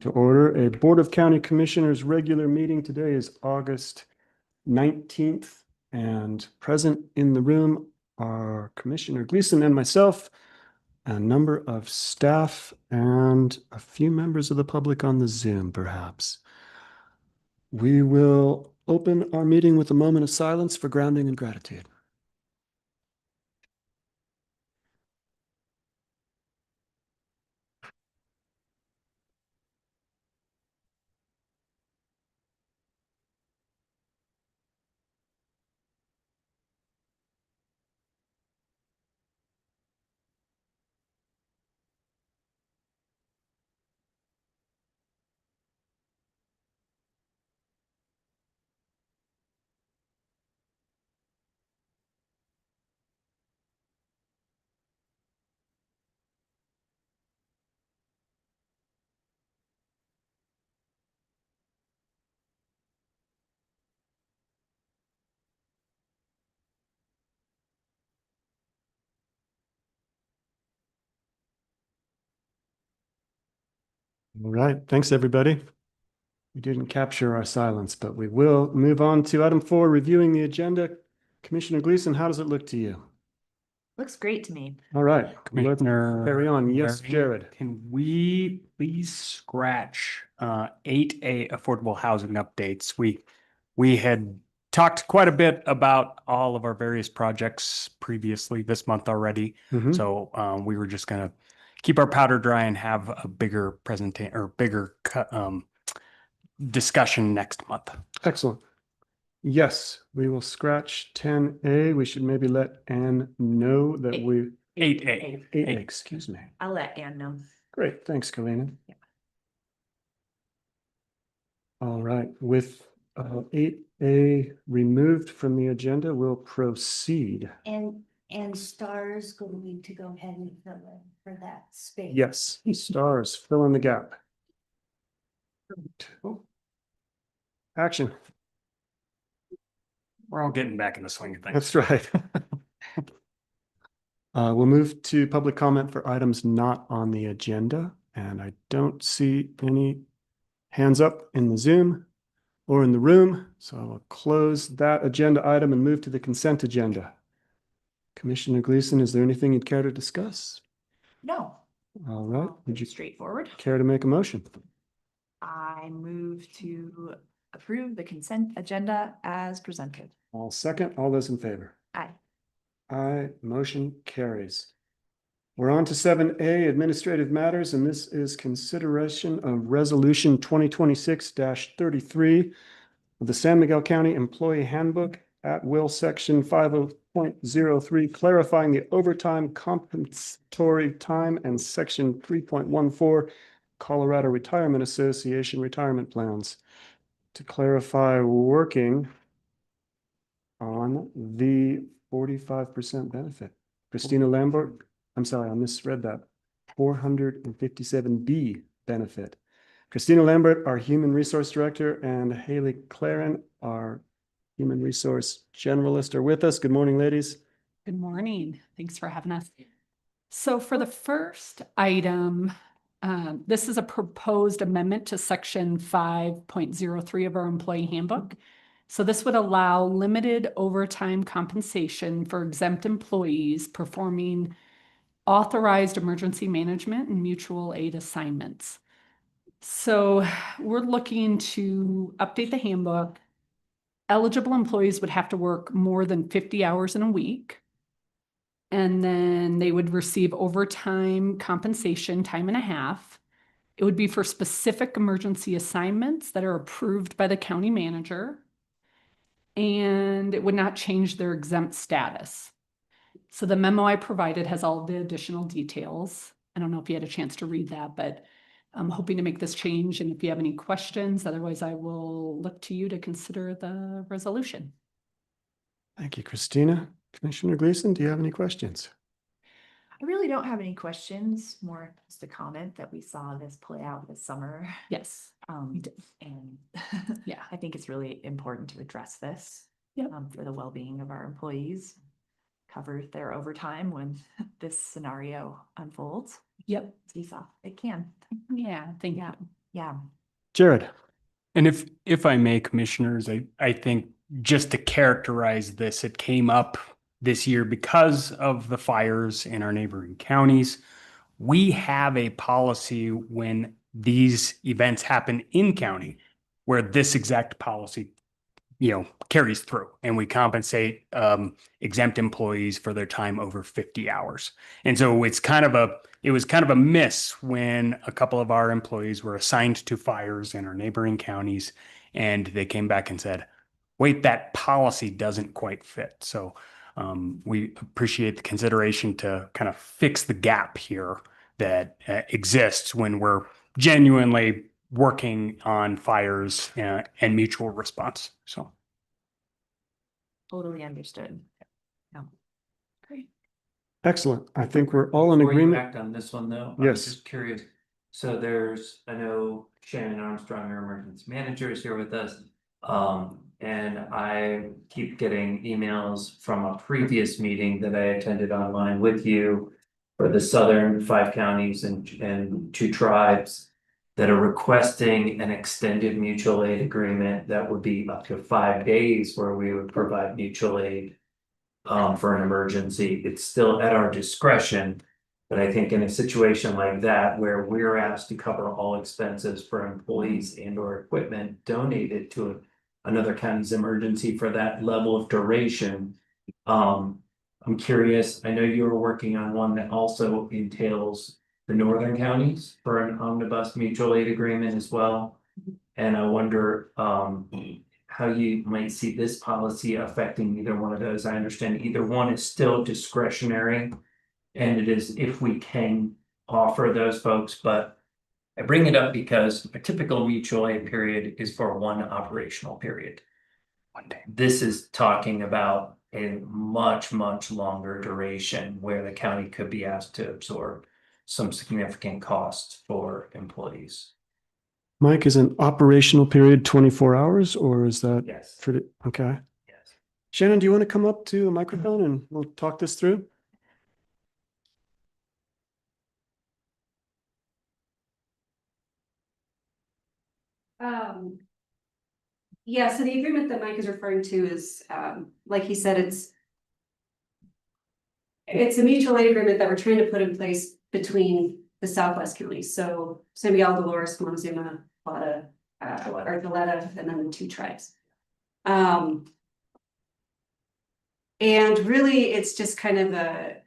To order a Board of County Commissioners regular meeting. Today is August 19th, and present in the room are Commissioner Gleason and myself, a number of staff, and a few members of the public on the Zoom, perhaps. We will open our meeting with a moment of silence for grounding and gratitude. All right, thanks, everybody. We didn't capture our silence, but we will move on to item 4, reviewing the agenda. Commissioner Gleason, how does it look to you? Looks great to me. All right, let's Commissioner carry on. Yes, Barry, Jared. Can we please scratch 8A affordable housing updates? We had talked quite a bit about all of our various projects previously this month already. Mhm. So we were just gonna keep our powder dry and have a bigger presentation or bigger discussion next month. Excellent. Yes, we will scratch 10A. We should maybe let Ann know that we, 8A. 8A, excuse me. I'll let Ann know. Great, thanks, Kalina. Yeah. All right, with 8A removed from the agenda, we'll proceed. And Star's going to go ahead and fill in for that space. Yes, stars, fill in the gap. Action. We're all getting back in the swing of things. That's right. We'll move to public comment for items not on the agenda, and I don't see any hands up in the Zoom or in the room, so I will close that agenda item and move to the consent agenda. Commissioner Gleason, is there anything you'd care to discuss? No. All right, would you Straightforward. care to make a motion? I move to approve the consent agenda as presented. All second, all those in favor? Aye. Aye, motion carries. We're on to 7A, administrative matters, and this is consideration of resolution 2026-33 of the San Miguel County Employee Handbook at will section 50.03, clarifying the overtime compensatory time, and section 3.14 Colorado Retirement Association retirement plans. To clarify, working on the 45% benefit. Christina Lambert, I'm sorry, I misread that. 457B benefit. Christina Lambert, our Human Resource Director, and Haley Claren, our Human Resource Generalist, are with us. Good morning, ladies. Good morning. Thanks for having us. So for the first item, this is a proposed amendment to section 5.03 of our employee handbook. So this would allow limited overtime compensation for exempt employees performing authorized emergency management and mutual aid assignments. So we're looking to update the handbook. Eligible employees would have to work more than 50 hours in a week. And then they would receive overtime compensation, time and a half. It would be for specific emergency assignments that are approved by the county manager. And it would not change their exempt status. So the memo I provided has all the additional details. I don't know if you had a chance to read that, but I'm hoping to make this change. And if you have any questions, otherwise I will look to you to consider the resolution. Thank you, Christina. Commissioner Gleason, do you have any questions? I really don't have any questions, more just a comment that we saw this play out this summer. Yes. And Yeah. I think it's really important to address this. Yep. For the well-being of our employees, cover their overtime when this scenario unfolds. Yep. We saw it can. Yeah. Thank you. Yeah. Jared. And if I may, commissioners, I think just to characterize this, it came up this year because of the fires in our neighboring counties. We have a policy when these events happen in county where this exact policy, carries through, and we compensate exempt employees for their time over 50 hours. And so it was kind of a miss when a couple of our employees were assigned to fires in our neighboring counties, and they came back and said, wait, that policy doesn't quite fit. So we appreciate the consideration to kind of fix the gap here that exists when we're genuinely working on fires and mutual response. So. Totally understood. Yeah. Great. Excellent. I think we're all in Before you agreement. act on this one though, I Yes. was just curious. So I know Shannon Armstrong, our emergency manager, is here with us. And I keep getting emails from a previous meeting that I attended online with you for the southern 5 counties and 2 tribes that are requesting an extended mutual aid agreement that would be up to 5 days where we would provide mutual aid for an emergency. It's still at our discretion. But I think in a situation like that, where we're asked to cover all expenses for employees and or equipment donated to another county's emergency for that level of duration. I'm curious, I know you were working on one that also entails the northern counties for an omnibus mutual aid agreement as well. And I wonder how you might see this policy affecting either one of those. I understand either one is still discretionary. And it is if we can offer those folks, but I bring it up because a typical mutual aid period is for 1 operational period. 1 day. This is talking about a much longer duration where the county could be asked to absorb some significant costs for employees. Mike, is an operational period 24 hours or is that Yes. okay? Yes. Shannon, do you want to come up to a microphone and we'll talk this through? Yeah, so the agreement that Mike is referring to is, like he said, it's a mutual aid agreement that we're trying to put in place between the Southwest counties, so San Miguel, Dolores, Montezuma, Plata, Archuleta, and then the 2 tribes. And really, it's just kind of a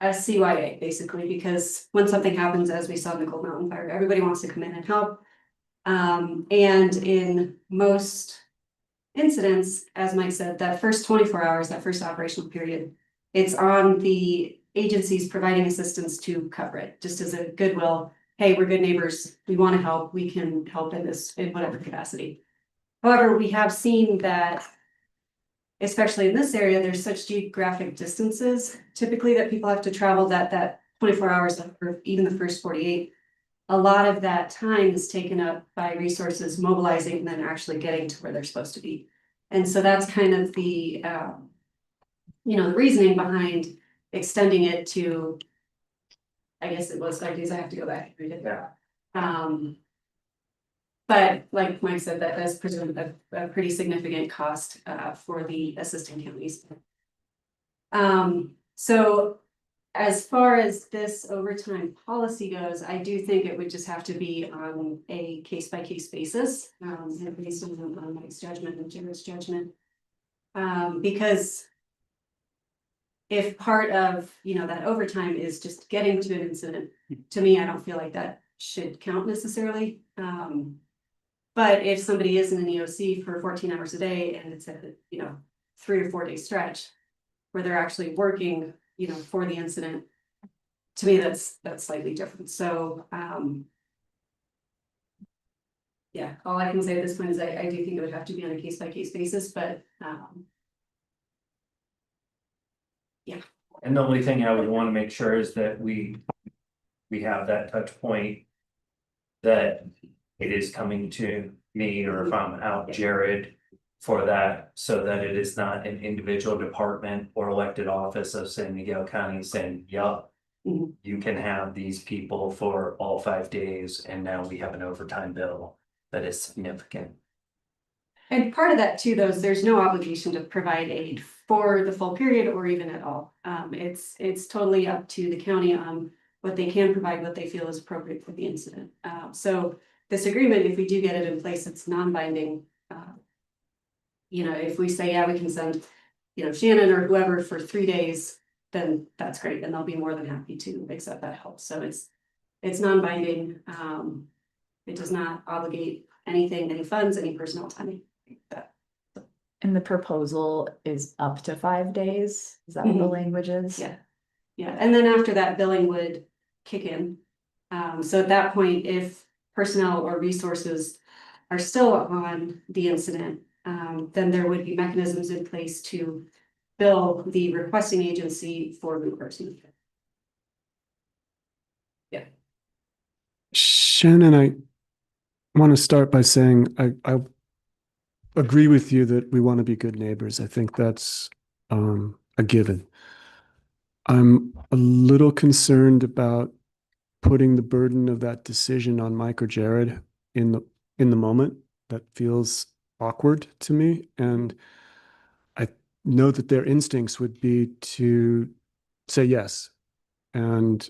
CYA, basically, because when something happens, as we saw in the Gold Mountain Fire, everybody wants to come in and help. And in most incidents, as Mike said, that first 24 hours, that first operational period, it's on the agencies providing assistance to cover it, just as a goodwill. Hey, we're good neighbors. We want to help. We can help in whatever capacity. However, we have seen that, especially in this area, there's such geographic distances typically that people have to travel that 24 hours or even the first 48. A lot of that time is taken up by resources mobilizing and then actually getting to where they're supposed to be. And so that's kind of the, the reasoning behind extending it to, I guess it was 5 days. I have to go back and read it. But like Mike said, that does present a pretty significant cost for the assistant counties. So as far as this overtime policy goes, I do think it would just have to be on a case-by-case basis, and based on Mike's judgment and Jared's judgment. Because if part of, that overtime is just getting to an incident, to me, I don't feel like that should count necessarily. But if somebody is in an EOC for 14 hours a day and it's a, 3 or 4 day stretch where they're actually working, for the incident, to me, that's slightly different. So, yeah, all I can say at this point is I do think it would have to be on a case by case basis, but, yeah. And the only thing I would want to make sure is that we have that touch point that it is coming to me, or if I'm out, Jared, for that, so that it is not an individual department or elected office of San Miguel County saying, yup, Mhm. you can have these people for all 5 days, and now we have an overtime bill that is significant. And part of that too, though, is there's no obligation to provide aid for the full period or even at all. It's totally up to the county on what they can provide, what they feel is appropriate for the incident. So this agreement, if we do get it in place, it's non-binding. You know, if we say, yeah, we can send, Shannon or whoever for 3 days, then that's great, and they'll be more than happy to accept that help. So it's non-binding. It does not obligate anything, any funds, any personnel time. That And the proposal is up to 5 days? Is that what the Mhm. language is? Yeah, yeah, and then after that, billing would kick in. So at that point, if personnel or resources are still on the incident, then there would be mechanisms in place to bill the requesting agency for reimbursement. Shannon, I want to start by saying I agree with you that we want to be good neighbors. I think that's a given. I'm a little concerned about putting the burden of that decision on Mike or Jared in the moment. That feels awkward to me, and I know that their instincts would be to say yes and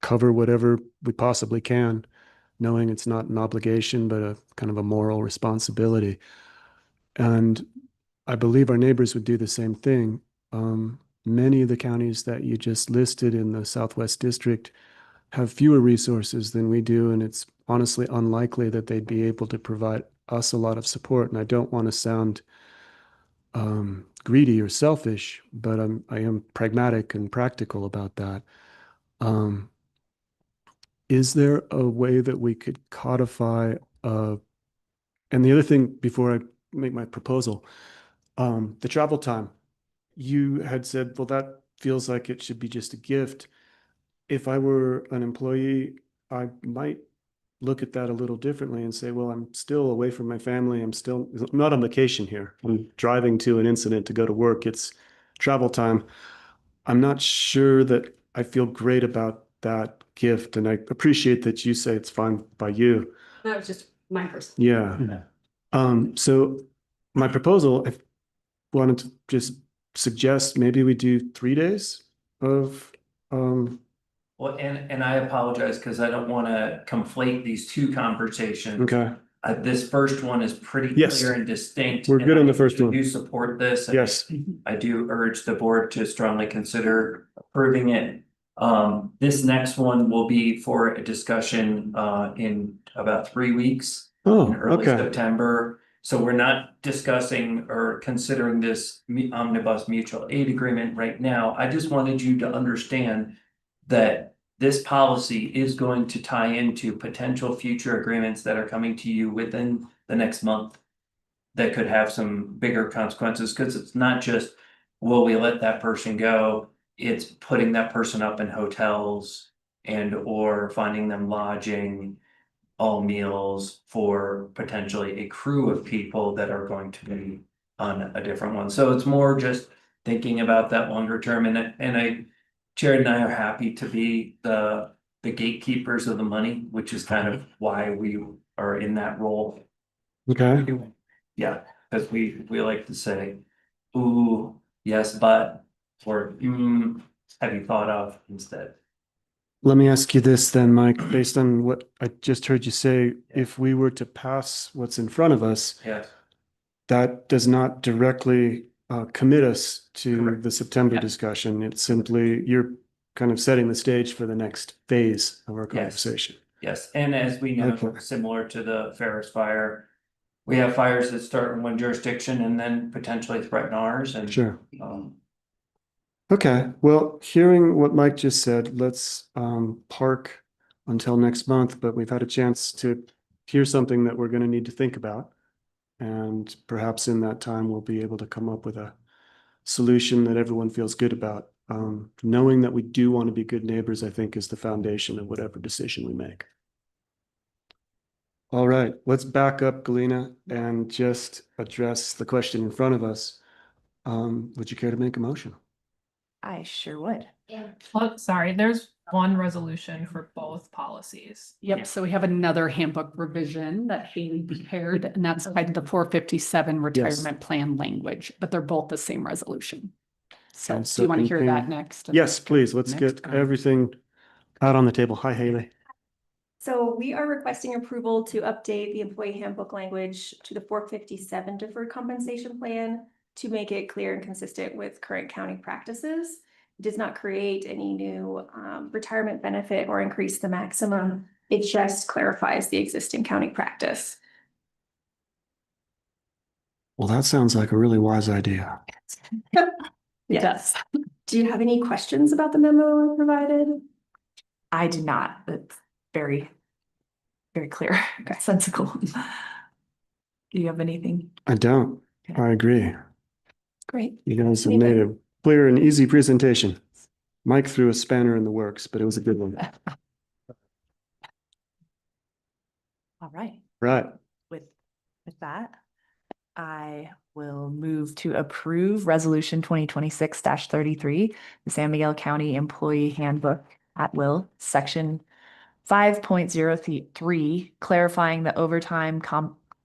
cover whatever we possibly can, knowing it's not an obligation, but a kind of a moral responsibility. And I believe our neighbors would do the same thing. Many of the counties that you just listed in the Southwest District have fewer resources than we do, and it's honestly unlikely that they'd be able to provide us a lot of support. And I don't want to sound greedy or selfish, but I am pragmatic and practical about that. Is there a way that we could codify and the other thing before I make my proposal, the travel time. You had said, well, that feels like it should be just a gift. If I were an employee, I might look at that a little differently and say, well, I'm still away from my family. I'm not on vacation here. I'm driving to an incident to go to work. It's travel time. I'm not sure that I feel great about that gift. And I appreciate that you say it's fine by you. That was just my person. Yeah. So my proposal, I wanted to just suggest maybe we do 3 days of, Well, and I apologize because I don't want to conflate these two conversations. okay, This first one is pretty Yes. clear and distinct. We're and good on I the first one. Do support this. and yes, I do urge the board to strongly consider approving it. This next one will be for a discussion in about 3 weeks. oh, In early okay, September. So we're not discussing or considering this omnibus mutual aid agreement right now. I just wanted you to understand that this policy is going to tie into potential future agreements that are coming to you within the next month that could have some bigger consequences, because it's not just, will we let that person go? It's putting that person up in hotels and or finding them lodging, all meals for potentially a crew of people that are going to be on a different one. So it's more just thinking about that longer term, Jared and I are happy to be the gatekeepers of the money, which is kind of why we are in that role. okay. Yeah, because we like to say, ooh, yes, but, or have you thought of instead? Let me ask you this then, Mike, based on what I just heard you say, if we were to pass what's in front of us, Yes. that does not directly commit us to Correct. the September Yeah. discussion. It's simply, you're kind of setting the stage for the next phase of our Yes. conversation. Yes, and as we know, Okay. similar to the Ferris fire, we have fires that start in one jurisdiction and then potentially threaten ours and. Sure. Um, Okay, well, hearing what Mike just said, let's park until next month, but we've had a chance to hear something that we're going to need to think about. And perhaps in that time, we'll be able to come up with a solution that everyone feels good about. Knowing that we do want to be good neighbors, I think, is the foundation of whatever decision we make. All right, let's back up, Galena, and just address the question in front of us. Would you care to make a motion? I sure would. Yeah. Well, sorry, there's one resolution for both policies. Yep, so we have another handbook revision that Haley prepared, and that's tied to the 457 retirement plan language, but they're both the same resolution. So Okay, do so you want to hear that anything- next? Yes, please. Let's Next get item. everything out on the table. Hi, Haley. So we are requesting approval to update the employee handbook language to the 457 deferred compensation plan to make it clear and consistent with current county practices. It does not create any new retirement benefit or increase the maximum. It just clarifies the existing county practice. Well, that sounds like a really wise idea. It Yes. does. Do you have any questions about the memo provided? I did not. It's very, very clear, sensible. Do you have anything? I don't. Okay. I agree. Great. You guys have made a clear and easy presentation. Mike threw a spanner in the works, but it was a good one. All right. Right. With that, I will move to approve Resolution 2026-33, the San Miguel County Employee Handbook at Will, Section 5.03, clarifying the overtime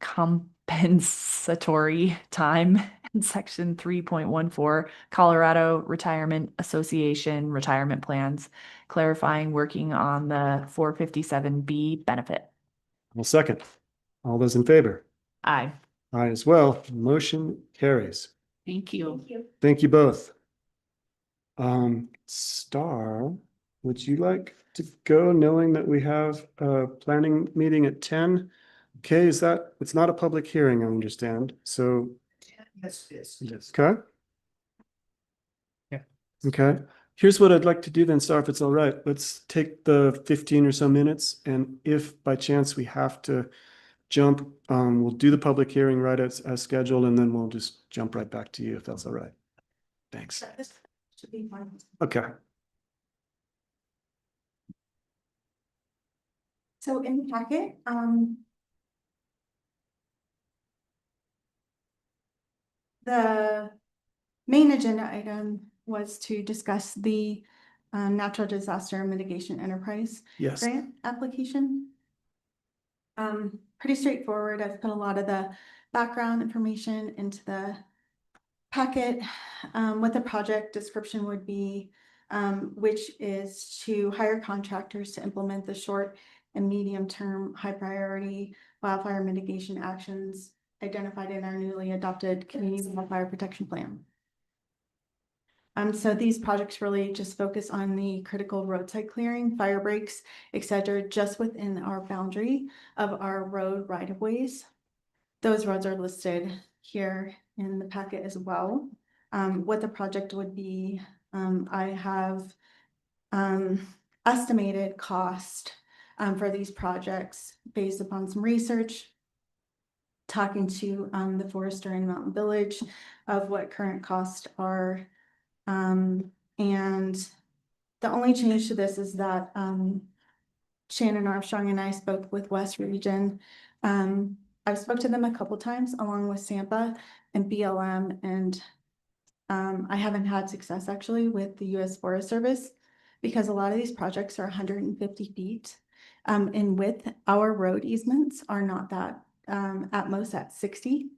compensatory time, and Section 3.14, Colorado Retirement Association retirement plans, clarifying working on the 457B benefit. Well, second. All those in favor? Aye. Aye as well. Motion carries. Thank you. Thank you. Thank you both. Star, would you like to go knowing that we have a planning meeting at 10? Okay, it's not a public hearing, I understand, so. Yes, yes. Yes. Okay. Yeah. Okay, here's what I'd like to do then, Star, if it's all right. Let's take the 15 or so minutes, and if by chance we have to jump, we'll do the public hearing right as scheduled, and then we'll just jump right back to you if that's all right. Thanks. This should be fine. Okay. So in the packet, the main agenda item was to discuss the natural disaster mitigation enterprise Yes. grant application. Pretty straightforward. I've put a lot of the background information into the packet. What the project description would be, which is to hire contractors to implement the short and medium-term high priority wildfire mitigation actions identified in our newly adopted community wildfire protection plan. So these projects really just focus on the critical roadside clearing, fire breaks, et cetera, just within our boundary of our road right-of-ways. Those roads are listed here in the packet as well. What the project would be, I have estimated cost for these projects based upon some research, talking to the forester in Mountain Village of what current costs are. And the only change to this is that Shannon Armstrong and I spoke with West Region. I've spoke to them a couple times along with Sampa and BLM, and I haven't had success actually with the US Forest Service because a lot of these projects are 150 feet. In width, our road easements are not that, at most at 60.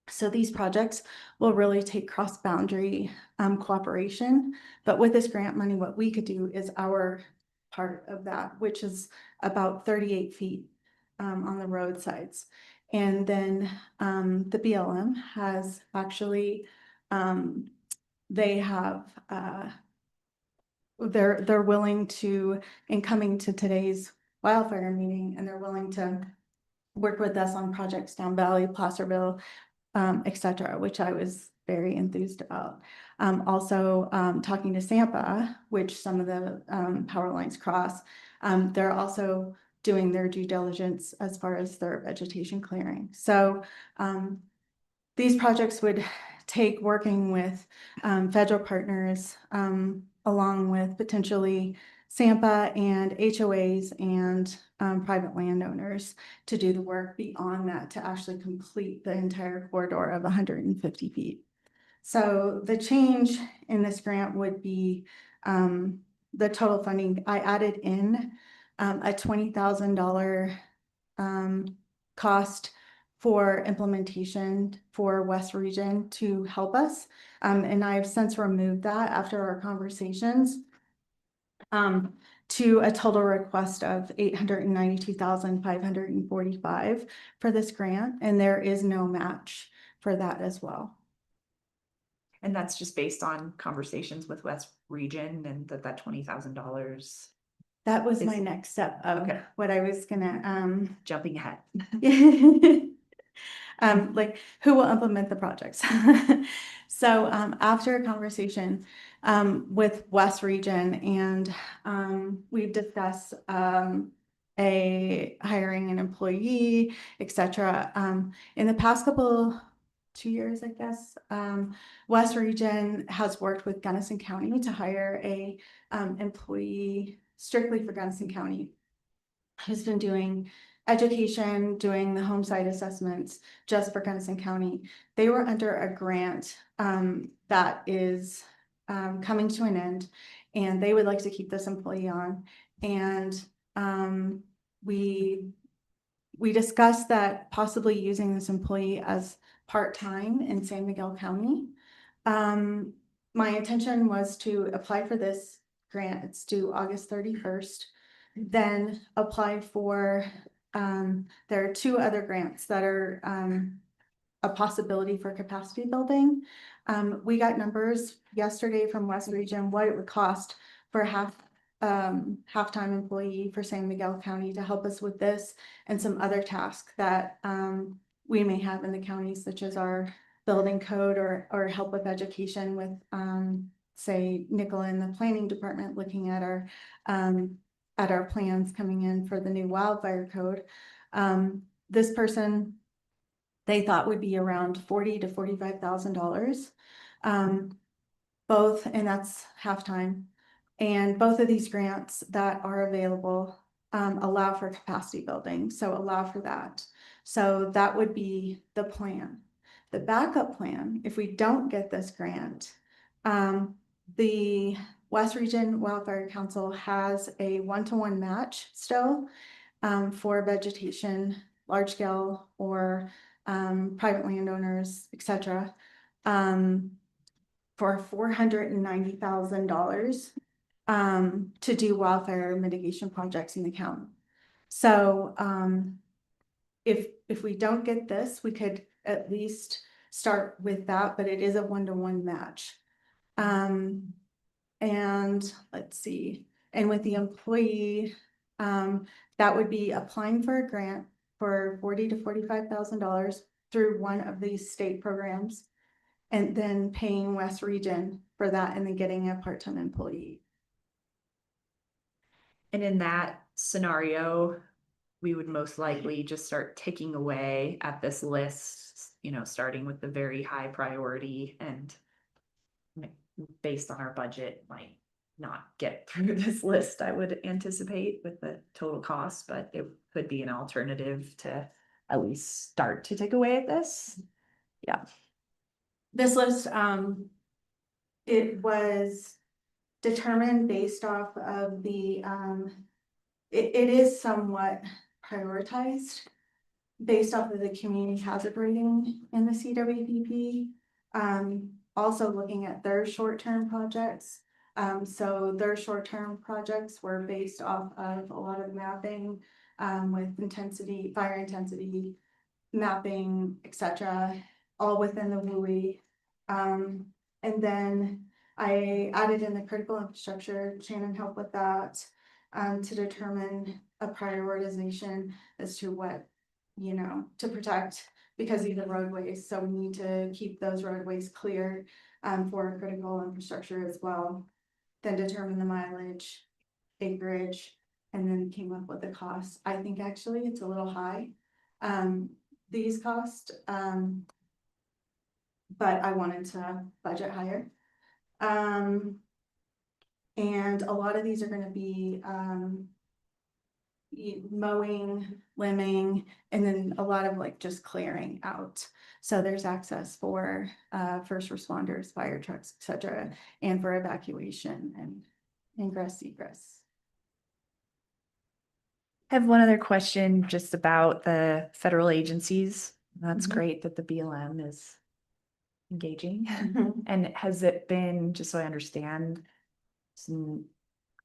So these projects will really take cross-boundary cooperation. But with this grant money, what we could do is our part of that, which is about 38 feet on the roadsides. And then the BLM has actually, they have, they're willing to, in coming to today's wildfire meeting, and they're willing to work with us on projects down Valley, Placerville, et cetera, which I was very enthused about. Also, talking to Sampa, which some of the power lines cross, they're also doing their due diligence as far as their vegetation clearing. So these projects would take working with federal partners, along with potentially Sampa and HOAs and private landowners to do the work beyond that to actually complete the entire corridor of 150 feet. So the change in this grant would be the total funding. I added in a $20,000 cost for implementation for West Region to help us. And I've since removed that after our conversations to a total request of $892,545 for this grant, and there is no match for that as well. And that's just based on conversations with West Region and that $20,000 That was my Is- next step of Okay. what I was gonna jumping ahead. like who will implement the projects? So after a conversation with West Region and we've discussed a hiring an employee, etc. In the past 2 years, I guess, West Region has worked with Gunnison County to hire a employee strictly for Gunnison County, who's been doing education, doing the home site assessments just for Gunnison County. They were under a grant that is coming to an end, and they would like to keep this employee on. And we discussed that possibly using this employee as part-time in San Miguel County. My intention was to apply for this grant. It's due August 31st. Then apply for, there are 2 other grants that are a possibility for capacity building. We got numbers yesterday from West Region, what it would cost for a half-time employee for San Miguel County to help us with this and some other tasks that we may have in the county, such as our building code or help with education with say Nicola in the planning department looking at our plans coming in for the new wildfire code. This person, they thought would be around $40,000 to $45,000. Both, and that's half-time. And both of these grants that are available allow for capacity building, so allow for that. So that would be the plan. The backup plan, if we don't get this grant, the West Region Wildfire Council has a 1-to-1 match still for vegetation, large scale or private landowners, etc. For $490,000 to do wildfire mitigation projects in the county. So if we don't get this, we could at least start with that, but it is a 1-to-1 match. And let's see, and with the employee, that would be applying for a grant for $40,000 to $45,000 through one of these state programs, and then paying West Region for that, and then getting a part-time employee. And in that scenario, we would most likely just start ticking away at this list, starting with the very high priority, and based on our budget, might not get through this list, I would anticipate, with the total cost, but it could be an alternative to at least start to tick away at this. Yeah. This list, it was determined based off of the, it is somewhat prioritized based off of the community hazard rating in the CWPP. Also looking at their short-term projects. So their short-term projects were based off of a lot of mapping with intensity, fire intensity, mapping, etc., all within the WUI. And then I added in the critical infrastructure. Shannon helped with that to determine a prioritization as to what, to protect, because these are roadways. So we need to keep those roadways clear for critical infrastructure as well. Then determine the mileage, acreage, and then came up with the cost. I think actually it's a little high, these costs, but I wanted to budget higher. And a lot of these are going to be, mowing, limbing, and then a lot of like just clearing out. So there's access for first responders, fire trucks, et cetera, and for evacuation and ingress, egress. I have one other question just about the federal agencies. That's Mhm. great that the BLM is engaging. Mhm. And has it been, just so I understand, some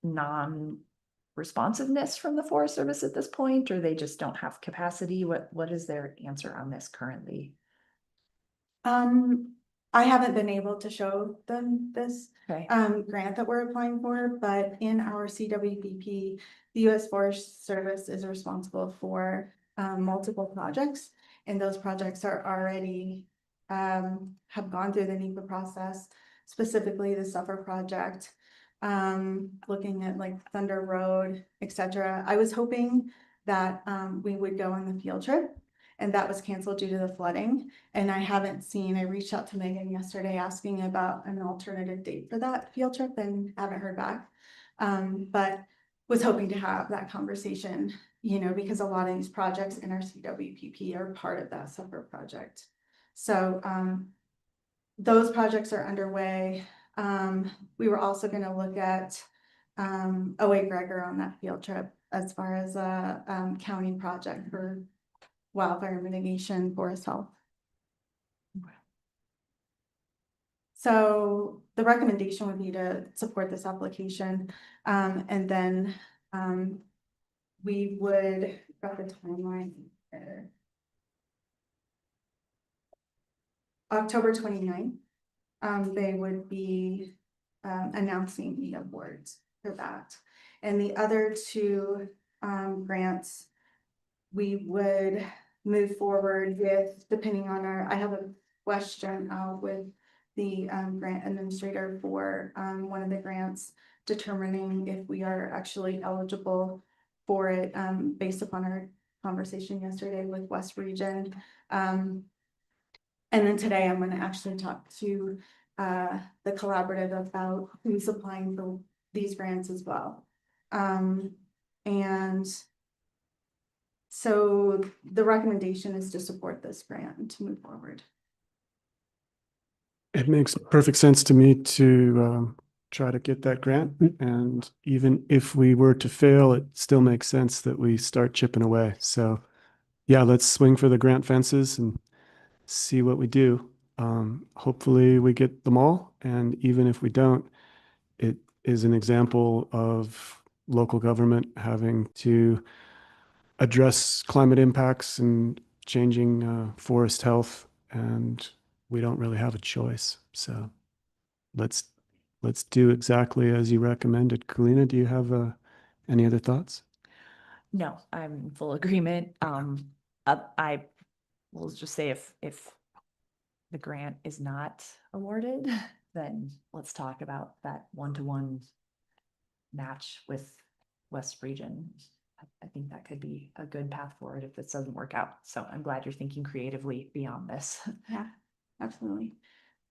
non-responsiveness from the Forest Service at this point, or they just don't have capacity? What is their answer on this currently? I haven't been able to show them this Okay. grant that we're applying for, but in our CWPP, the US Forest Service is responsible for multiple projects, and those projects are already have gone through the NEPA process, specifically the Suffer project, looking at like Thunder Road, etc. I was hoping that we would go on the field trip, and that was canceled due to the flooding. And I haven't seen, I reached out to Megan yesterday asking about an alternative date for that field trip and haven't heard back. But was hoping to have that conversation, you know, because a lot of these projects in our CWPP are part of that Suffer project. So those projects are underway. We were also gonna look at OA Gregor on that field trip as far as a county project for wildfire mitigation, forest health. So the recommendation would be to support this application, and then we would, got the timeline there. October 29th, they would be announcing the awards for that. And the other two grants, we would move forward with, depending on I have a question with the grant administrator for one of the grants, determining if we are actually eligible for it based upon our conversation yesterday with West Region. And then today I'm going to actually talk to the collaborative about who's applying for these grants as well. And so the recommendation is to support this grant and to move forward. It makes perfect sense to me to try to get that grant. And even if we were to fail, it still makes sense that we start chipping away. So yeah, let's swing for the grant fences and see what we do. Hopefully we get them all. And even if we don't, it is an example of local government having to address climate impacts and changing forest health, and we don't really have a choice. So let's do exactly as you recommended. Kalina, do you have any other thoughts? No, I'm in full agreement. I will just say if the grant is not awarded, then let's talk about that one-to-one match with West Region. I think that could be a good path forward if this doesn't work out. So I'm glad you're thinking creatively beyond this. Yeah, absolutely.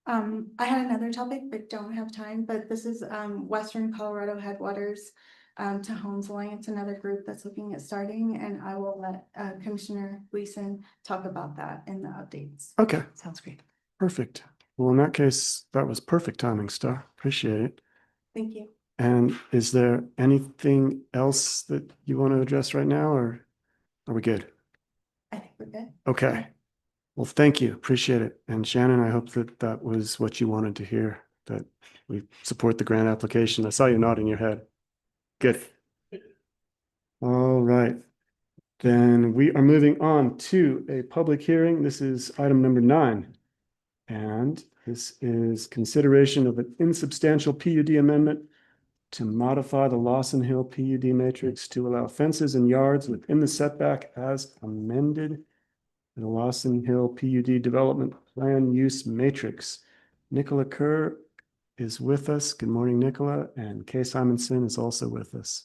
I had another topic, but don't have time, but this is Western Colorado Headwaters to Homes Alliance, another group that's looking at starting, and I will let Commissioner Gleason talk about that in the updates. Okay, Sounds great. perfect. Well, in that case, that was perfect timing, Star. Appreciate it. Thank you. And is there anything else that you want to address right now, or are we good? I think we're good. Okay. Well, thank you. Appreciate it. And Shannon, I hope that that was what you wanted to hear, that we support the grant application. I saw you nodding your head. Good. All right. Then we are moving on to a public hearing. This is item number 9. And this is consideration of an insubstantial PUD amendment to modify the Lawson Hill PUD matrix to allow fences and yards within the setback as amended in the Lawson Hill PUD Development Plan Use Matrix. Nicola Kerr is with us. Good morning, Nicola. And Kay Simonson is also with us.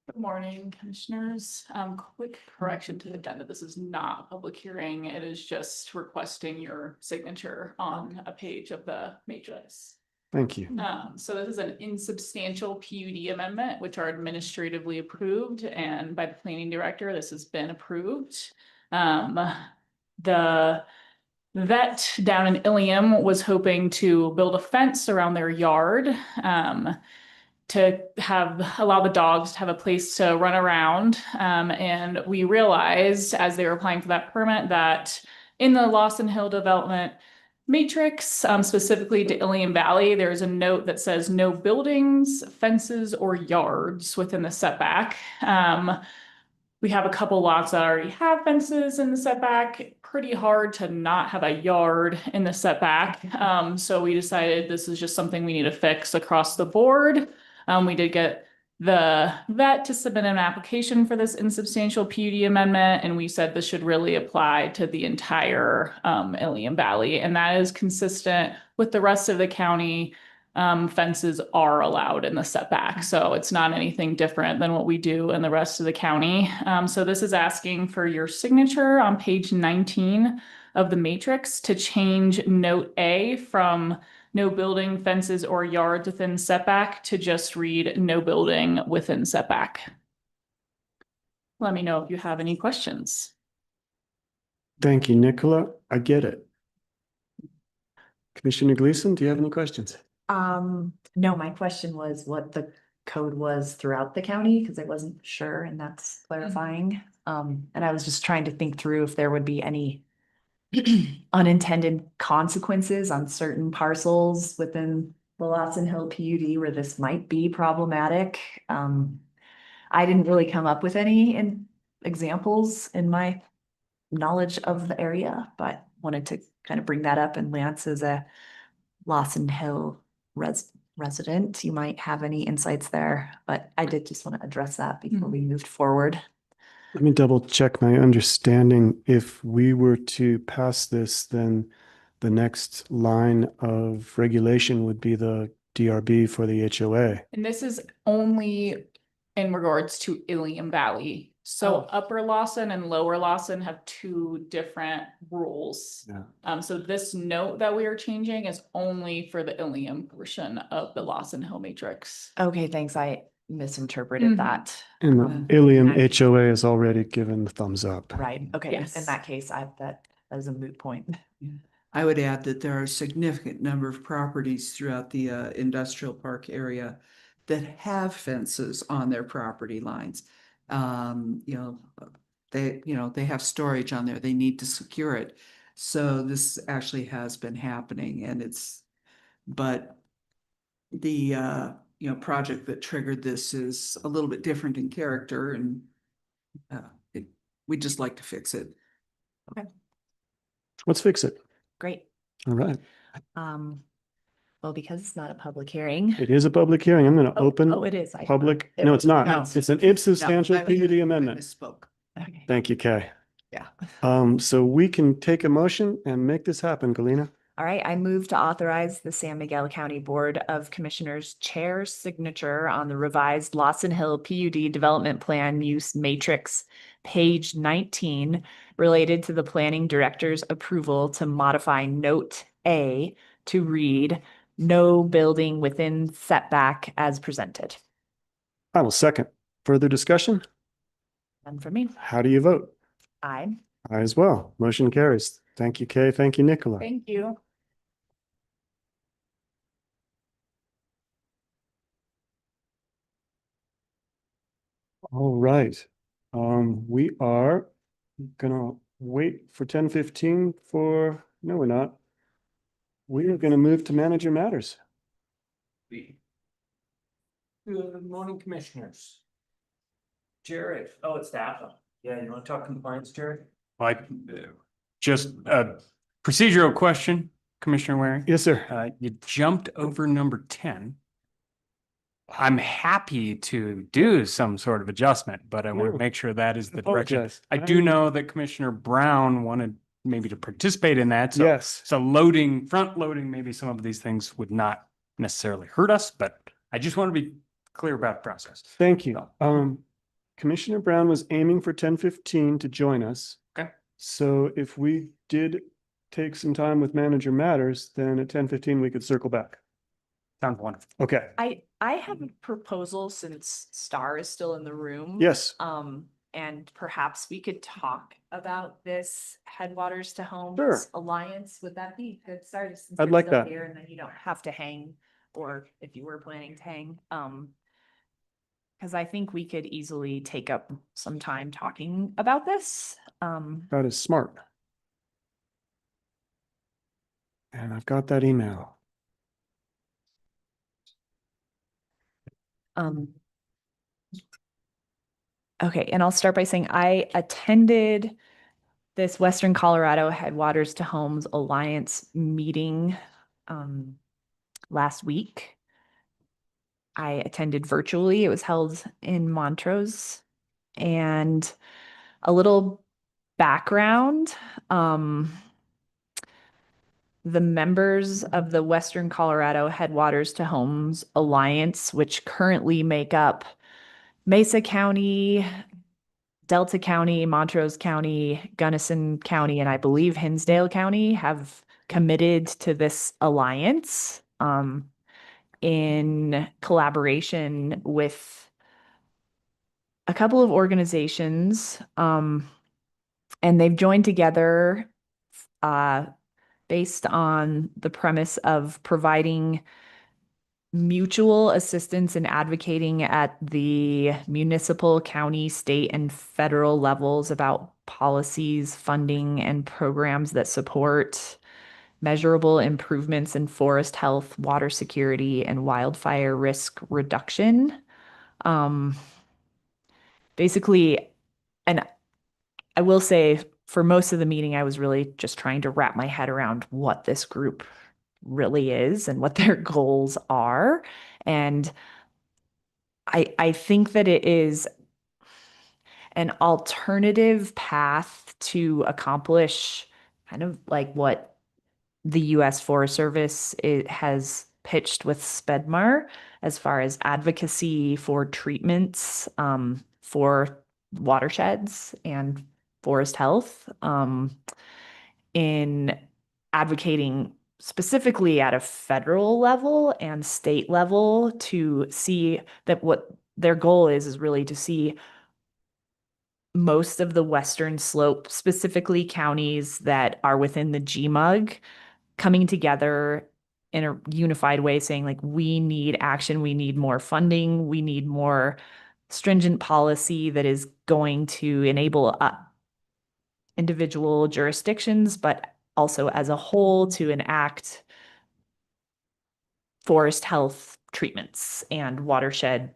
Good morning, commissioners. Quick correction to the agenda. This is not a public hearing. It is just requesting your signature on a page of the matrix. Thank you. So this is an insubstantial PUD amendment, which are administratively approved and by the planning director, this has been approved. The vet down in Ilium was hoping to build a fence around their yard, to allow the dogs to have a place to run around. And we realized as they were applying for that permit that in the Lawson Hill development matrix, specifically to Ilium Valley, there's a note that says no buildings, fences, or yards within the setback. We have a couple lots that already have fences in the setback. Pretty hard to not have a yard in the setback. So we decided this is just something we need to fix across the board. We did get the vet to submit an application for this insubstantial PUD amendment, and we said this should really apply to the entire Ilium Valley, and that is consistent with the rest of the county. Fences are allowed in the setback, so it's not anything different than what we do in the rest of the county. So this is asking for your signature on page 19 of the matrix to change note A from no building, fences, or yards within setback to just read no building within setback. Let me know if you have any questions. Thank you, Nicola. I get it. Commissioner Gleason, do you have any questions? No, my question was what the code was throughout the county, because I wasn't sure, and that's clarifying. And I was just trying to think through if there would be any unintended consequences on certain parcels within the Lawson Hill PUD where this might be problematic. I didn't really come up with any examples in my knowledge of the area, but wanted to kind of bring that up. And Lance is a Lawson Hill resident. You might have any insights there, but I did just want to address that before we moved forward. Let me double check my understanding. If we were to pass this, then the next line of regulation would be the DRB for the HOA. And this is only in regards to Ilium Valley. So Upper Lawson and Lower Lawson have two different rules. Yeah. So this note that we are changing is only for the Ilium portion of the Lawson Hill matrix. Okay, thanks. I misinterpreted that. And the Ilium HOA has already given the thumbs up. Right. Okay. Yes. In that case, that is a moot point. I would add that there are a significant number of properties throughout the industrial park area that have fences on their property lines. They have storage on there. They need to secure it. So this actually has been happening, but the project that triggered this is a little bit different in character, and we'd just like to fix it. Okay, Let's fix it. great. All right. Well, because it's not a public hearing. It is a public hearing. I'm going to open Oh, it is. public. No, it's not. No. It's an insubstantial No, I PUD amendment. misspoke. Okay. Thank you, Kay. Yeah. So we can take a motion and make this happen, Galena. All right, I move to authorize the San Miguel County Board of Commissioners Chair's signature on the revised Lawson Hill PUD Development Plan Use Matrix, page 19, related to the Planning Director's approval to modify Note A to read no building within setback as presented. I will second. Further discussion? And for me, How do you vote? aye. I as well. Motion carries. Thank you, Kay. Thank you, Nicola. Thank you. All right. We are gonna wait for 10:15 for, no, we're not. We are gonna move to manager matters. Good morning, commissioners. Jared, it's Daphne. Yeah, you wanna talk compliance, Jared? Like, just a procedural question, Commissioner Waring. Yes, sir. You jumped over number 10. I'm happy to do some sort of adjustment, but I want Oh. to make sure that is the direction. Apologize. I do know that Commissioner Brown wanted maybe to participate in that. So, Yes. so front loading, maybe some of these things would not necessarily hurt us, but I just want to be clear about the process. Thank you. Commissioner Brown was aiming for 10:15 to join us. Okay. So if we did take some time with manager matters, then at 10:15 we could circle back. Sounds wonderful. Okay, I have a proposal since Star is still in the room. yes, And perhaps we could talk about this Headwaters to Homes Sure. Alliance. Would that be good? Sorry, since I'd you're like still that. here and then you don't have to hang, or if you were planning to hang, because I think we could easily take up some time talking about this. that is smart. And I've got that email. Okay, and I'll start by saying I attended this Western Colorado Headwaters to Homes Alliance meeting last week. I attended virtually. It was held in Montrose. And a little background, the members of the Western Colorado Headwaters to Homes Alliance, which currently make up Mesa County, Delta County, Montrose County, Gunnison County, and I believe Hinsdale County, have committed to this alliance in collaboration with a couple of organizations, and they've joined together based on the premise of providing mutual assistance and advocating at the municipal, county, state, and federal levels about policies, funding, and programs that support measurable improvements in forest health, water security, and wildfire risk reduction. Basically, and I will say for most of the meeting, I was really just trying to wrap my head around what this group really is and what their goals are. And I think that it is an alternative path to accomplish kind of like what the U.S. Forest Service has pitched with SPEDMAR as far as advocacy for treatments for watersheds and forest health, in advocating specifically at a federal level and state level to see that what their goal is really to see most of the western slope, specifically counties that are within the GMUG, coming together in a unified way, saying like, we need action, we need more funding, we need more stringent policy that is going to enable individual jurisdictions, but also as a whole to enact forest health treatments and watershed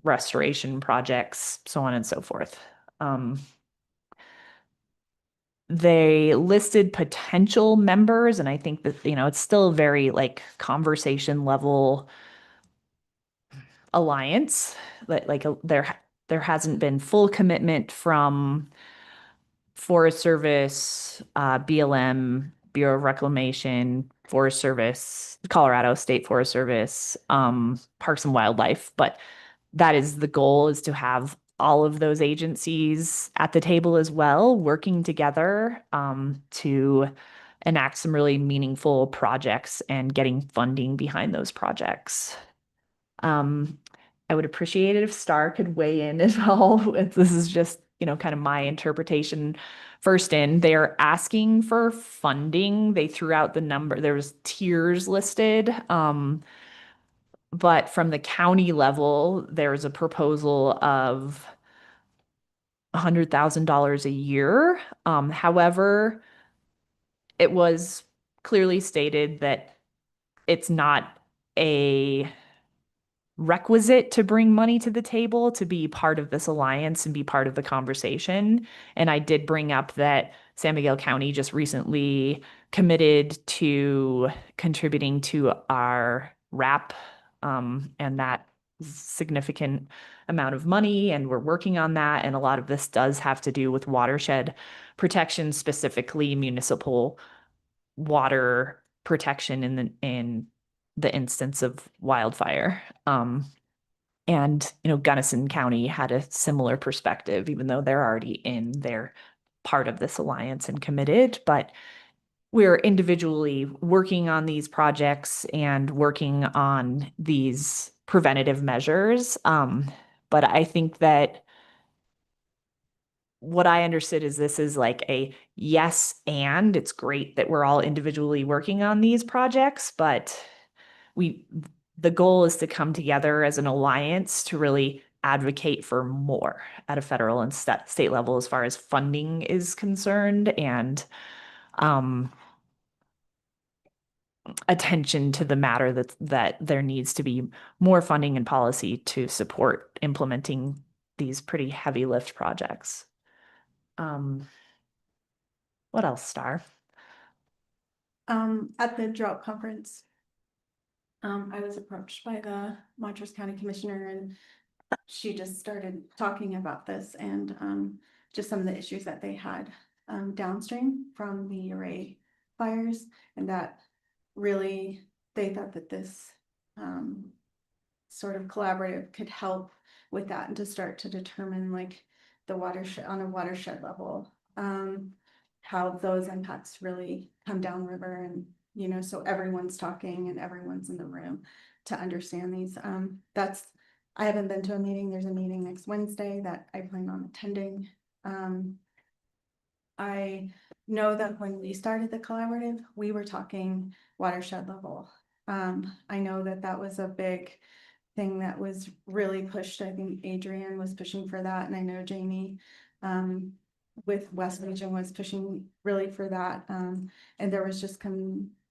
restoration projects, so on and so forth. They listed potential members, and I think that, it's still very like conversation level alliance. There hasn't been full commitment from Forest Service, BLM, Bureau of Reclamation, Forest Service, Colorado State Forest Service, Parks and Wildlife. But that is the goal, is to have all of those agencies at the table as well, working together to enact some really meaningful projects and getting funding behind those projects. I would appreciate it if Star could weigh in as well. This is just, kind of my interpretation. First in, they're asking for funding. They threw out the number. There was tiers listed. But from the county level, there's a proposal of $100,000 a year. However, it was clearly stated that it's not a requisite to bring money to the table to be part of this alliance and be part of the conversation. And I did bring up that San Miguel County just recently committed to contributing to our RAP, and that significant amount of money, and we're working on that. And a lot of this does have to do with watershed protection, specifically municipal water protection in the instance of wildfire. And, Gunnison County had a similar perspective, even though they're already in their part of this alliance and committed. But we're individually working on these projects and working on these preventative measures. But I think that what I understood is this is like a yes, and it's great that we're all individually working on these projects, but the goal is to come together as an alliance to really advocate for more at a federal and state level as far as funding is concerned, and attention to the matter that there needs to be more funding and policy to support implementing these pretty heavy lift projects. What else, Star? At the drought conference, I was approached by the Montrose County Commissioner, and she just started talking about this and just some of the issues that they had downstream from the Array fires, and that really they thought that this sort of collaborative could help with that, and to start to determine like the watershed on a watershed level, how those impacts really come downriver, and you know, so everyone's talking and everyone's in the room to understand these. I haven't been to a meeting. There's a meeting next Wednesday that I plan on attending. I know that when we started the collaborative, we were talking watershed level. I know that that was a big thing that was really pushed. I think Adrian was pushing for that, and I know Jamie with West Region was pushing really for that. And there was just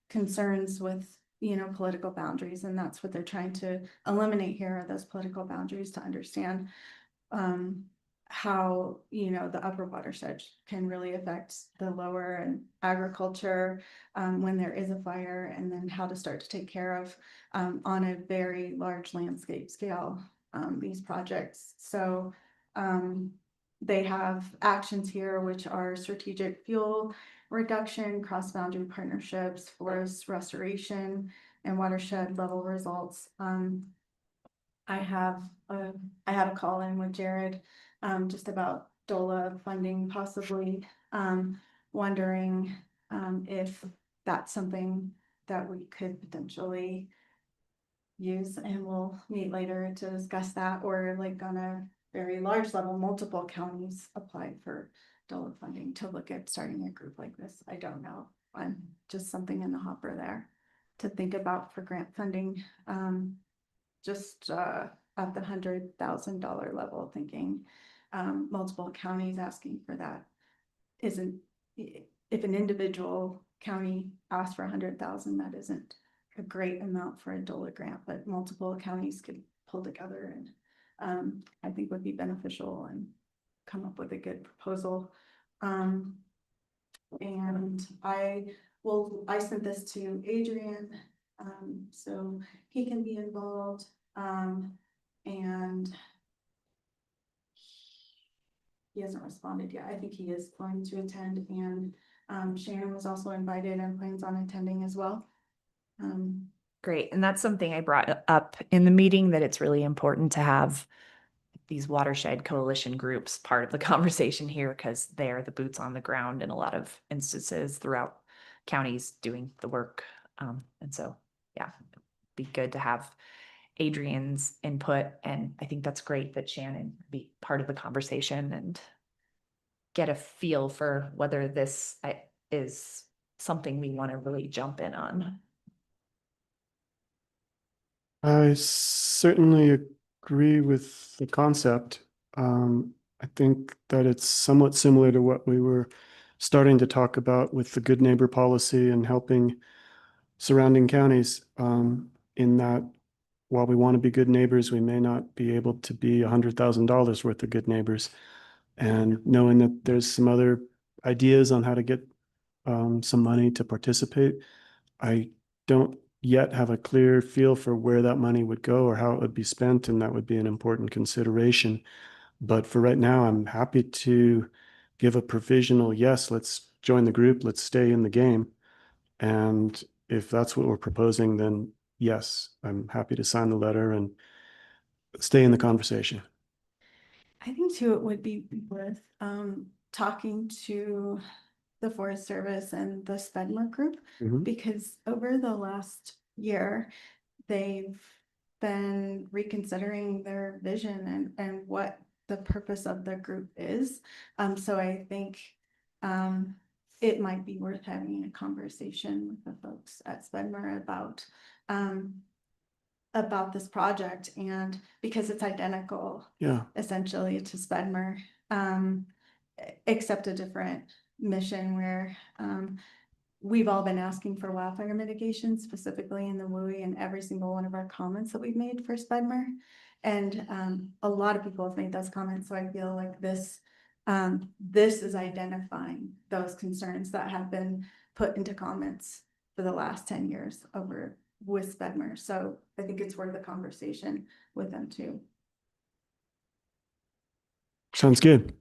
concerns with, you know, political boundaries, and that's what they're trying to eliminate here, are those political boundaries, to understand how, you know, the upper watershed can really affect the lower, and agriculture when there is a fire, and then how to start to take care of on a very large landscape scale these projects. So they have actions here which are strategic fuel reduction, cross-boundary partnerships, forest restoration, and watershed level results. I have a call in with Jared just about DOLA funding, possibly wondering if that's something that we could potentially use, and we'll meet later to discuss that, or like on a very large level, multiple counties applied for DOLA funding to look at starting a group like this. I don't know. I'm just something in the hopper there to think about for grant funding. Just at the $100,000 level, thinking multiple counties asking for that isn't, if an individual county asks for 100,000, that isn't a great amount for a DOLA grant, but multiple counties could pull together and I think would be beneficial and come up with a good proposal. And I sent this to Adrian so he can be involved, and he hasn't responded yet. I think he is going to attend, and Shannon was also invited and plans on attending as well. Great. And that's something I brought up in the meeting, that it's really important to have these watershed coalition groups part of the conversation here, because they're the boots on the ground in a lot of instances throughout counties doing the work. And so, yeah, it'd be good to have Adrian's input. And I think that's great that Shannon be part of the conversation and get a feel for whether this is something we want to really jump in on. I certainly agree with the concept. I think that it's somewhat similar to what we were starting to talk about with the good neighbor policy and helping surrounding counties, in that while we want to be good neighbors, we may not be able to be $100,000 worth of good neighbors. And knowing that there's some other ideas on how to get some money to participate, I don't yet have a clear feel for where that money would go or how it would be spent, and that would be an important consideration. But for right now, I'm happy to give a provisional yes, let's join the group, let's stay in the game. And if that's what we're proposing, then yes, I'm happy to sign the letter and stay in the conversation. I think too, it would be worth talking to the Forest Service and the Spedmer Group, Mhm. because over the last year, they've been reconsidering their vision and what the purpose of the group is. So I think it might be worth having a conversation with the folks at Spedmer about this project, and because it's identical Yeah. essentially to Spedmer, except a different mission where we've all been asking for wildfire mitigation, specifically in the WUI, and every single one of our comments that we've made for Spedmer. And a lot of people have made those comments, so I feel like this is identifying those concerns that have been put into comments for the last 10 years over with Spedmer. So I think it's worth a conversation with them too. Sounds good.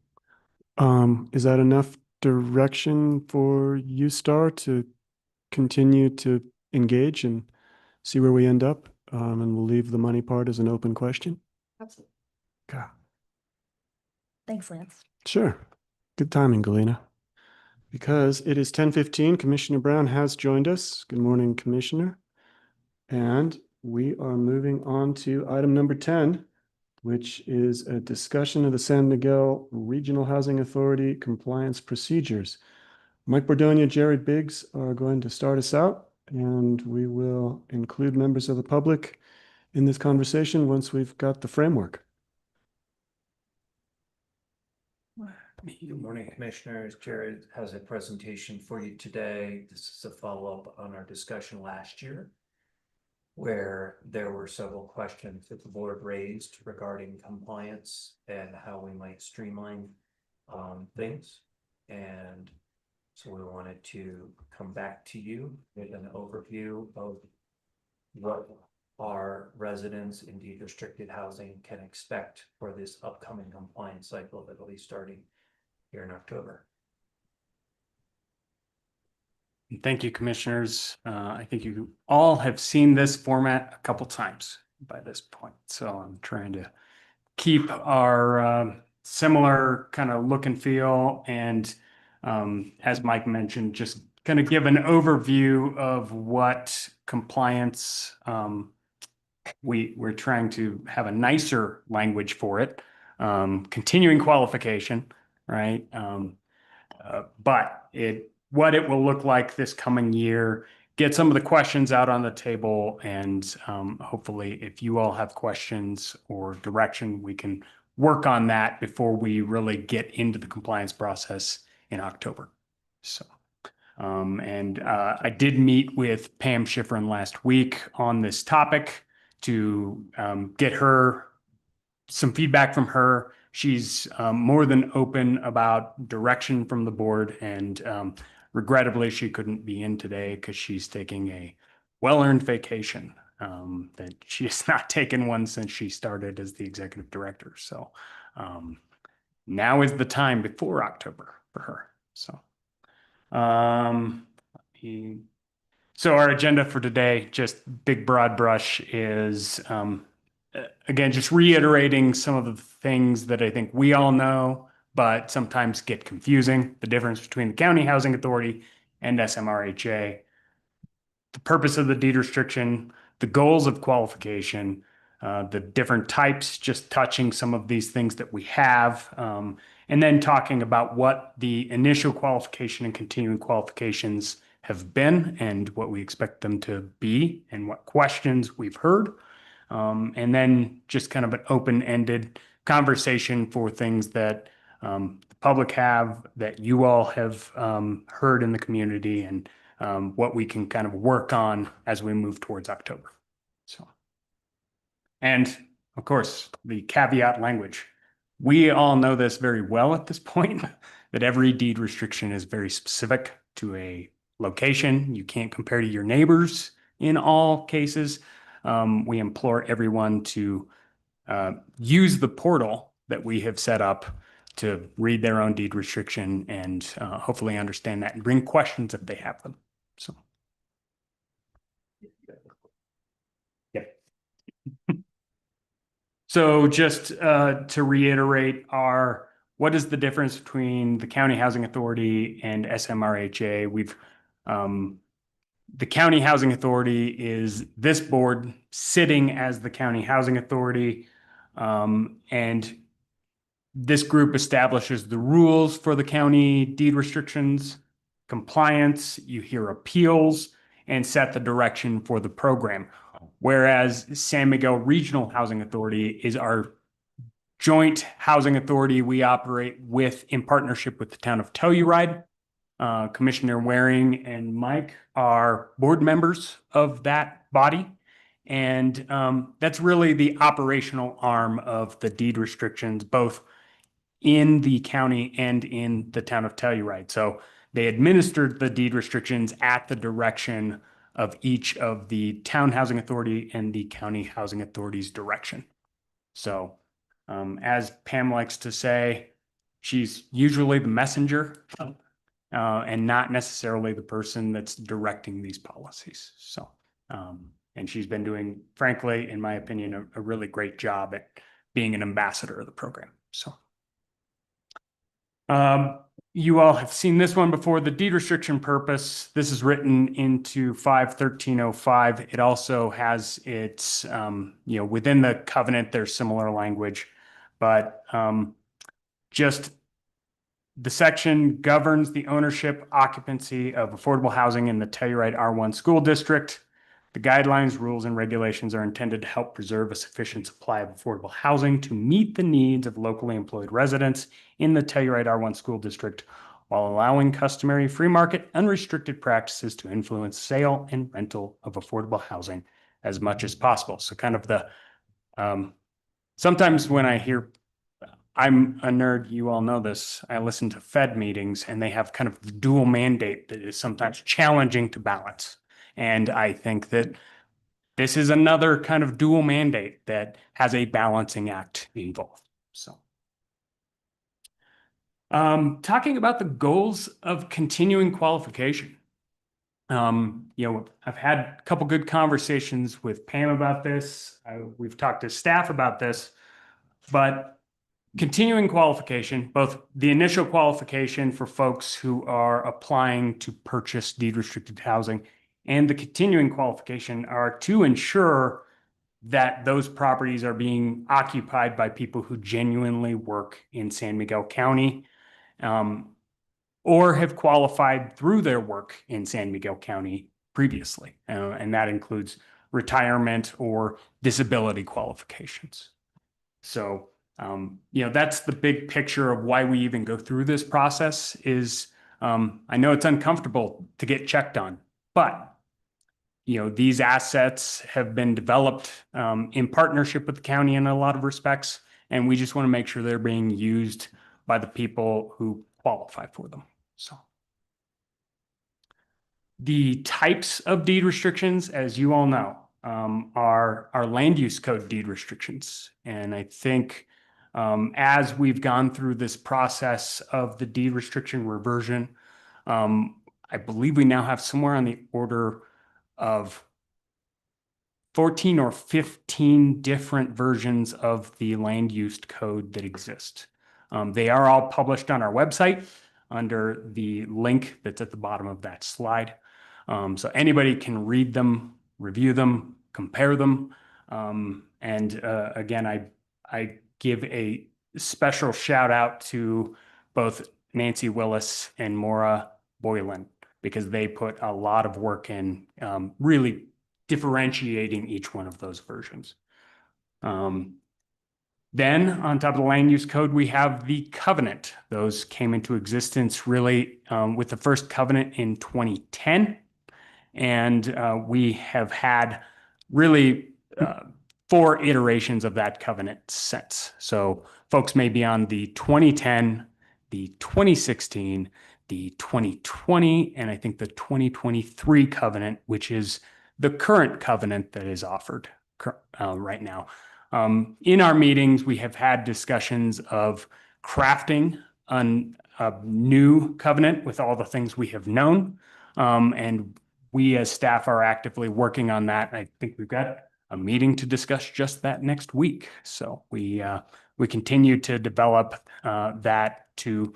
Is that enough direction for you, Star, to continue to engage and see where we end up? And we'll leave the money part as an open question. Absolutely. Okay. Thanks, Lance. Sure. Good timing, Galena. Because it is 10:15, Commissioner Brown has joined us. Good morning, Commissioner. And we are moving on to item number 10, which is a discussion of the San Miguel Regional Housing Authority compliance procedures. Mike Bordonia, Jared Biggs are going to start us out, and we will include members of the public in this conversation once we've got the framework. Good morning, Commissioners. Jared has a presentation for you today. This is a follow-up on our discussion last year, where there were several questions that the board raised regarding compliance and how we might streamline things. And so we wanted to come back to you with an overview of what our residents in deed restricted housing can expect for this upcoming compliance cycle that will be starting here in October. Thank you, Commissioners. I think you all have seen this format a couple times by this point. So I'm trying to keep our similar kind of look and feel. And as Mike mentioned, just kind of give an overview of what compliance, we're trying to have a nicer language for it. Continuing qualification, right? But what it will look like this coming year, get some of the questions out on the table, and hopefully if you all have questions or direction, we can work on that before we really get into the compliance process in October. So, I did meet with Pam Schifrin last week on this topic to get her some feedback from her. She's more than open about direction from the board, and regrettably, she couldn't be in today because she's taking a well-earned vacation that she has not taken one since she started as the executive director. So now is the time before October for her. So, so our agenda for today, just big broad brush, is again, just reiterating some of the things that I think we all know, but sometimes get confusing. The difference between the County Housing Authority and SMRHA, the purpose of the deed restriction, the goals of qualification, the different types, just touching some of these things that we have, and then talking about what the initial qualification and continuing qualifications have been and what we expect them to be and what questions we've heard. And then just kind of an open-ended conversation for things that the public have, that you all have heard in the community, and what we can kind of work on as we move towards October. So, and of course, the caveat language. We all know this very well at this point, that every deed restriction is very specific to a location. You can't compare to your neighbors in all cases. We implore everyone to use the portal that we have set up to read their own deed restriction and hopefully understand that and bring questions if they have them. So, yeah. So just to reiterate, our what is the difference between the County Housing Authority and SMRHA? The County Housing Authority is this board sitting as the County Housing Authority. And this group establishes the rules for the county deed restrictions, compliance, you hear appeals, and set the direction for the program. Whereas San Miguel Regional Housing Authority is our joint housing authority we operate with in partnership with the town of Telluride. Commissioner Waring and Mike are board members of that body. And that's really the operational arm of the deed restrictions, both in the county and in the town of Telluride. So they administered the deed restrictions at the direction of each of the town housing authority and the county housing authority's direction. So as Pam likes to say, she's usually the messenger and not necessarily the person that's directing these policies. So, and she's been doing, frankly, in my opinion, a really great job at being an ambassador of the program. So, you all have seen this one before, the deed restriction purpose. This is written into 51305. It also has its, within the covenant, there's similar language, but just the section governs the ownership, occupancy of affordable housing in the Telluride R1 school district. The guidelines, rules, and regulations are intended to help preserve a sufficient supply of affordable housing to meet the needs of locally employed residents in the Telluride R1 school district, while allowing customary free market, unrestricted practices to influence sale and rental of affordable housing as much as possible. So kind of the, sometimes when I hear, I'm a nerd, you all know this, I listen to Fed meetings and they have kind of the dual mandate that is sometimes challenging to balance. And I think that this is another kind of dual mandate that has a balancing act involved. So, talking about the goals of continuing qualification. I've had a couple good conversations with Pam about this. We've talked to staff about this, but continuing qualification, both the initial qualification for folks who are applying to purchase deed restricted housing and the continuing qualification are to ensure that those properties are being occupied by people who genuinely work in San Miguel County, or have qualified through their work in San Miguel County previously. And that includes retirement or disability qualifications. So, that's the big picture of why we even go through this process is, I know it's uncomfortable to get checked on, but these assets have been developed in partnership with the county in a lot of respects, and we just want to make sure they're being used by the people who qualify for them. So the types of deed restrictions, as you all know, are land use code deed restrictions. And I think as we've gone through this process of the deed restriction reversion, I believe we now have somewhere on the order of 14 or 15 different versions of the land use code that exist. They are all published on our website under the link that's at the bottom of that slide. So anybody can read them, review them, compare them. Again, I give a special shout out to both Nancy Willis and Maura Boylan, because they put a lot of work in really differentiating each one of those versions. Then on top of the land use code, we have the covenant. Those came into existence really with the first covenant in 2010. And we have had really 4 iterations of that covenant since. So folks may be on the 2010, the 2016, the 2020, and I think the 2023 covenant, which is the current covenant that is offered right now. In our meetings, we have had discussions of crafting a new covenant with all the things we have known. And we as staff are actively working on that. I think we've got a meeting to discuss just that next week. So we continue to develop that to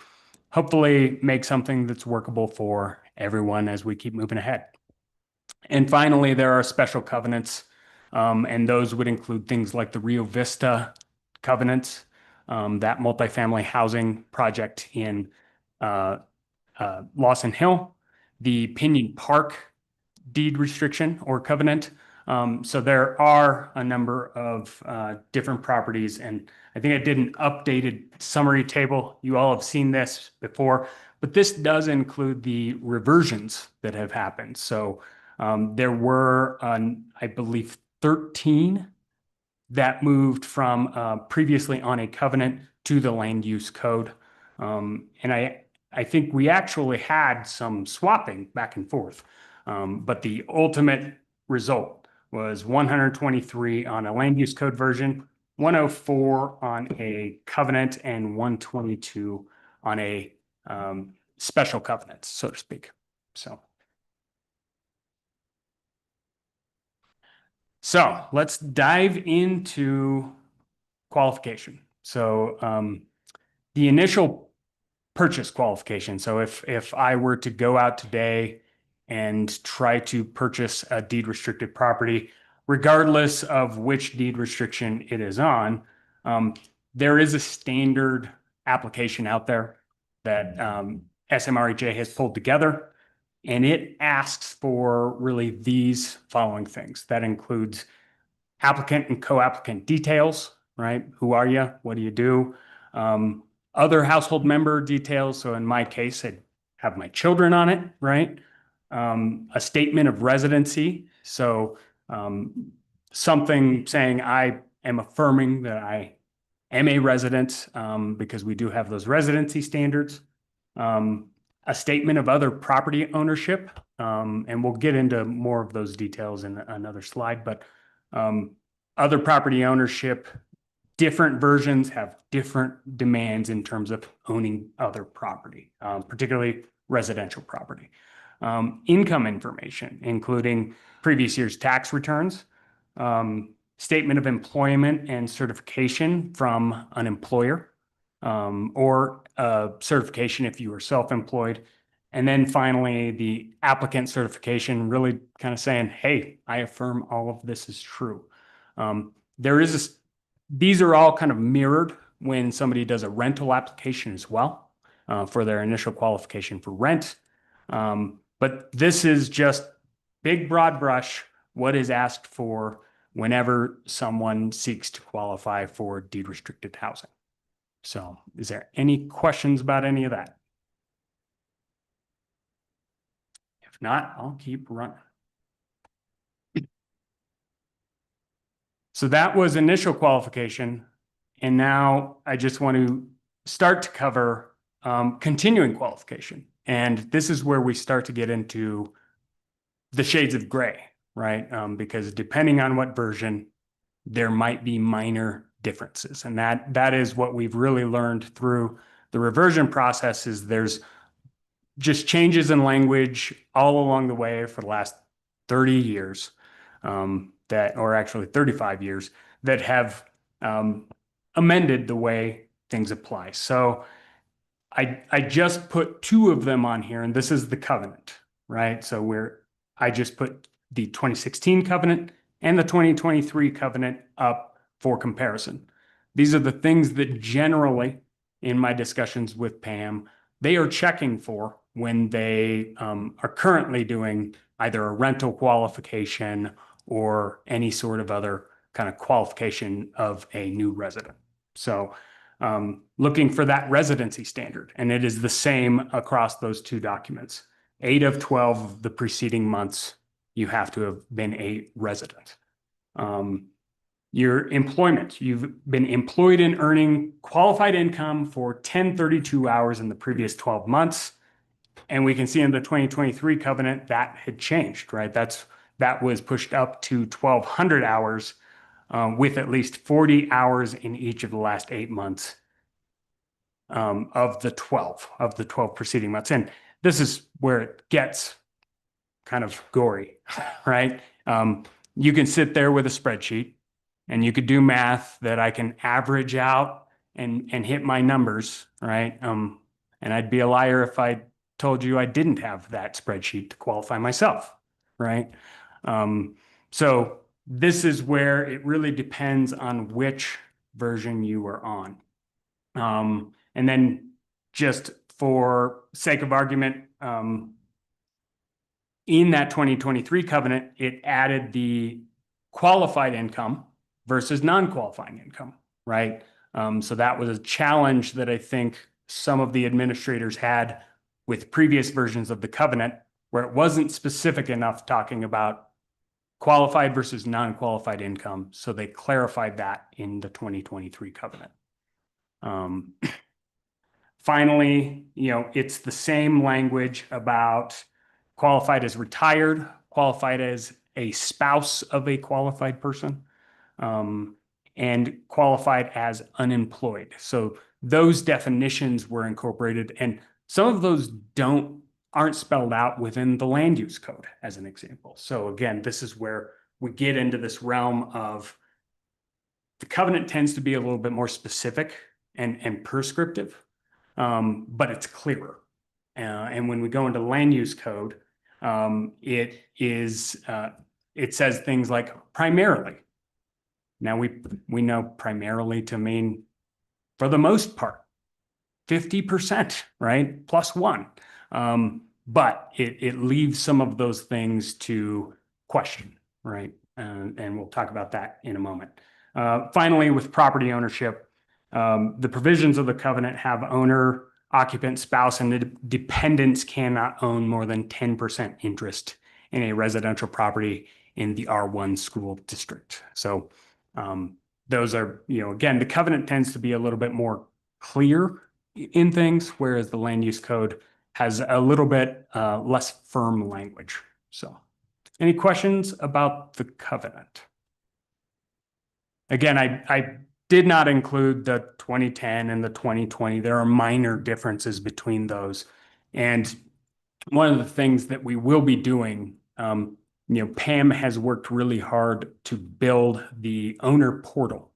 hopefully make something that's workable for everyone as we keep moving ahead. And finally, there are special covenants, and those would include things like the Rio Vista covenants, that multifamily housing project in Lawson Hill, the Pinion Park deed restriction or covenant. So there are a number of different properties, and I think I did an updated summary table. You all have seen this before, but this does include the reversions that have happened. So there were, I believe, 13 that moved from previously on a covenant to the land use code. And I think we actually had some swapping back and forth. But the ultimate result was 123 on a land use code version, 104 on a covenant, and 122 on a special covenant, so to speak. So let's dive into qualification. So the initial purchase qualification. So if I were to go out today and try to purchase a deed restricted property, regardless of which deed restriction it is on, there is a standard application out there that SMRHA has pulled together, and it asks for really these following things. That includes applicant and co-applicant details, right? Who are you? What do you do? Other household member details. So in my case, I'd have my children on it, right? A statement of residency. So something saying I am affirming that I am a resident, because we do have those residency standards. A statement of other property ownership, and we'll get into more of those details in another slide, but other property ownership, different versions have different demands in terms of owning other property, particularly residential property. Income information, including previous year's tax returns, statement of employment and certification from an employer, or certification if you were self-employed. And then finally, the applicant certification, really kind of saying, hey, I affirm all of this is true. These are all kind of mirrored when somebody does a rental application as well, for their initial qualification for rent. But this is just big, broad brush, what is asked for whenever someone seeks to qualify for deed restricted housing. So is there any questions about any of that? If not, I'll keep running. So that was initial qualification. And now I just want to start to cover continuing qualification. And this is where we start to get into the shades of gray, right? Because depending on what version, there might be minor differences. And that is what we've really learned through the reversion process. Is there's just changes in language all along the way for the last 30 years, or actually 35 years, that have amended the way things apply. So I just put two of them on here, and this is the covenant, right? So I just put the 2016 covenant and the 2023 covenant up for comparison. These are the things that generally, in my discussions with Pam, they are checking for when they are currently doing either a rental qualification or any sort of other kind of qualification of a new resident. So looking for that residency standard, and it is the same across those two documents. 8 of 12 of the preceding months, you have to have been a resident. Your employment, you've been employed and earning qualified income for 1032 hours in the previous 12 months. And we can see in the 2023 covenant that had changed, right? That was pushed up to 1,200 hours with at least 40 hours in each of the last 8 months of the 12 preceding months. And this is where it gets kind of gory, right? you can sit there with a spreadsheet and you could do math that I can average out and hit my numbers, right? And I'd be a liar if I told you I didn't have that spreadsheet to qualify myself, right? So this is where it really depends on which version you are on. And then just for sake of argument, in that 2023 covenant, it added the qualified income versus non-qualifying income, right? So that was a challenge that I think some of the administrators had with previous versions of the covenant, where it wasn't specific enough talking about qualified versus non-qualified income. So they clarified that in the 2023 covenant. Finally, it's the same language about qualified as retired, qualified as a spouse of a qualified person, and qualified as unemployed. So those definitions were incorporated, and some of those aren't spelled out within the land use code, as an example. So again, this is where we get into this realm of the covenant tends to be a little bit more specific and prescriptive, but it's clearer. And when we go into land use code, it says things like primarily. Now we know primarily to mean, for the most part, 50%, right? Plus one. But it leaves some of those things to question, right? And we'll talk about that in a moment. Finally, with property ownership, the provisions of the covenant have owner, occupant, spouse, and the dependents cannot own more than 10% interest in a residential property in the R1 school district. So those are, again, the covenant tends to be a little bit more clear in things, whereas the land use code has a little bit less firm language. So any questions about the covenant? Again, I did not include the 2010 and the 2020. There are minor differences between those. And one of the things that we will be doing, Pam has worked really hard to build the owner portal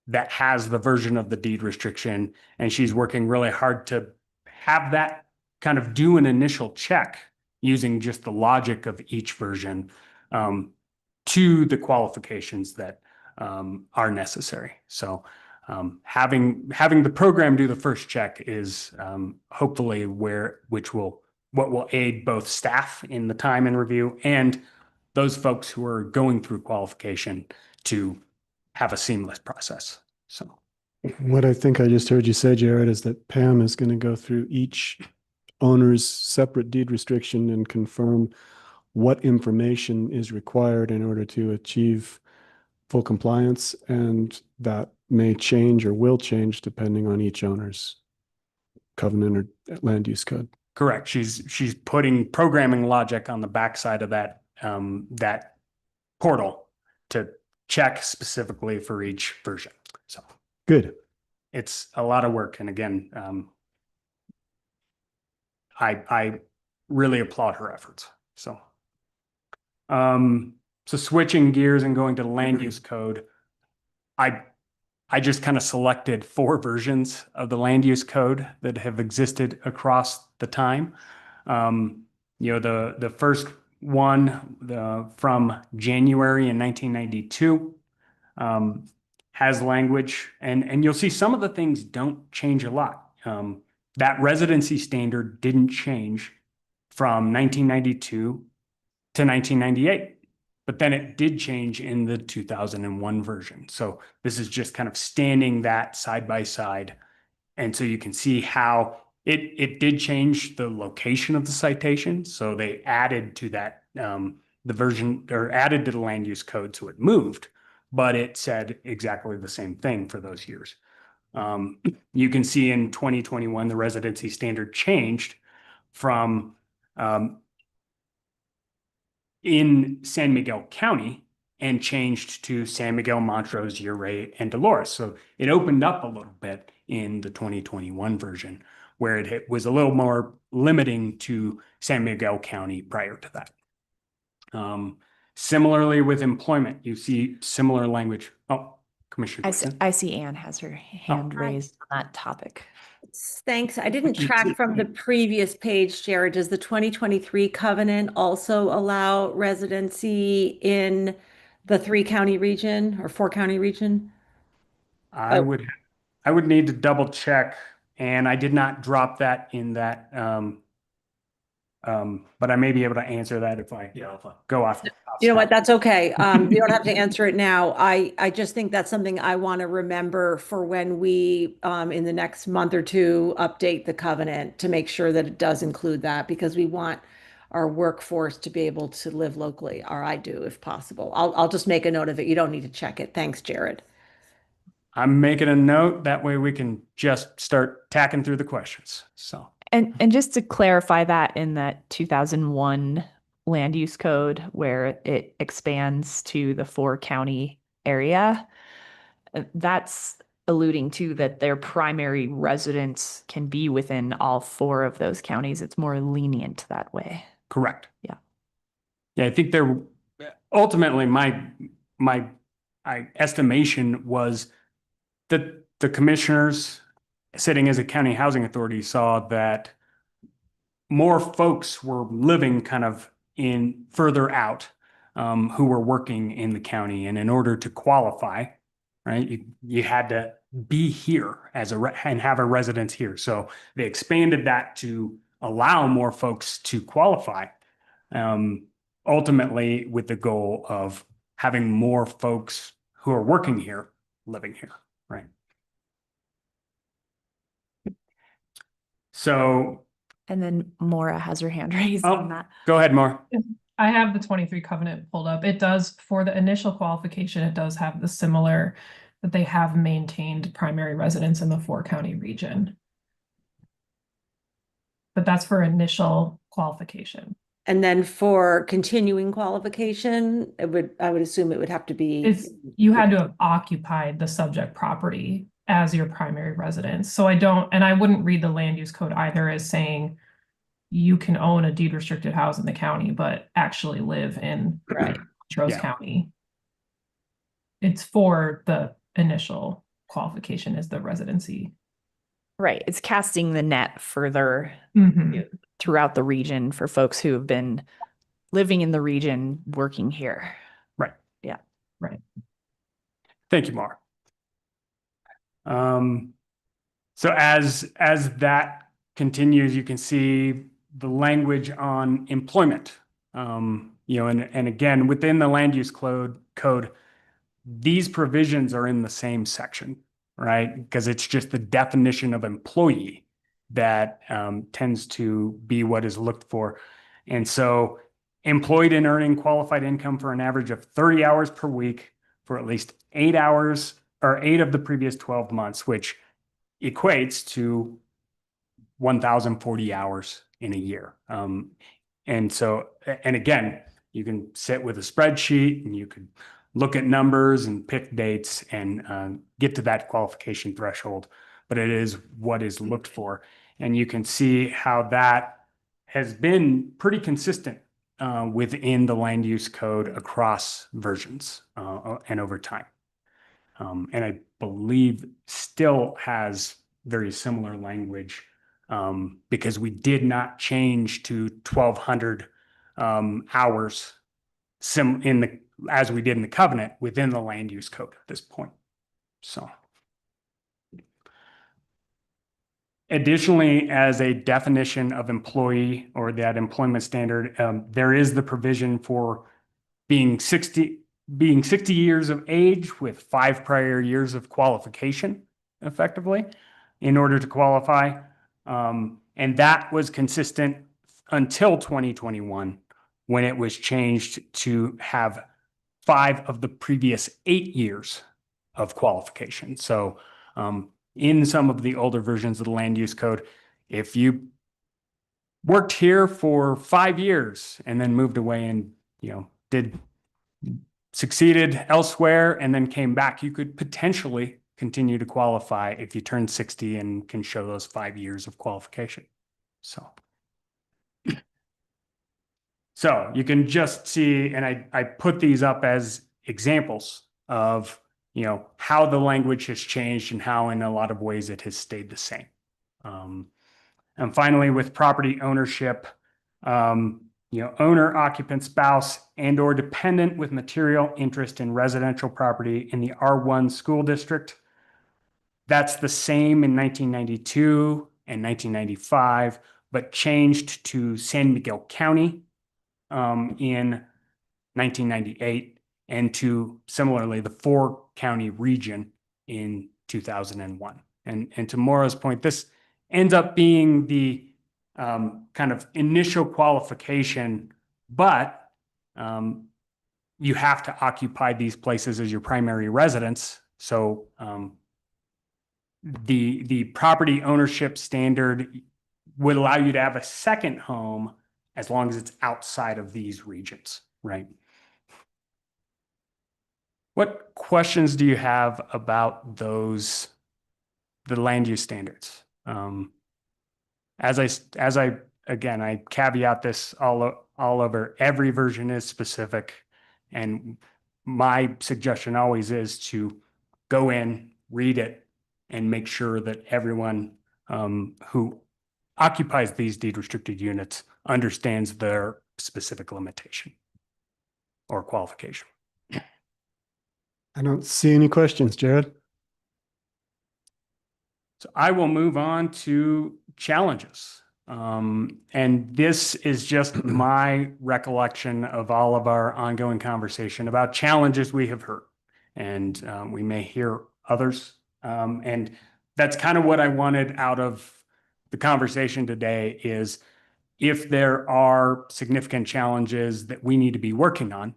that has the version of the deed restriction. And she's working really hard to have that kind of do an initial check using just the logic of each version to the qualifications that are necessary. So having the program do the first check is hopefully what will aid both staff in the time and review and those folks who are going through qualification to have a seamless process. So what I think I just heard you say, Jared, is that Pam is going to go through each owner's separate deed restriction and confirm what information is required in order to achieve full compliance, and that may change or will change depending on each owner's covenant or land use code. Correct. She's putting programming logic on the backside of that portal to check specifically for each version. So good. It's a lot of work, and again, I really applaud her efforts. So, so switching gears and going to the land use code, I just kind of selected 4 versions of the land use code that have existed across the time. The first one from January in 1992 has language, and you'll see some of the things don't change a lot. That residency standard didn't change from 1992 to 1998. But then it did change in the 2001 version. So this is just kind of standing that side by side. And so you can see how it did change the location of the citation. So they added to that, the version, or added to the land use code. So it moved, but it said exactly the same thing for those years. You can see in 2021, the residency standard changed from in San Miguel County and changed to San Miguel, Montrose, Ouray, and Dolores. So it opened up a little bit in the 2021 version, where it was a little more limiting to San Miguel County prior to that. Similarly with employment, you see similar language. Oh, Commissioner. Gleason. I see Anne has her hand raised on that topic. Thanks. I didn't track from the previous page, Jared. Does the 2023 covenant also allow residency in the 3-county region or 4-county region? I would need to double check, and I did not drop that in that. But I may be able to answer that if I go off. You know what? That's okay. You don't have to answer it now. I just think that's something I want to remember for when we, in the next month or two, update the covenant to make sure that it does include that, because we want our workforce to be able to live locally, or I do if possible. I'll just make a note of it. You don't need to check it. Thanks, Jared. I'm making a note. That way we can just start tacking through the questions. So. And just to clarify that in that 2001 land use code where it expands to the 4-county area, that's alluding to that their primary residence can be within all 4 of those counties. It's more lenient that way. Correct. Yeah. Yeah, I think there ultimately my estimation was that the commissioners sitting as a county housing authority saw that more folks were living kind of in further out who were working in the county. And in order to qualify, right, you had to be here as and have a residence here. So they expanded that to allow more folks to qualify, ultimately with the goal of having more folks who are working here, living here, right? So. And then Maura has her hand raised on that. Go ahead, Maura. I have the 23 covenant pulled up. It does, for the initial qualification, it does have the similar that they have maintained primary residence in the 4-county region. But that's for initial qualification. And then for continuing qualification, I would assume it would have to be. If you had to have occupied the subject property as your primary residence. So I wouldn't read the land use code either as saying you can own a deed restricted house in the county, but actually live in Montrose County. It's for the initial qualification is the residency. Right. It's casting the net further throughout the region for folks who have been living in the region, working here. Right. Yeah. Right. Thank you, Maura. So as that continues, you can see the language on employment. And again, within the land use code, these provisions are in the same section, right? Because it's just the definition of employee that tends to be what is looked for. And so employed and earning qualified income for an average of 30 hours per week for at least 8 hours or 8 of the previous 12 months, which equates to 1,040 hours in a year. And again, you can sit with a spreadsheet and you could look at numbers and pick dates and get to that qualification threshold, but it is what is looked for. And you can see how that has been pretty consistent within the land use code across versions and over time. And I believe still has very similar language because we did not change to 1,200 hours as we did in the covenant within the land use code at this point. So. Additionally, as a definition of employee or that employment standard, there is the provision for being 60 years of age with 5 prior years of qualification, effectively, in order to qualify. And that was consistent until 2021, when it was changed to have 5 of the previous 8 years of qualification. So, in some of the older versions of the land use code, if you worked here for 5 years and then moved away and, succeeded elsewhere and then came back, you could potentially continue to qualify if you turn 60 and can show those 5 years of qualification. So So you can just see, and I put these up as examples of, how the language has changed and how in a lot of ways it has stayed the same. And finally, with property ownership, owner, occupant, spouse, and or dependent with material interest in residential property in the R1 school district. That's the same in 1992 and 1995, but changed to San Miguel County in 1998, and to similarly the 4-county region in 2001. And to Maura's point, this ends up being the kind of initial qualification, but you have to occupy these places as your primary residence. So the property ownership standard would allow you to have a second home as long as it's outside of these regions, right? What questions do you have about the land use standards? As I again, I caveat this all over, every version is specific. And my suggestion always is to go in, read it, and make sure that everyone who occupies these deed restricted units understands their specific limitation or qualification. I don't see any questions, Jared. So I will move on to challenges. And this is just my recollection of all of our ongoing conversation about challenges we have heard. And we may hear others. And that's kind of what I wanted out of the conversation today is if there are significant challenges that we need to be working on,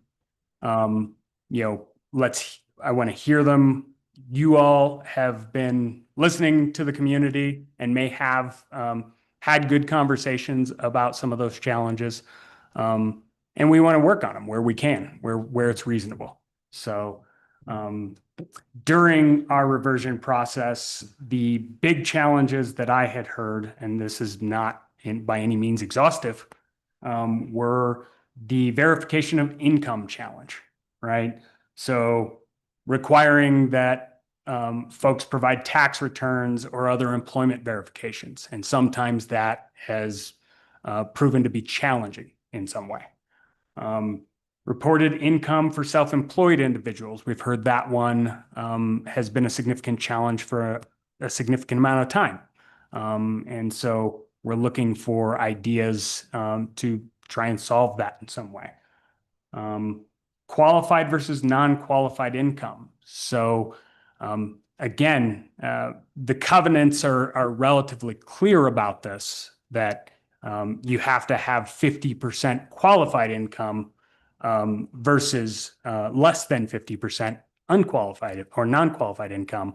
I want to hear them. You all have been listening to the community and may have had good conversations about some of those challenges. And we want to work on them where we can, where it's reasonable. So during our reversion process, the big challenges that I had heard, and this is not by any means exhaustive, were the verification of income challenge, right? So requiring that folks provide tax returns or other employment verifications. And sometimes that has proven to be challenging in some way. Reported income for self-employed individuals. We've heard that one has been a significant challenge for a significant amount of time. And so we're looking for ideas to try and solve that in some way. Qualified versus non-qualified income. So again, the covenants are relatively clear about this, that you have to have 50% qualified income versus less than 50% unqualified or non-qualified income.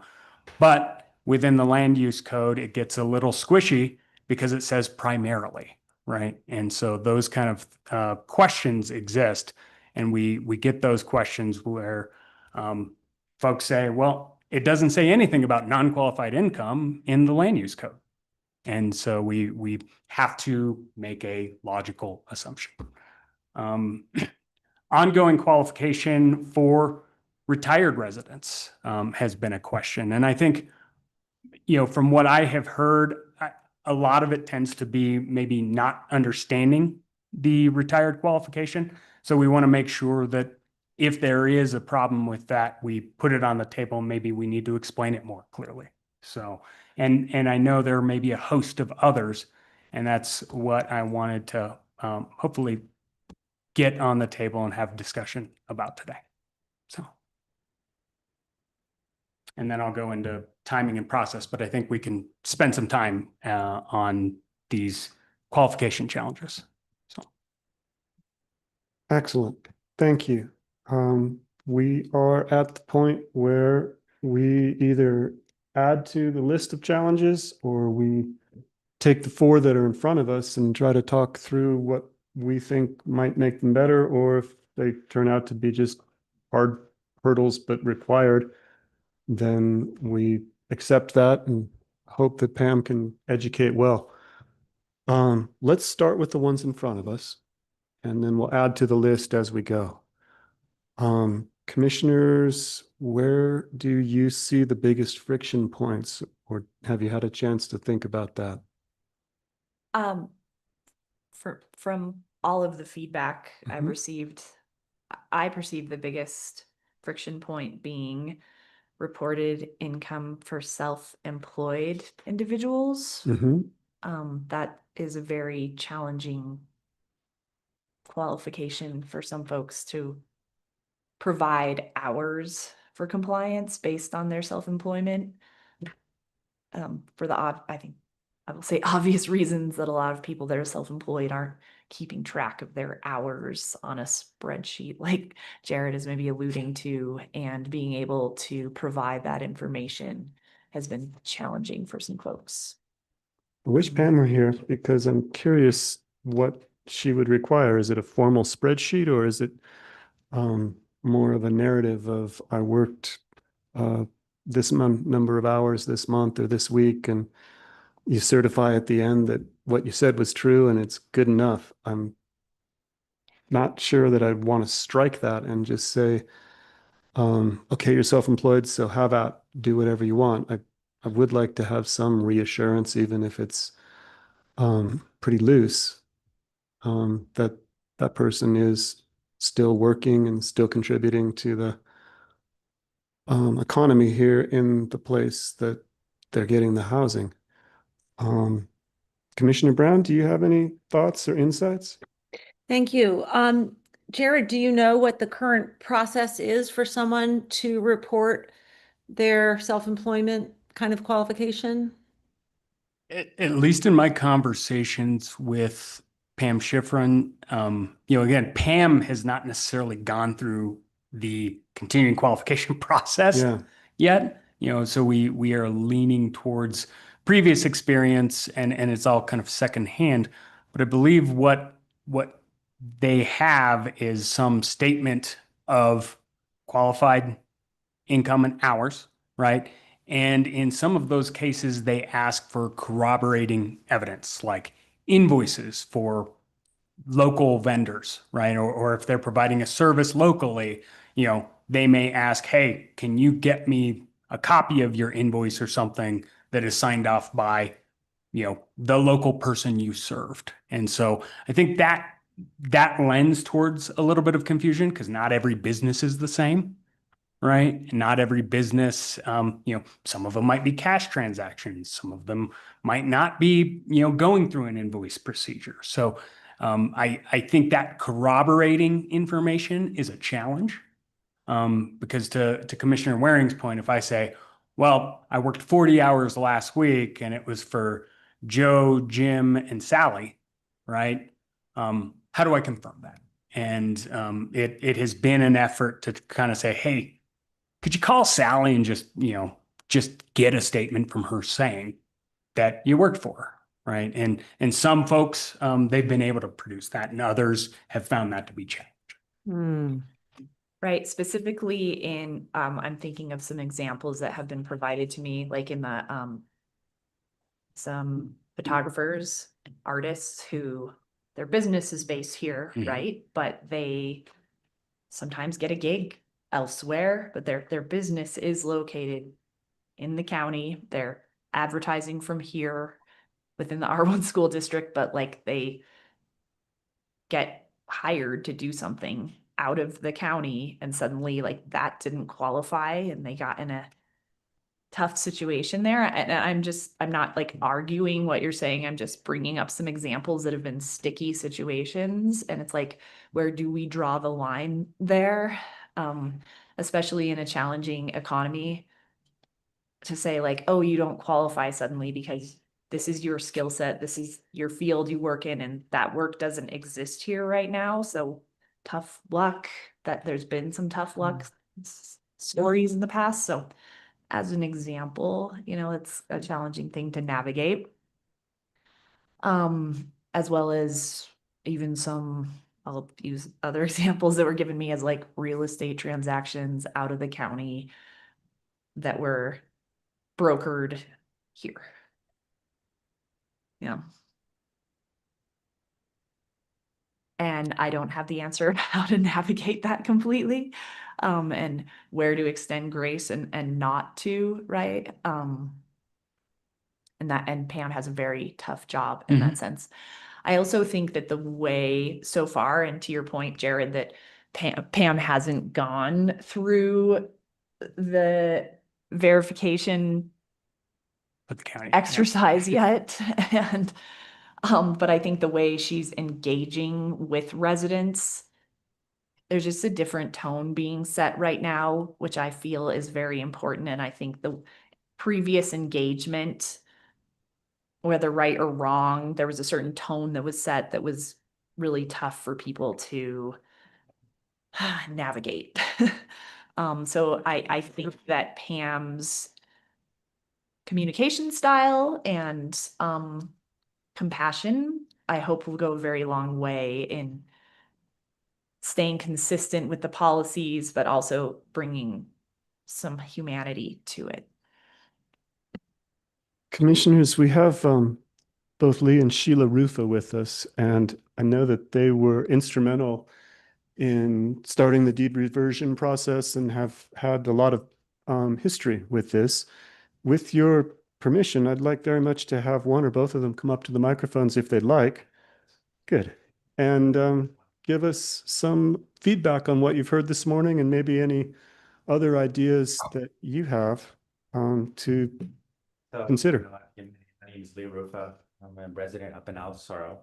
But within the land use code, it gets a little squishy because it says primarily, right? And so those kind of questions exist. And we get those questions where folks say, well, it doesn't say anything about non-qualified income in the land use code. And so we have to make a logical assumption. Ongoing qualification for retired residents has been a question. And I think, from what I have heard, a lot of it tends to be maybe not understanding the retired qualification. So we want to make sure that if there is a problem with that, we put it on the table. Maybe we need to explain it more clearly. So, and I know there may be a host of others, and that's what I wanted to hopefully get on the table and have discussion about today. So, and then I'll go into timing and process, but I think we can spend some time on these qualification challenges. So. Excellent. Thank you. We are at the point where we either add to the list of challenges or we take the 4 that are in front of us and try to talk through what we think might make them better, or if they turn out to be just hard hurdles but required, then we accept that and hope that Pam can educate well. Let's start with the ones in front of us. and then we'll add to the list as we go. Commissioners, where do you see the biggest friction points, or have you had a chance to think about that? From all of the feedback I've Mhm. received, I perceive the biggest friction point being reported income for self-employed individuals. Mhm. That is a very challenging qualification for some folks to provide hours for compliance based on their self-employment. For the I think I will say obvious reasons that a lot of people that are self-employed aren't keeping track of their hours on a spreadsheet like Jared is maybe alluding to, and being able to provide that information has been challenging for some folks. I wish Pam were here because I'm curious what she would require. Is it a formal spreadsheet, or is it more of a narrative of I worked this number of hours this month or this week, and you certify at the end that what you said was true and it's good enough. I'm not sure that I'd want to strike that and just say, okay, you're self-employed, so how about do whatever you want? I would like to have some reassurance, even if it's pretty loose, that that person is still working and still contributing to the economy here in the place that they're getting the housing. Commissioner Brown, do you have any thoughts or insights? Thank you. Jared, do you know what the current process is for someone to report their self-employment kind of qualification? At least in my conversations with Pam Schifrin, again, Pam has not necessarily gone through the continuing qualification process Yeah. yet. So we are leaning towards previous experience, and it's all kind of secondhand. But I believe what they have is some statement of qualified income and hours, right? And in some of those cases, they ask for corroborating evidence, like invoices for local vendors, right? Or if they're providing a service locally, they may ask, hey, can you get me a copy of your invoice or something that is signed off by, the local person you served. And so I think that lends towards a little bit of confusion because not every business is the same. Right. Not every business, some of them might be cash transactions. Some of them might not be, going through an invoice procedure. So I think that corroborating information is a challenge. Because to Commissioner Waring's point, if I say, well, I worked 40 hours last week and it was for Joe, Jim, and Sally, right? How do I confirm that? And it has been an effort to kind of say, hey, could you call Sally and just get a statement from her saying that you worked for her, right? And some folks, they've been able to produce that, and others have found that to be challenging. Right, specifically in, I'm thinking of some examples that have been provided to me, like in the, some photographers, artists who their business is based here, Mhm. right? But they sometimes get a gig elsewhere, but their business is located in the county. They're advertising from here within the R1 school district, but like they get hired to do something out of the county and suddenly like that didn't qualify and they got in a tough situation there. And I'm not like arguing what you're saying. I'm just bringing up some examples that have been sticky situations. And it's like, where do we draw the line there? Especially in a challenging economy, to say like, oh, you don't qualify suddenly because this is your skill set, this is your field you work in, and that work doesn't exist here right now. So tough luck. That there's been some tough luck stories in the past. So as an example, it's a challenging thing to navigate. As well as even I'll use other examples that were given me as like real estate transactions out of the county that were brokered here. Yeah. And I don't have the answer of how to navigate that completely. And where to extend grace and not to, right? And Pam has a very tough job in that sense. I also think that the way so far, and to your point, Jared, that Pam hasn't gone through the verification But the county. exercise yet. And but I think the way she's engaging with residents, there's just a different tone being set right now, which I feel is very important. And I think the previous engagement, whether right or wrong, there was a certain tone that was set that was really tough for people to navigate. So I think that Pam's communication style and compassion, I hope will go a very long way in staying consistent with the policies, but also bringing some humanity to it. Commissioners, we have both Lee and Sheila Rufa with us, and I know that they were instrumental in starting the deed reversion process and have had a lot of history with this. With your permission, I'd like very much to have one or both of them come up to the microphones if they'd like. Good. And give us some feedback on what you've heard this morning and maybe any other ideas that you have to consider. My name is Lee Rufa. I'm a resident up in Alsoro.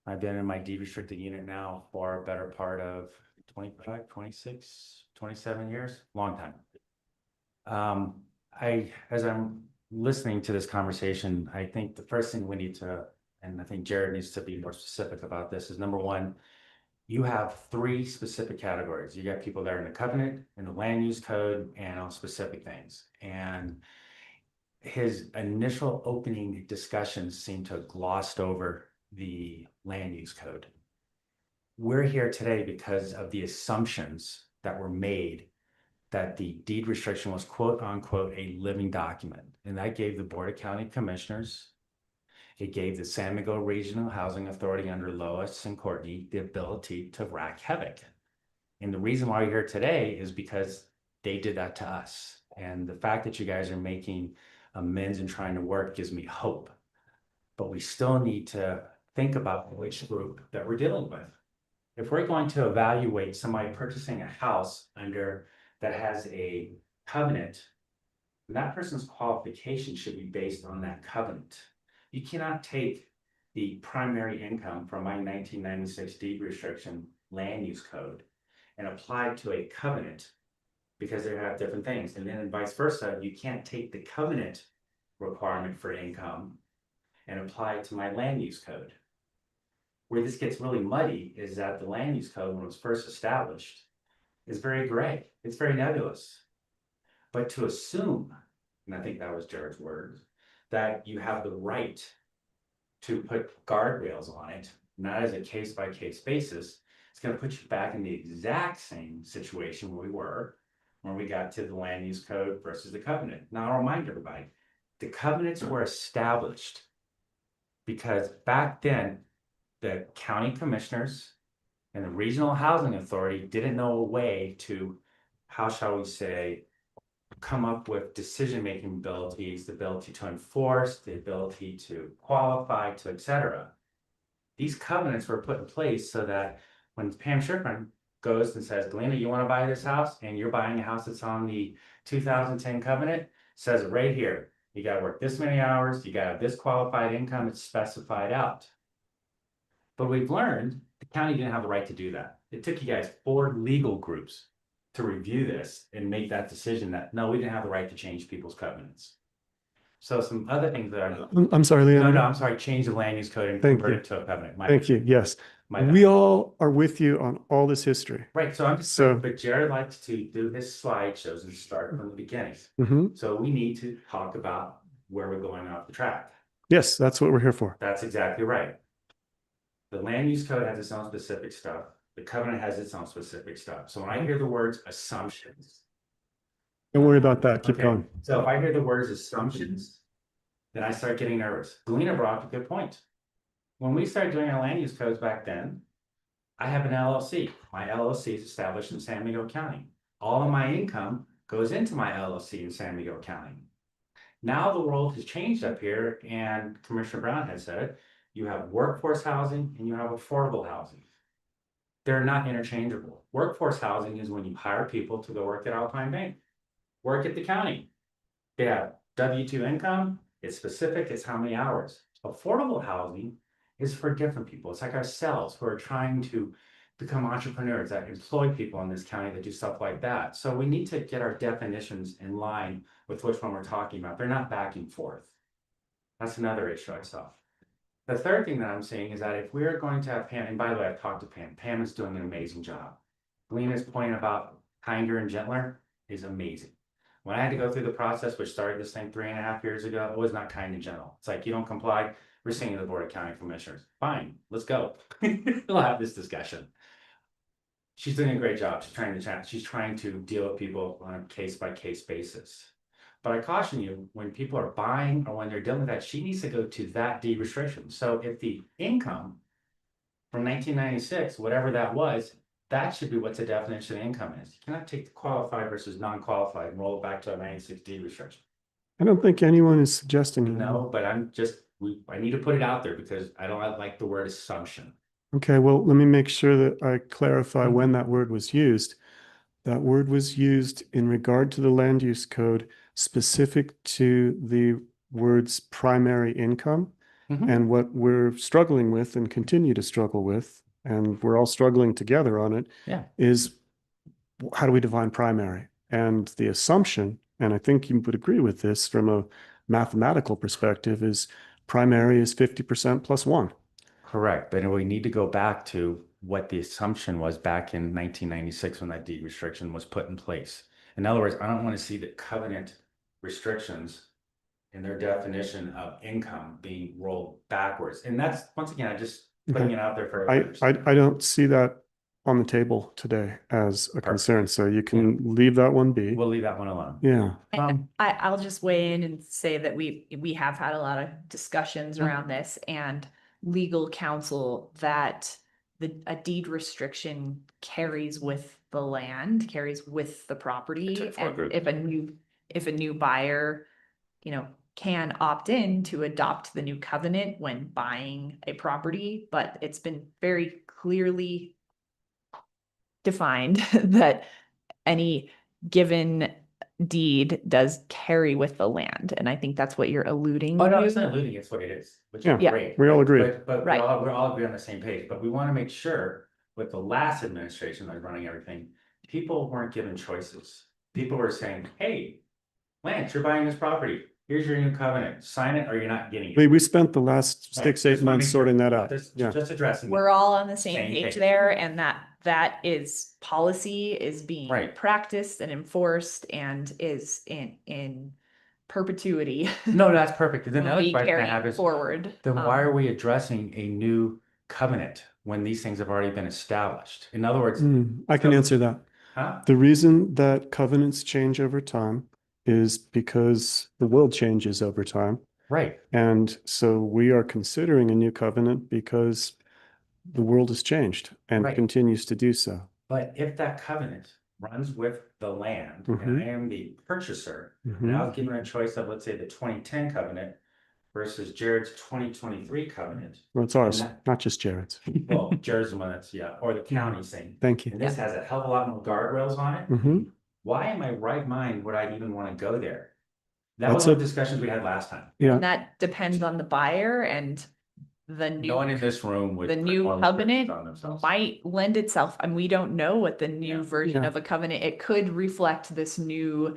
I've been in my deed restricted unit now for a better part of 25, 26, 27 years, long time. As I'm listening to this conversation, I think the first thing we need to, and I think Jared needs to be more specific about this, is number one, you have 3 specific categories. You got people that are in the covenant, in the land use code, and on specific things. And his initial opening discussions seem to have glossed over the land use code. We're here today because of the assumptions that were made that the deed restriction was quote unquote a living document. And that gave the Board of County Commissioners, it gave the San Miguel Regional Housing Authority under Lois and Courtney the ability to wreak havoc. And the reason why we're here today is because they did that to us. And the fact that you guys are making amends and trying to work gives me hope. But we still need to think about which group that we're dealing with. If we're going to evaluate somebody purchasing a house under that has a covenant, that person's qualification should be based on that covenant. You cannot take the primary income from my 1996 deed restriction land use code and apply it to a covenant because they have different things. And then vice versa, you can't take the covenant requirement for income and apply it to my land use code. Where this gets really muddy is that the land use code, when it was first established, is very gray. It's very nebulous. But to assume, and I think that was Jared's words, that you have the right to put guardrails on it, not as a case-by-case basis, it's going to put you back in the exact same situation where we were when we got to the land use code versus the covenant. Now, I'll remind everybody, the covenants were established because back then, the county commissioners and the regional housing authority didn't know a way to, how shall we say, come up with decision-making abilities, the ability to enforce, the ability to qualify, to et cetera. These covenants were put in place so that when Pam Schiffman goes and says, Galena, you want to buy this house? And you're buying a house that's on the 2010 covenant, says it right here. You got to work this many hours, you got to have this qualified income, it's specified out. But we've learned the county didn't have the right to do that. It took you guys 4 legal groups to review this and make that decision that, no, we didn't have the right to change people's covenants. So some other things that are. I'm sorry, Leon. No, I'm sorry, change the land use code and Thank convert you. it to a covenant. Thank you. Yes. bad. We all are with you on all this history. Right, so I'm just, So- but Jared likes to do his slideshows and start from the beginning. Mhm. So we need to talk about where we're going off the track. Yes, that's what we're here for. That's exactly right. The land use code has its own specific stuff. The covenant has its own specific stuff. So when I hear the words assumptions. Don't worry about that. Keep Okay, going. So if I hear the words assumptions, then I start getting nervous. Galena brought up a good point. When we started doing our land use codes back then, I have an LLC. My LLC is established in San Miguel County. All of my income goes into my LLC in San Miguel County. Now the world has changed up here, and Commissioner Brown has said it. You have workforce housing and you have affordable housing. They're not interchangeable. Workforce housing is when you hire people to go work at Alpine Bank, work at the county. They have W-2 income, it's specific, it's how many hours. Affordable housing is for different people. It's like ourselves who are trying to become entrepreneurs that employ people in this county that do stuff like that. So we need to get our definitions in line with which one we're talking about. They're not back and forth. That's another issue I saw. The third thing that I'm seeing is that if we're going to have Pam, and by the way, I've talked to Pam. Pam is doing an amazing job. Lena's point about kinder and gentler is amazing. When I had to go through the process, which started this thing 3.5 years ago, it was not kind and gentle. It's like, you don't comply, we're sending you to the Board of County Commissioners. Fine, let's go. We'll have this discussion. She's doing a great job. She's trying to deal with people on a case by case basis. But I caution you, when people are buying or when they're dealing with that, she needs to go to that deed restriction. So if the income from 1996, whatever that was, that should be what the definition of income is. You cannot take the qualified versus non-qualified and roll it back to a 96 deed restriction. I don't think anyone is suggesting. No, but I need to put it out there because I don't like the word assumption. Okay, well, let me make sure that I clarify when that word was used. That word was used in regard to the land use code specific to the words primary income. And what we're struggling with and continue to struggle with, and we're all struggling together on it, is how do we define primary? And the assumption, and I think you would agree with this from a mathematical perspective, is primary is 50% plus 1. Correct, but we need to go back to what the assumption was back in 1996 when that deed restriction was put in place. In other words, I don't want to see the covenant restrictions in their definition of income being rolled backwards. And that's, once again, I just putting it out there for others. I don't see that on the table today as a concern, so you can leave that one be. We'll leave that one alone. Yeah. And I'll just weigh in and say that we have had a lot of discussions around this, and legal counsel that a deed restriction carries with the land, carries with the property. And if a new buyer, can opt in to adopt the new covenant when buying a property, but it's been very clearly defined that any given deed does carry with the land. And I think that's what you're alluding Oh, no, to. it's not alluding, it's what it is, which Yeah, is great. we all agree. But Right. we're all agree on the same page, but we want to make sure with the last administration that was running everything, people weren't given choices. People were saying, hey, Lance, you're buying this property. Here's your new covenant. Sign it or you're not getting it. We spent the last Right, 6-8 just wanna months make sure- sorting that out. Just Yeah. addressing. We're all on the same Same page page. there, and that is policy is being Right. practiced and enforced and is in perpetuity. No, that's perfect. And then the will other be question I carried have is, forward. then why are we addressing a new covenant when these things have already been established? In other words, I can answer that. huh? The reason that covenants change over time is because the world changes over time. Right. And so we are considering a new covenant because the world has changed and Right. continues to do so. But if that covenant runs with the land and I am the purchaser, and I was given a choice of, let's say, the 2010 covenant versus Jared's 2023 covenant. Well, it's ours, And not just Jared's. Well, Jared's the one that's, or the county's thing. Thank you. And this has a hell of a lot more guardrails on it. Mhm. Why in my right mind would I even want to go there? That That's was one of a- the discussions we had last time. Yeah. And that depends on the buyer and the No one new in this room would. the put new more restrictions covenant on themselves. might lend itself, and we don't know what the new version Yeah. of a covenant, it could reflect this new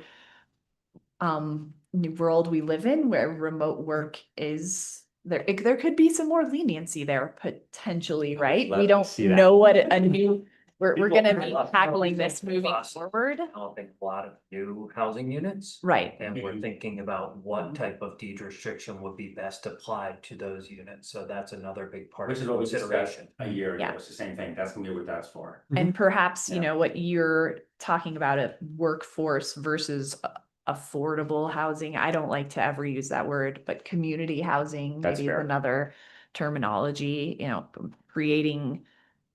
new world we live in where remote work is there. There could be some more leniency there potentially, right? love We to don't see that. know what a new, we're People gonna are be not- tackling this moving forward. Developing a lot of new housing units. Right. And we're thinking about what type of deed restriction would be best applied to those units. So that's another big part of Which is the what we discussed consideration. a year ago. Yeah. It's the same thing. That's gonna be what that's for. And perhaps, you Yeah. know, what you're talking about, a workforce versus affordable housing. I don't like to ever use that word, but community housing That's maybe is fair. another terminology, creating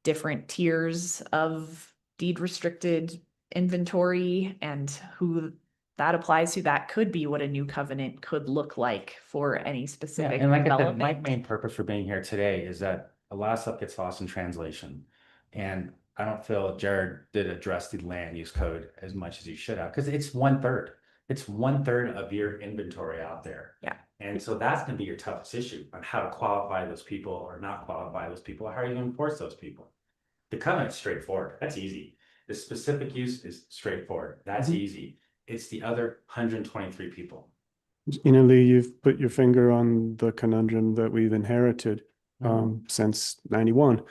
different tiers of deed restricted inventory and who that applies to. That could be what a new covenant could look like for any Yeah, specific and like I said, my development. main purpose for being here today is that a lot of stuff gets lost in translation. And I don't feel Jared did address the land use code as much as he should have, because it's 1/3. It's 1/3 of your inventory out there. Yeah. And so that's gonna be your toughest issue on how to qualify those people or not qualify those people. How are you gonna enforce those people? The covenant's straightforward. That's easy. The specific use is straightforward. That's easy. It's the other 123 people. You know, Lee, you've put your finger on the conundrum that we've inherited since 91.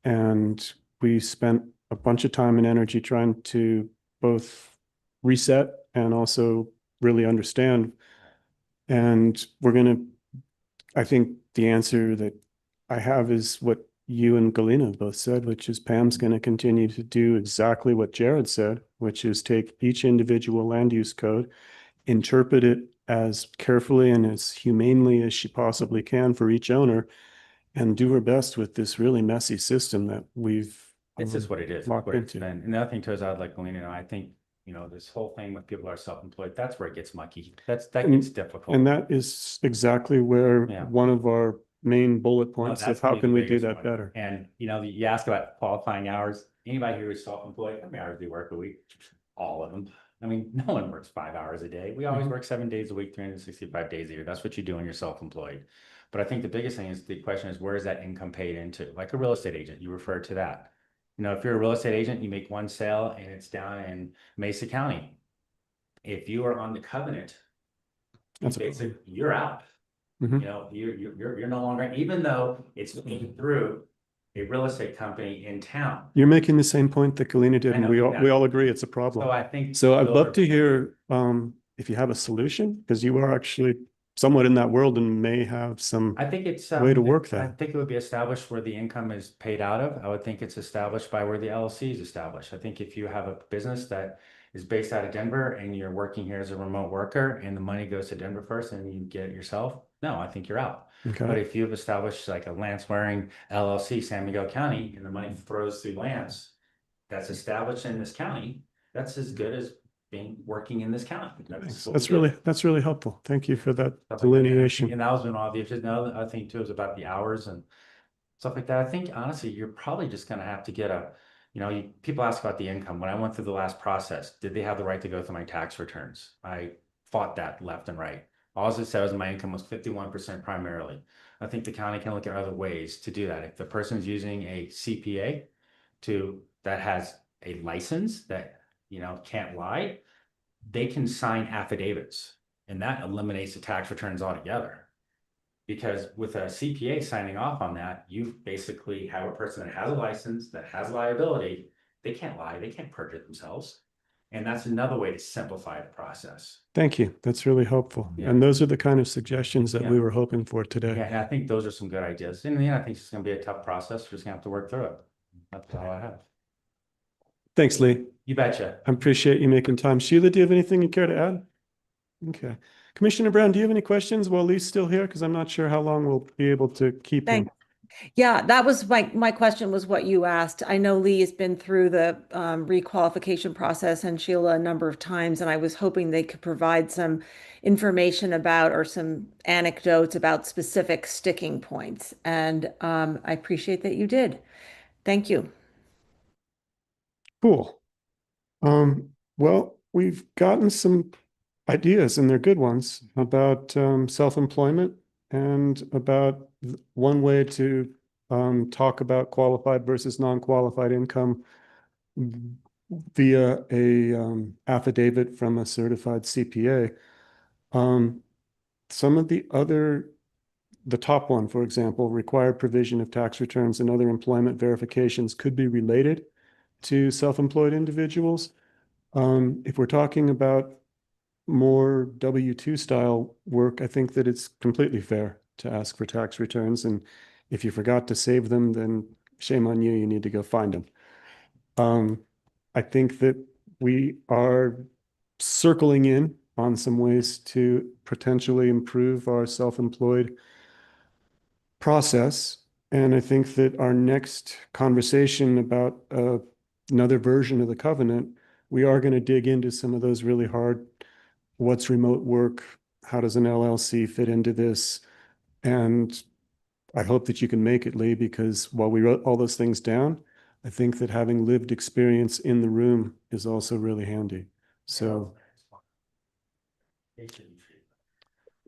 And we spent a bunch of time and energy trying to both reset and also really understand. And I think the answer that I have is what you and Galina both said, which is Pam's going to continue to do exactly what Jared said, which is take each individual land use code, interpret it as carefully and as humanely as she possibly can for each owner, and do her best with this really messy system that we've It's just what it is. locked what it's into. been. And the other thing too is I'd like Galina to know, I think, this whole thing with people who are self-employed, that's where it gets mucky. That gets difficult. And that is exactly where Yeah. one of our main bullet No, points that's of how gonna be can the we do biggest that one. better? And you ask about qualifying hours. Anybody here who's self-employed, how many hours do you work a week? All of them. I mean, no one works 5 hours a day. We always work 7 days a week, 365 days a year. That's what you do when you're self-employed. But I think the biggest thing is the question is, where is that income paid into? Like a real estate agent, you refer to that. If you're a real estate agent, you make one sale and it's down in Mesa County. If you are on the covenant, That's you're out. Mhm. You're no longer, even though it's through a real estate company in town. You're making the same point that Galina did, I and know, we yeah. all agree it's a problem. So I think. So I'd those love are- to hear if you have a solution, because you are actually somewhat in that world and may have some I think it's. way to work I that. think it would be established where the income is paid out of. I would think it's established by where the LLC is established. I think if you have a business that is based out of Denver and you're working here as a remote worker and the money goes to Denver first and you get it yourself, no, I think you're out. But Okay. if you've established like a Lance Waring LLC, San Miguel County, and the money flows through Lance, that's established in this county, that's as good as working in this county. Thanks. what we do. That's really helpful. Thank you for that Stuff like that. delineation. And that was been obvious. Just now, the other thing too is about the hours and stuff like that. I think honestly, you're probably just gonna have to get people ask about the income. When I went through the last process, did they have the right to go through my tax returns? I fought that left and right. All it said was my income was 51% primarily. I think the county can look at other ways to do that. If the person's using a CPA that has a license that, can't lie, they can sign affidavits and that eliminates the tax returns altogether. Because with a CPA signing off on that, you basically have a person that has a license, that has liability. They can't lie, they can't perjure themselves. And that's another way to simplify the process. Thank you. That's really helpful. Yeah. And those are the kind of suggestions that Yeah. we were hoping for today. Yeah, and I think those are some good ideas. In the end, I think it's gonna be a tough process. We're just gonna have to work through it. That's all I have. Thanks, Lee. You betcha. I appreciate you making time. Sheila, do you have anything you care to add? Okay. Commissioner Brown, do you have any questions while Lee's still here? Because I'm not sure how long we'll be able to keep him. Thanks. Yeah, that was my question was what you asked. I know Lee has been through the requalification process and Sheila a number of times, and I was hoping they could provide some information about or some anecdotes about specific sticking points. And I appreciate that you did. Thank you. Cool. Well, we've gotten some ideas, and they're good ones, about self-employment and about one way to talk about qualified versus non-qualified income via a affidavit from a certified CPA. Some of the top one, for example, required provision of tax returns and other employment verifications could be related to self-employed individuals. If we're talking about more W-2 style work, I think that it's completely fair to ask for tax returns. And if you forgot to save them, then shame on you, you need to go find them. I think that we are circling in on some ways to potentially improve our self-employed process. And I think that our next conversation about another version of the covenant, we are going to dig into some of those really hard, what's remote work? How does an LLC fit into this? And I hope that you can make it, Lee, because while we wrote all those things down, I think that having lived experience in the room is also really handy. So,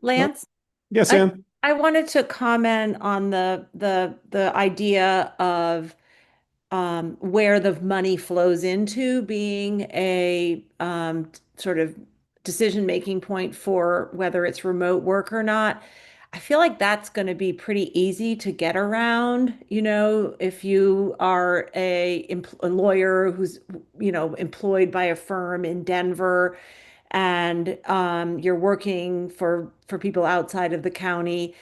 Lance? yes, Ann? I wanted to comment on the idea of where the money flows into being a sort of decision-making point for whether it's remote work or not. I feel like that's going to be pretty easy to get around, you know, if you are a lawyer who's, you know, employed by a firm in Denver and you're working for people outside of the county.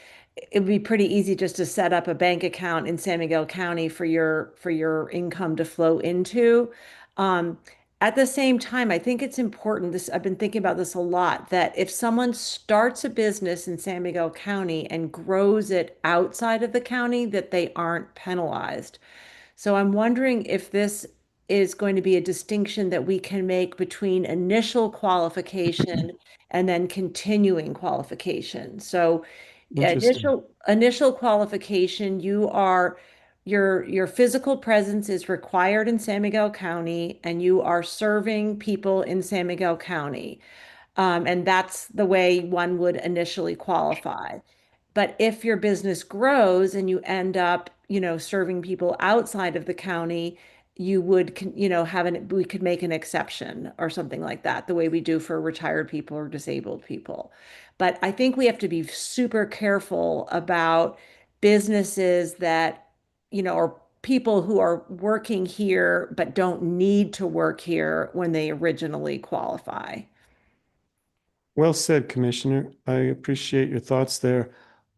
It'd be pretty easy just to set up a bank account in San Miguel County for your income to flow into. At the same time, I think it's important, this, I've been thinking about this a lot, that if someone starts a business in San Miguel County and grows it outside of the county, that they aren't penalized. So I'm wondering if this is going to be a distinction that we can make between initial qualification and then continuing qualification. So Interesting. initial qualification, your physical presence is required in San Miguel County and you are serving people in San Miguel County. And that's the way one would initially qualify. But if your business grows and you end up, you know, serving people outside of the county, you would, you know, we could make an exception or something like that, the way we do for retired people or disabled people. But I think we have to be super careful about businesses that, you know, or people who are working here but don't need to work here when they originally qualify. Well said, Commissioner. I appreciate your thoughts there.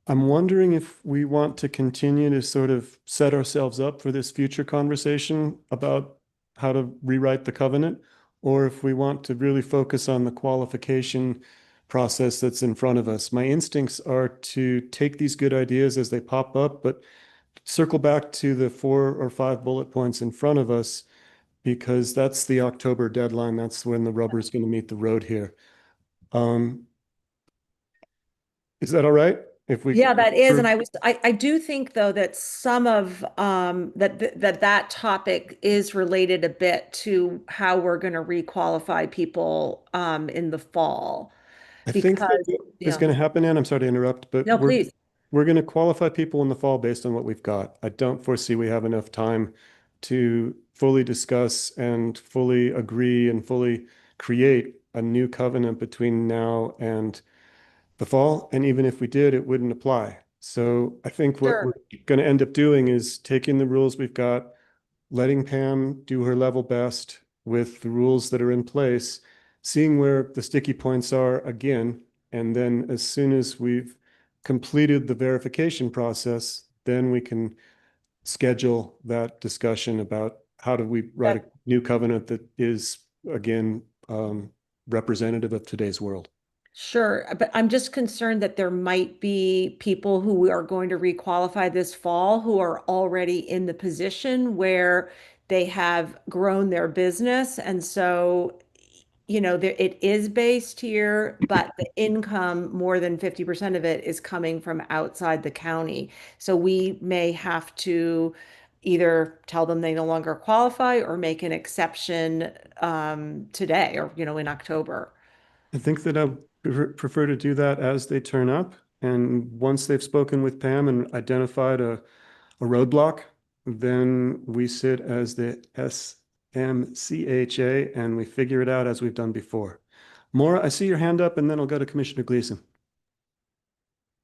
I'm wondering if we want to continue to sort of set ourselves up for this future conversation about how to rewrite the covenant, or if we want to really focus on the qualification process that's in front of us. My instincts are to take these good ideas as they pop up, but circle back to the 4 or 5 bullet points in front of us, because that's the October deadline. That's when the rubber's going to meet the road here. Is that all right? If we Yeah, that is. And I do think though that some of that topic is related a bit to how we're going to requalify people in the fall. I think that what is going to happen, and I'm sorry to interrupt, but No, please. we're going to qualify people in the fall based on what we've got. I don't foresee we have enough time to fully discuss and fully agree and fully create a new covenant between now and the fall. And even if we did, it wouldn't apply. So I think what we're going to end up doing is taking the rules we've got, letting Pam do her level best with the rules that are in place, seeing where the sticky points are again. And then as soon as we've completed the verification process, then we can schedule that discussion about how do we write a new covenant that is, again, representative of today's world. Sure, but I'm just concerned that there might be people who are going to requalify this fall who are already in the position where they have grown their business. And so, you know, it is based here, but the income, more than 50% of it is coming from outside the county. So we may have to either tell them they no longer qualify or make an exception today or, you know, in October. I think that I prefer to do that as they turn up. And once they've spoken with Pam and identified a roadblock, then we sit as the SMCHA and we figure it out as we've done before. Maura, I see your hand up, and then I'll go to Commissioner Gleason.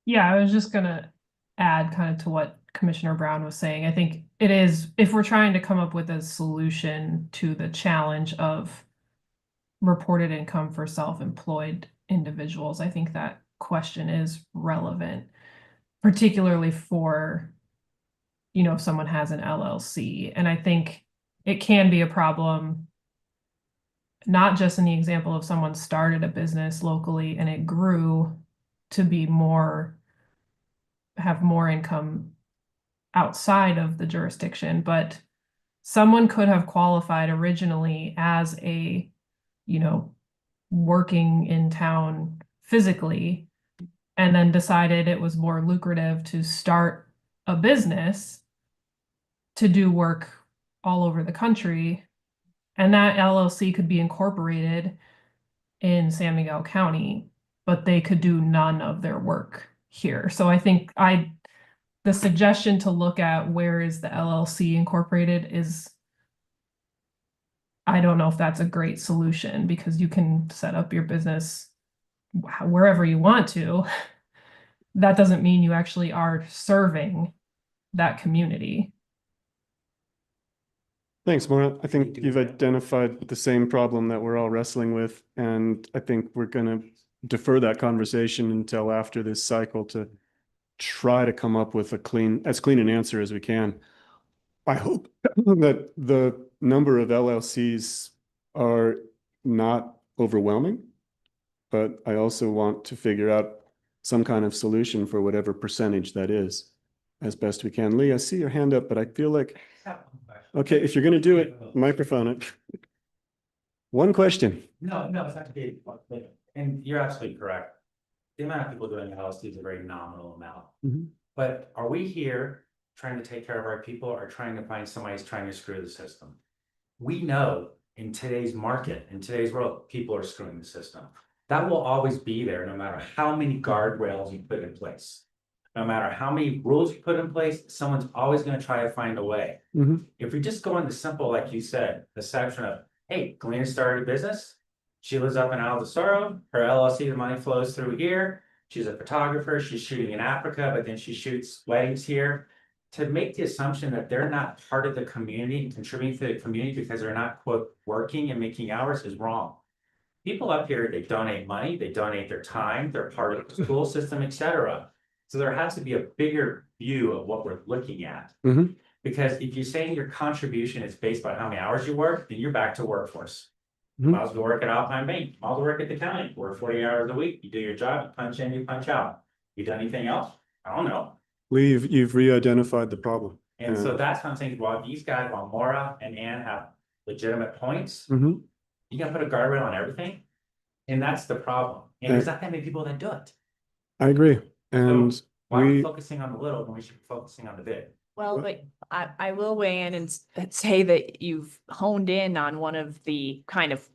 Yeah, I was just going to add kind of to what Commissioner Brown was saying. I think it is, if we're trying to come up with a solution to the challenge of reported income for self-employed individuals, I think that question is relevant, particularly for, you know, if someone has an LLC. And I think it can be a problem, not just in the example of someone started a business locally and it grew to be have more income outside of the jurisdiction, but someone could have qualified originally as a, working in town physically, and then decided it was more lucrative to start a business to do work all over the country. And that LLC could be incorporated in San Miguel County, but they could do none of their work here. So I think the suggestion to look at where is the LLC incorporated is, I don't know if that's a great solution, because you can set up your business wherever you want to. That doesn't mean you actually are serving that community. Thanks, Maura. I think you've identified the same problem that we're all wrestling with, and I think we're gonna defer that conversation until after this cycle to try to come up with as clean an answer as we can. I hope that the number of LLCs are not overwhelming, but I also want to figure out some kind of solution for whatever percentage that is as best we can. Lee, I see your hand up, but I feel like, okay, if you're going to do it, microphone it. One question. No, it's not to be, and you're absolutely correct. The amount of people doing LLC is a very nominal amount. Mhm. But are we here trying to take care of our people, or trying to find somebody who's trying to screw the system? We know in today's market, in today's world, people are screwing the system. That will always be there, no matter how many guardrails you put in place. No matter how many rules you put in place, someone's always going to try to find a way. Mhm. If we just go into simple, like you said, the section of, hey, Galena started a business. She lives up in Aldosaro. Her LLC, the money flows through here. She's a photographer. She's shooting in Africa, but then she shoots weddings here. To make the assumption that they're not part of the community and contributing to the community because they're not, quote, working and making hours is wrong. People up here, they donate money, they donate their time, they're part of the school system, etc. So there has to be a bigger view of what we're looking at. Mhm. Because if you're saying your contribution is based on how many hours you work, then you're back to workforce. Mhm. Might as well work at Alpine Bank, might as well work at the county, work 40 hours a week, you do your job, you punch in, you punch out. You done anything else? I don't know. Lee, you've re-identified the problem. And so that's what I'm saying, while these guys, while Maura and Ann have legitimate points, Mhm. you gotta put a guardrail on everything. And that's the problem. And there's not that many people that do it. I agree. And Why are we we, focusing on the little when we should be focusing on the big? Well, but I will weigh in and say that you've honed in on one of the kind of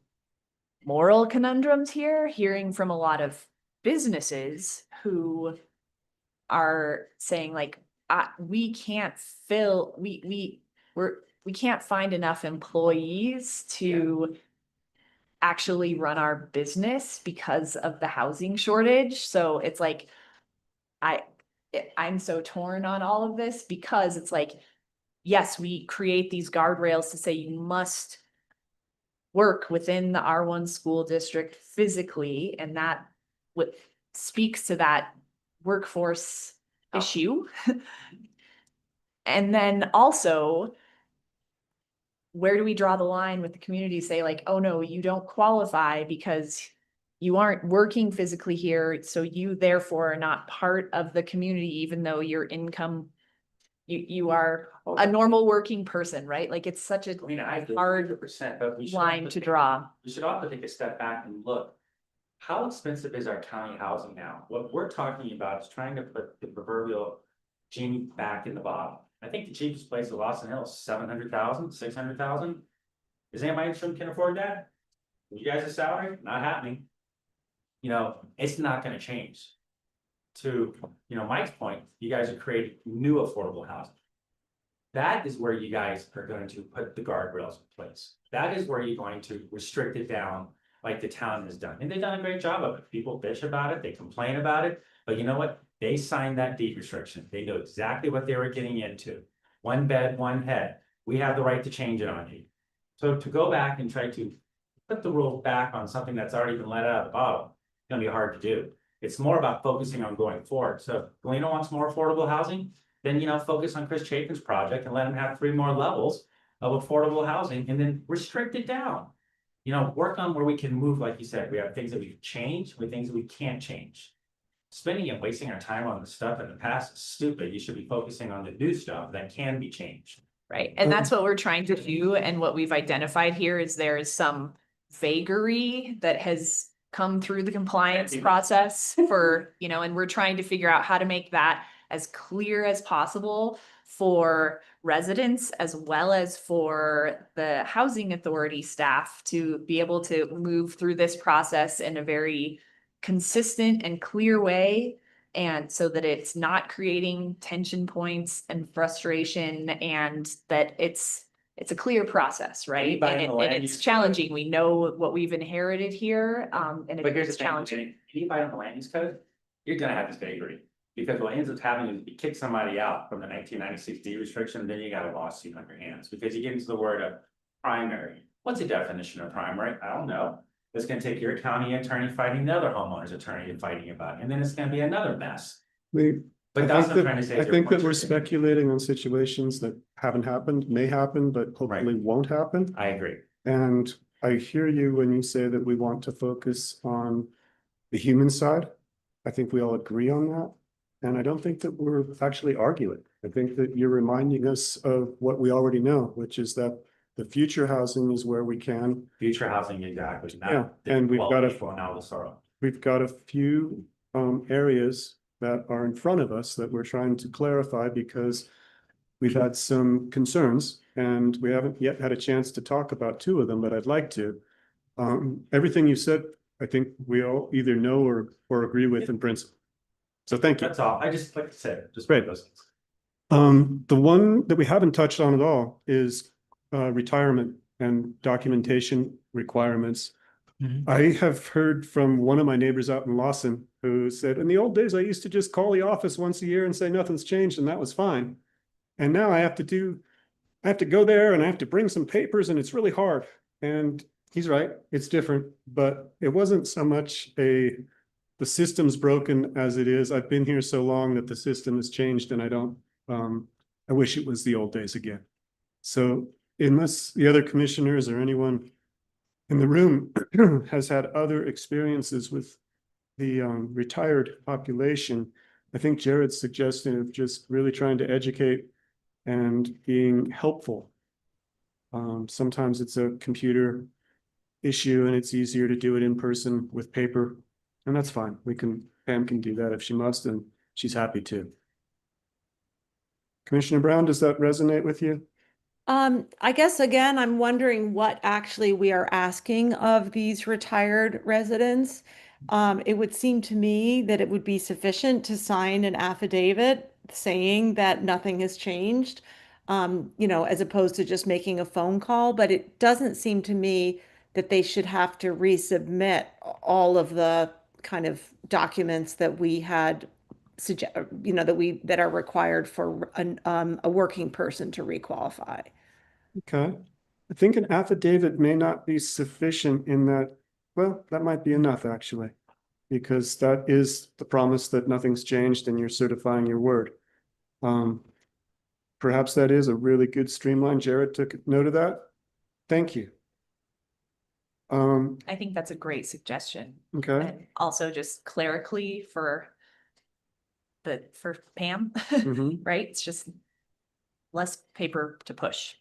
moral conundrums here, hearing from a lot of businesses who are saying like, we can't fill, we can't find enough employees to actually run our business because of the housing shortage. So it's like, I'm so torn on all of this, because it's like, yes, we create these guardrails to say you must work within the R1 school district physically, and that speaks to that workforce issue. And then also, where do we draw the line with the community? Say like, oh no, you don't qualify because you aren't working physically here, so you therefore are not part of the community, even though your income, you are a normal working person, right? Like it's such a hard 100%, but we should line also to take- draw. We should also take a step back and look. How expensive is our county housing now? What we're talking about is trying to put the proverbial genie back in the bottle. I think the cheapest place in Lawson Hill is 700,000, 600,000. Is anybody in this room can afford that? You guys' salary? Not happening. It's not gonna change. To, Mike's point, you guys are creating new affordable housing. That is where you guys are going to put the guardrails in place. That is where you're going to restrict it down like the town has done. And they've done a great job of it. People bitch about it, they complain about it, but you know what? They signed that deed restriction. They know exactly what they were getting into. One bed, one head. We have the right to change it on you. So to go back and try to put the rules back on something that's already been let out of the bottle, it's gonna be hard to do. It's more about focusing on going forward. So if Galena wants more affordable housing, then, focus on Chris Chapin's project and let him have 3 more levels of affordable housing and then restrict it down. Work on where we can move, like you said, we have things that we can change, with things that we can't change. spending and wasting our time on the stuff in the past is stupid. You should be focusing on the new stuff that can be changed. Right, and that's what we're trying to do, and what we've identified here is there is some vagary that has come through the compliance process for, you know, and we're trying to figure out how to make that as clear as possible for residents as well as for the housing authority staff to be able to move through this process in a very consistent and clear way. And so that it's not creating tension points and frustration, and that it's a clear process, right? Anybody in the land And it's use challenging. We know what we've inherited here, and But here's it's the thing, challenging. anybody on the land use code, you're gonna have this vagary. Because what ends up happening is you kick somebody out from the 1996 D restriction, then you got a lawsuit on your hands, because you get into the word of primary. What's the definition of primary? I don't know. It's gonna take your county attorney fighting the other homeowner's attorney and fighting about it, and then it's gonna be another mess. But that's what I'm trying to say. I think that we're speculating on situations that haven't happened, may happen, but hopefully won't happen. I agree. And I hear you when you say that we want to focus on the human side. I think we all agree on that. And I don't think that we're actually arguing. I think that you're reminding us of what we already know, which is that the future housing is where we can. Future housing, exactly. not Yeah, the and we've got quality a- for now, the sorrow. We've got a few areas that are in front of us that we're trying to clarify because we've had some concerns and we haven't yet had a chance to talk about two of them, but I'd like to. Everything you said, I think we all either know or agree with in principle. So thank you. That's all. I just, like I said, just. Great. Those things. The one that we haven't touched on at all is retirement and documentation requirements. I have heard from one of my neighbors out in Lawson who said, in the old days, I used to just call the office once a year and say nothing's changed, and that was fine. And now I have to go there and I have to bring some papers, and it's really hard. And he's right, it's different, but it wasn't so much the system's broken as it is. I've been here so long that the system has changed, and I wish it was the old days again. So unless the other commissioners or anyone in the room has had other experiences with the retired population, I think Jared's suggestion of just really trying to educate and being helpful. Sometimes it's a computer issue and it's easier to do it in person with paper, and that's fine. Pam can do that if she must, and she's happy to. Commissioner Brown, does that resonate with you? I guess again, I'm wondering what actually we are asking of these retired residents. It would seem to me that it would be sufficient to sign an affidavit saying that nothing has changed, you know, as opposed to just making a phone call. But it doesn't seem to me that they should have to resubmit all of the kind of documents that we had you know, that are required for a working person to requalify. Okay, I think an affidavit may not be sufficient in that, well, that might be enough actually. Because that is the promise that nothing's changed and you're certifying your word. Perhaps that is a really good streamline. Jared took note of that. Thank you. I think that's a great suggestion. Okay, And also just clerically for Pam, Mhm. right? It's just less paper to push.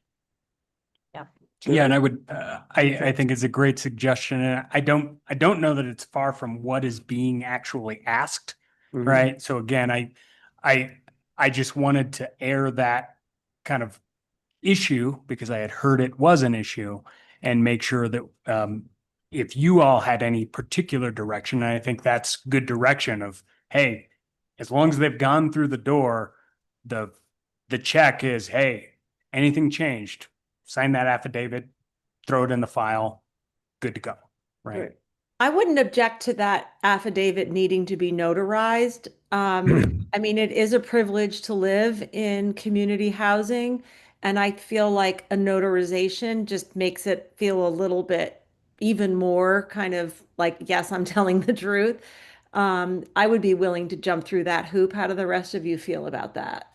Yeah, and I would, I think it's a great suggestion. And I don't know that it's far from what is being actually asked, Mhm. right? So again, I just wanted to air that kind of issue because I had heard it was an issue and make sure that if you all had any particular direction, and I think that's good direction of, hey, as long as they've gone through the door, the check is, hey, anything changed, sign that affidavit, throw it in the file, good to go, right? I wouldn't object to that affidavit needing to be notarized. I mean, it is a privilege to live in community housing, and I feel like a notarization just makes it feel a little bit even more kind of like, yes, I'm telling the truth. I would be willing to jump through that hoop. How do the rest of you feel about that?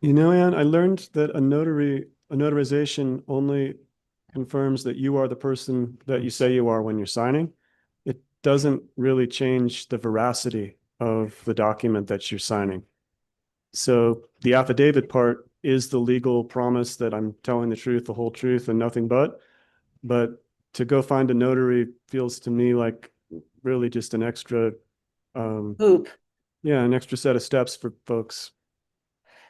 You know, Ann, I learned that a notarization only confirms that you are the person that you say you are when you're signing. It doesn't really change the veracity of the document that you're signing. So the affidavit part is the legal promise that I'm telling the truth, the whole truth, and nothing but. But to go find a notary feels to me like really just an extra, Oop. yeah, an extra set of steps for folks.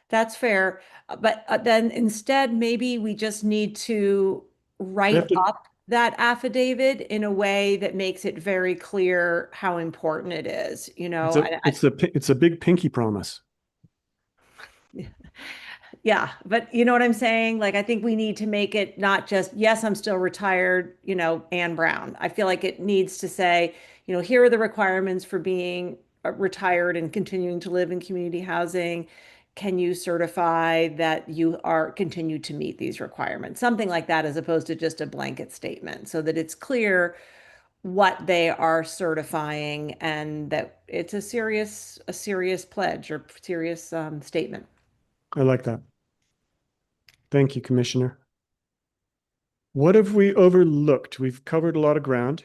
That's fair, but then instead, maybe we just need to write to- up that affidavit in a way that makes it very clear how important it is, you know? It's a big pinky promise. Yeah, but you know what I'm saying? Like, I think we need to make it not just, yes, I'm still retired, you know, Ann Brown. I feel like it needs to say, you know, here are the requirements for being retired and continuing to live in community housing. Can you certify that you are continue to meet these requirements? Something like that, as opposed to just a blanket statement, so that it's clear what they are certifying and that it's a serious pledge or serious statement. I like that. Thank you, Commissioner. What have we overlooked? We've covered a lot of ground.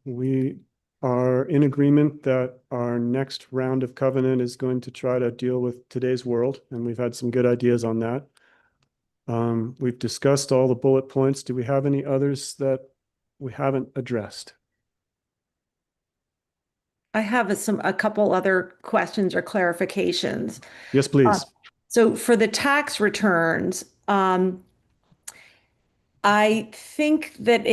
We are in agreement that our next round of covenant is going to try to deal with today's world, and we've had some good ideas on that. We've discussed all the bullet points. Do we have any others that we haven't addressed? I have a couple other questions or clarifications. Yes, please. So for the tax returns, I think that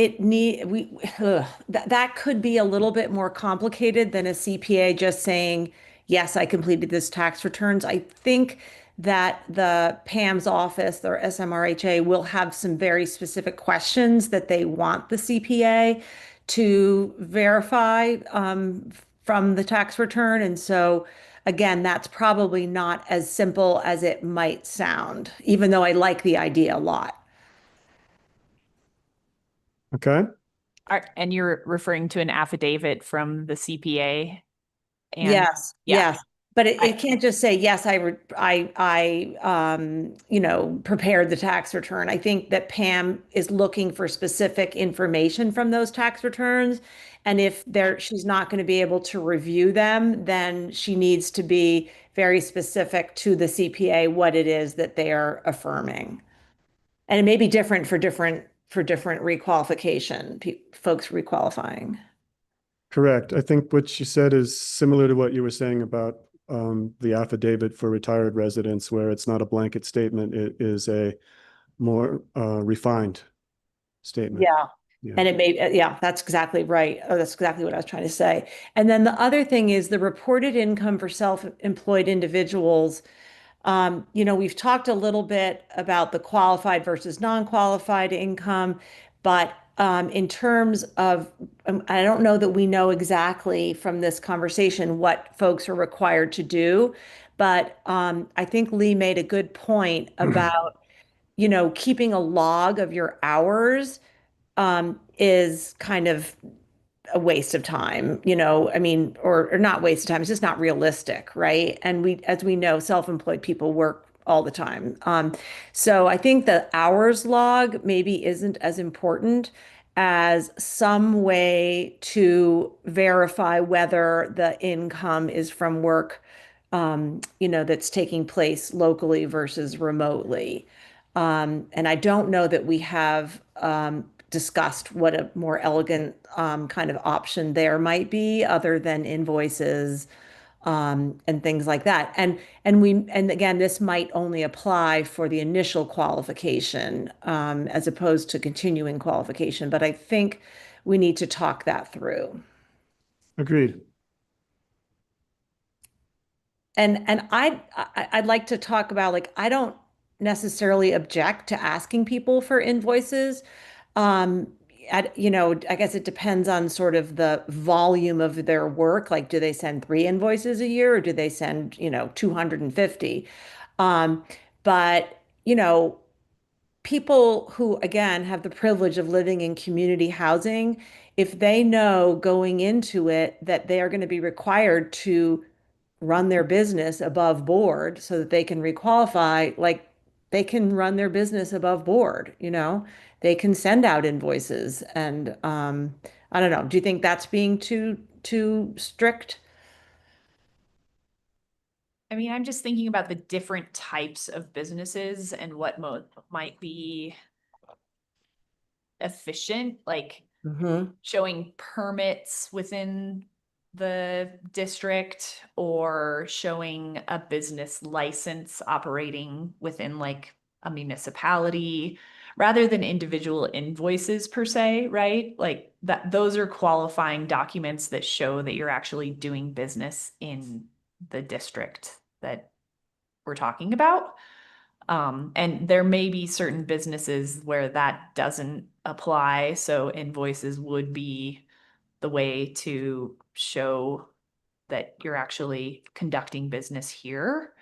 that could be a little bit more complicated than a CPA just saying, yes, I completed this tax returns. I think that the PAM's office, or SMRHA, will have some very specific questions that they want the CPA to verify from the tax return. And so again, that's probably not as simple as it might sound, even though I like the idea a lot. Okay. And you're referring to an affidavit from the CPA? And Yes, yeah. yes. But it can't just say, yes, you know, prepared the tax return. I think that Pam is looking for specific information from those tax returns. And if she's not going to be able to review them, then she needs to be very specific to the CPA what it is that they are affirming. And it may be different for different requalification, folks requalifying. Correct. I think what you said is similar to what you were saying about the affidavit for retired residents, where it's not a blanket statement, it is a more refined statement. Yeah. Yeah. And it may, yeah, that's exactly right. Oh, that's exactly what I was trying to say. And then the other thing is the reported income for self-employed individuals. You know, we've talked a little bit about the qualified versus non-qualified income, but in terms of, I don't know that we know exactly from this conversation what folks are required to do, but I think Lee made a good point about, you know, keeping a log of your hours is kind of a waste of time, you know, I mean, or not waste of time, it's just not realistic, right? And as we know, self-employed people work all the time. So I think the hours log maybe isn't as important as some way to verify whether the income is from work, you know, that's taking place locally versus remotely. And I don't know that we have discussed what a more elegant kind of option there might be, other than invoices and things like that. And again, this might only apply for the initial qualification as opposed to continuing qualification. But I think we need to talk that through. Agreed. And I'd like to talk about, like, I don't necessarily object to asking people for invoices. You know, I guess it depends on sort of the volume of their work. Like, do they send 3 invoices a year, or do they send, you know, 250? But, you know, people who, again, have the privilege of living in community housing, if they know going into it that they are going to be required to run their business above board so that they can requalify, like, they can run their business above board, you know, they can send out invoices. And I don't know, do you think that's being too strict? I mean, I'm just thinking about the different types of businesses and what might be efficient, like Mhm. showing permits within the district or showing a business license operating within like a municipality rather than individual invoices per se, right? Like that, those are qualifying documents that show that you're actually doing business in the district that we're talking about. And there may be certain businesses where that doesn't apply, so invoices would be the way to show that you're actually conducting business here.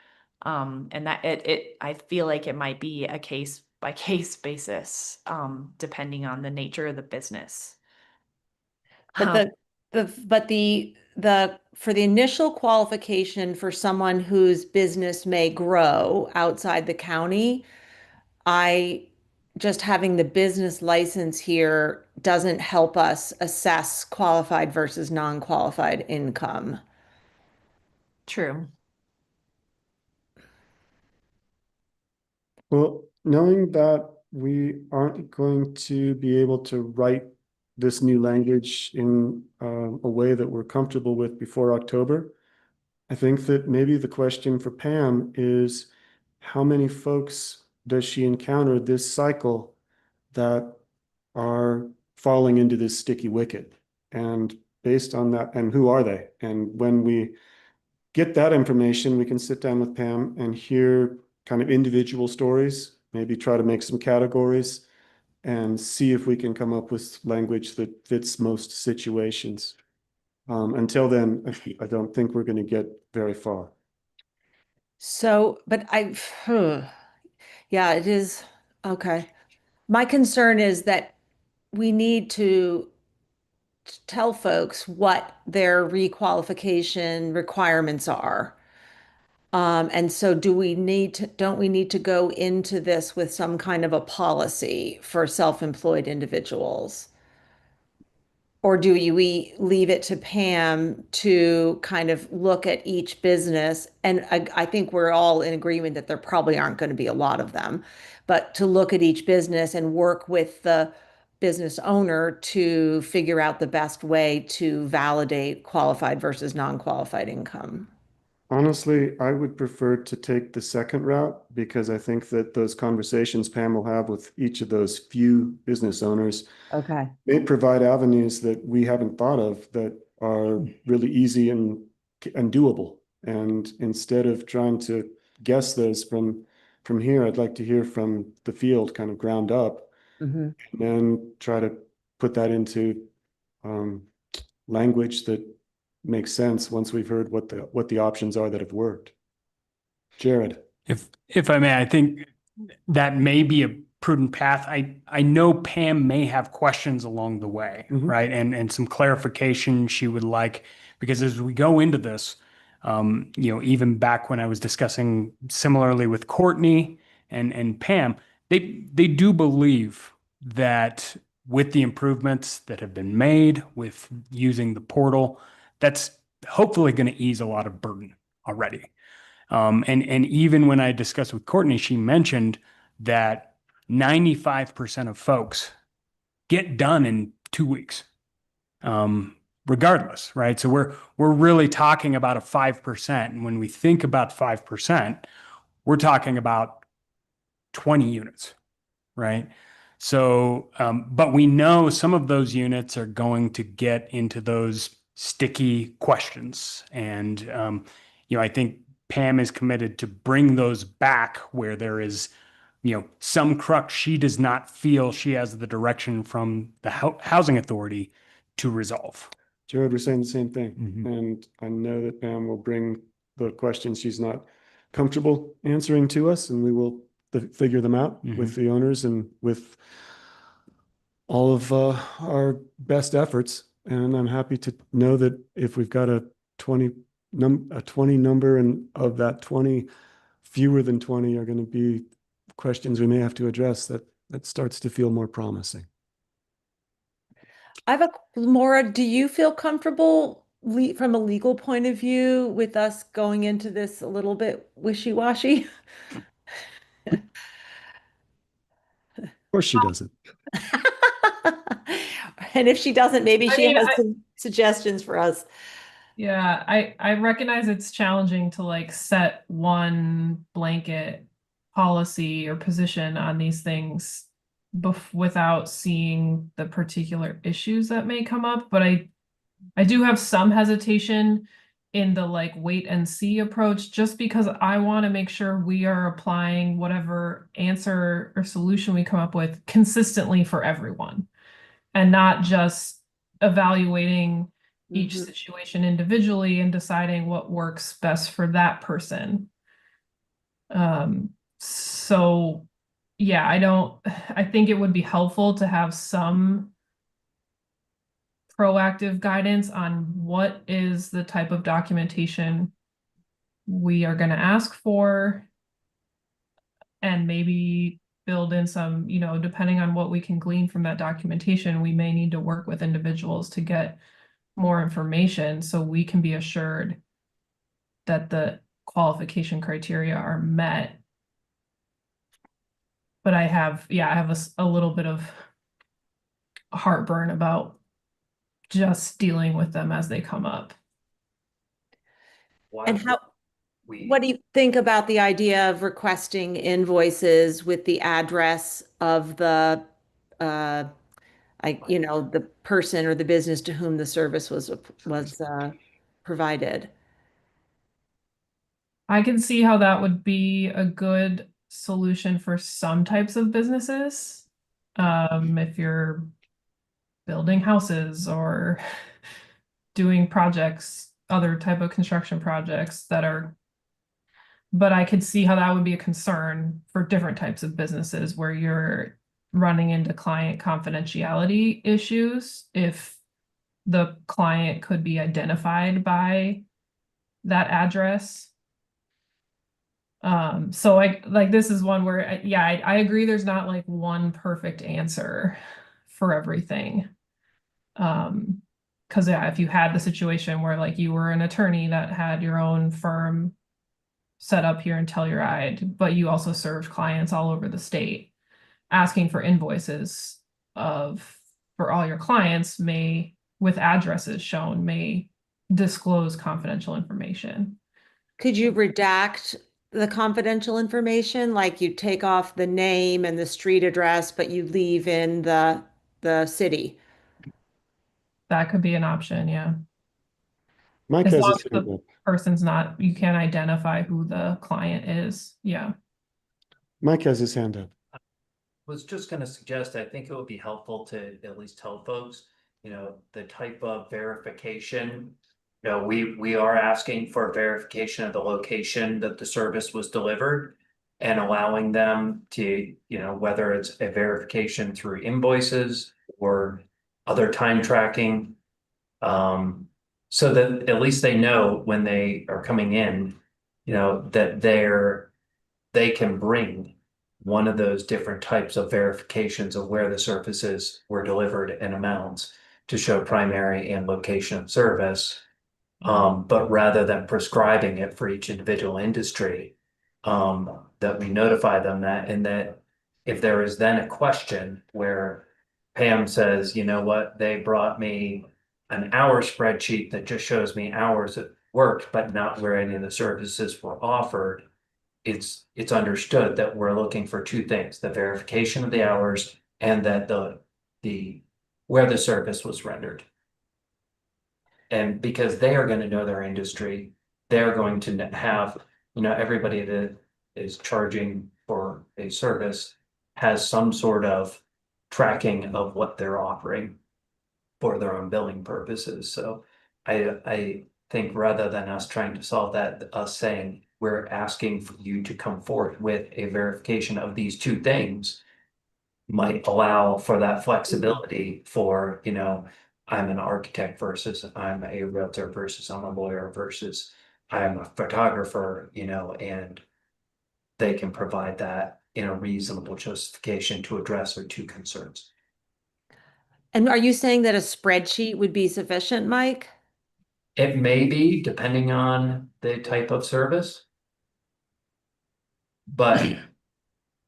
And that I feel like it might be a case by case basis, depending on the nature of the business. But for the initial qualification for someone whose business may grow outside the county, I just having the business license here doesn't help us assess qualified versus non-qualified income. True. Well, knowing that we aren't going to be able to write this new language in a way that we're comfortable with before October, I think that maybe the question for Pam is how many folks does she encounter this cycle that are falling into this sticky wicket? And based on that, and who are they? And when we get that information, we can sit down with Pam and hear kind of individual stories, maybe try to make some categories and see if we can come up with language that fits most situations. Until then, I don't think we're going to get very far. So, but yeah, it is, okay. My concern is that we need to tell folks what their requalification requirements are. And so don't we need to go into this with some kind of a policy for self-employed individuals? Or do we leave it to Pam to kind of look at each business? And I think we're all in agreement that there probably aren't going to be a lot of them, but to look at each business and work with the business owner to figure out the best way to validate qualified versus non-qualified income. Honestly, I would prefer to take the second route because I think that those conversations Pam will have with each of those few business owners Okay. may provide avenues that we haven't thought of that are really easy and doable. And instead of trying to guess those from here, I'd like to hear from the field kind of ground up and then try to put that into language that makes sense once we've heard what the options are that have worked. Jared. If I may, I think that may be a prudent path. I know Pam may have questions along the way, right? And some clarification she would like, because as we go into this, even back when I was discussing similarly with Courtney and Pam, they do believe that with the improvements that have been made with using the portal, that's hopefully going to ease a lot of burden already. And even when I discussed with Courtney, she mentioned that 95% of folks get done in 2 weeks, regardless, right? So we're really talking about a 5%. And when we think about 5%, we're talking about 20 units, right? So, but we know some of those units are going to get into those sticky questions. And, I think Pam is committed to bring those back where there is, some crux she does not feel she has the direction from the housing authority to resolve. Jared, we're saying the same thing. And I know that Pam will bring the questions she's not comfortable answering to us, and we will figure them out with the owners and with all of our best efforts. And I'm happy to know that if we've got a 20 number, and of that 20, fewer than 20 are going to be questions we may have to address, that starts to feel more promising. Maura, do you feel comfortable from a legal point of view, with us going into this a little bit wishy-washy? Of course she doesn't. And if she doesn't, maybe I she mean, has some suggestions for us. Yeah, I recognize it's challenging to like set one blanket policy or position on these things without seeing the particular issues that may come up, but I do have some hesitation in the like wait and see approach, just because I want to make sure we are applying whatever answer or solution we come up with consistently for everyone, and not just evaluating each Mhm. situation individually and deciding what works best for that person. So yeah, I think it would be helpful to have some proactive guidance on what is the type of documentation we are going to ask for, and maybe build in some, depending on what we can glean from that documentation, we may need to work with individuals to get more information so we can be assured that the qualification criteria are met. But I have a little bit of heartburn about just dealing with them as they come up. Why And how, we what do you think about the idea of requesting invoices with the address of the, the person or the business to whom the service was provided? I can see how that would be a good solution for some types of businesses. If you're building houses or doing projects, other type of construction projects but I could see how that would be a concern for different types of businesses where you're running into client confidentiality issues if the client could be identified by that address. So this is one where, I agree there's not like one perfect answer for everything. Because if you had the situation where like you were an attorney that had your own firm set up here in Telluride, but you also served clients all over the state, asking for invoices for all your clients with addresses shown, may disclose confidential information. Could you redact the confidential information? Like you take off the name and the street address, but you leave in the city? That could be an option, yeah. Mike As has long his as hand the up. person's not, you can't identify who the client is. Yeah. Mike has his hand up. was just gonna suggest, I think it would be helpful to at least tell folks, the type of verification. We are asking for verification of the location that the service was delivered. And allowing them to, whether it's a verification through invoices or other time tracking. So that at least they know when they are coming in, that they can bring one of those different types of verifications of where the services were delivered and amounts to show primary and location of service. But rather than prescribing it for each individual industry, that we notify them that, and that if there is then a question where Pam says, you know what, they brought me an hour spreadsheet that just shows me hours that worked, but not where any of the services were offered. It's understood that we're looking for two things: the verification of the hours and that the where the service was rendered. And because they are going to know their industry, they're going to have, everybody that is charging for a service has some sort of tracking of what they're offering for their own billing purposes. So I think rather than us trying to solve that, us saying we're asking for you to come forth with a verification of these two things might allow for that flexibility for, I'm an architect versus I'm a realtor versus I'm a lawyer versus I'm a photographer, and they can provide that in a reasonable justification to address their two concerns. And are you saying that a spreadsheet would be sufficient, Mike? It may be, depending on the type of service. But,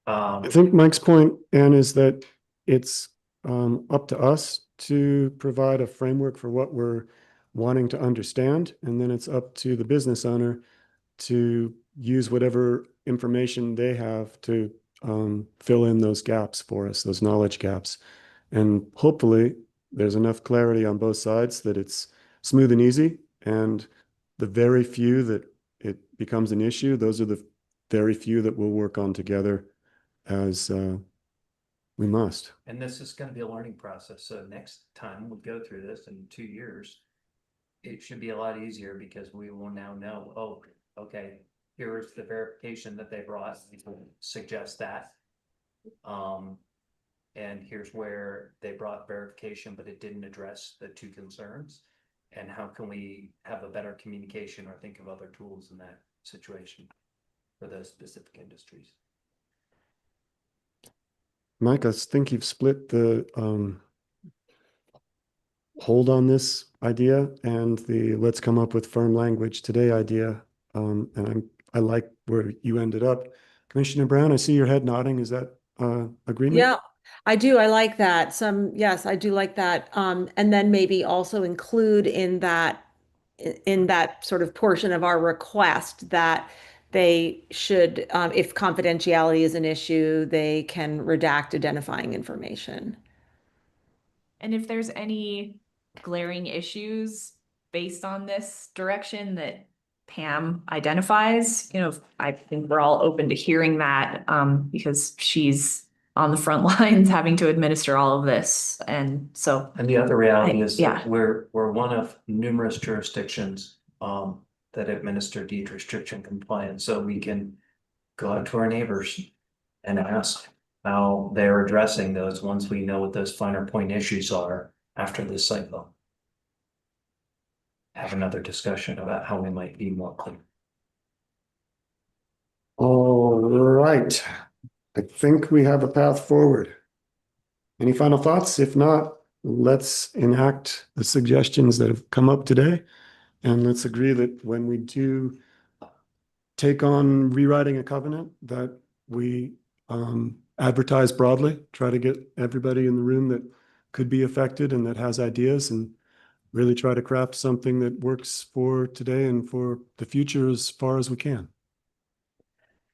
I think Mike's point, Anne, is that it's up to us to provide a framework for what we're wanting to understand, and then it's up to the business owner to use whatever information they have to fill in those gaps for us, those knowledge gaps. And hopefully there's enough clarity on both sides that it's smooth and easy. And the very few that it becomes an issue, those are the very few that we'll work on together as we must. and this is gonna be a learning process, so next time we go through this in 2 years. It should be a lot easier because we will now know, oh, okay, here's the verification that they brought, suggest that. And here's where they brought verification, but it didn't address the two concerns. And how can we have a better communication or think of other tools in that situation for those specific industries? Mike, I think you've split the hold on this idea and the let's come up with firm language today idea. And I like where you ended up. Commissioner Brown, I see your head nodding. Is that agreement? Yeah, I do. I like that. Yes, I do like that. And then maybe also include in that sort of portion of our request that they should, if confidentiality is an issue, they can redact identifying information. And if there's any glaring issues based on this direction that Pam identifies, I think we're all open to hearing that, because she's on the front lines having to administer all of this. And so. And the other reality is yeah. that we're one of numerous jurisdictions that administer deed restriction compliance, so we can go out to our neighbors and ask how they're addressing those once we know what those finer point issues are after this cycle. Have another discussion about how we might be more clear. All right. I think we have a path forward. Any final thoughts? If not, let's enact the suggestions that have come up today. And let's agree that when we do take on rewriting a covenant, that we advertise broadly, try to get everybody in the room that could be affected and that has ideas, and really try to craft something that works for today and for the future as far as we can.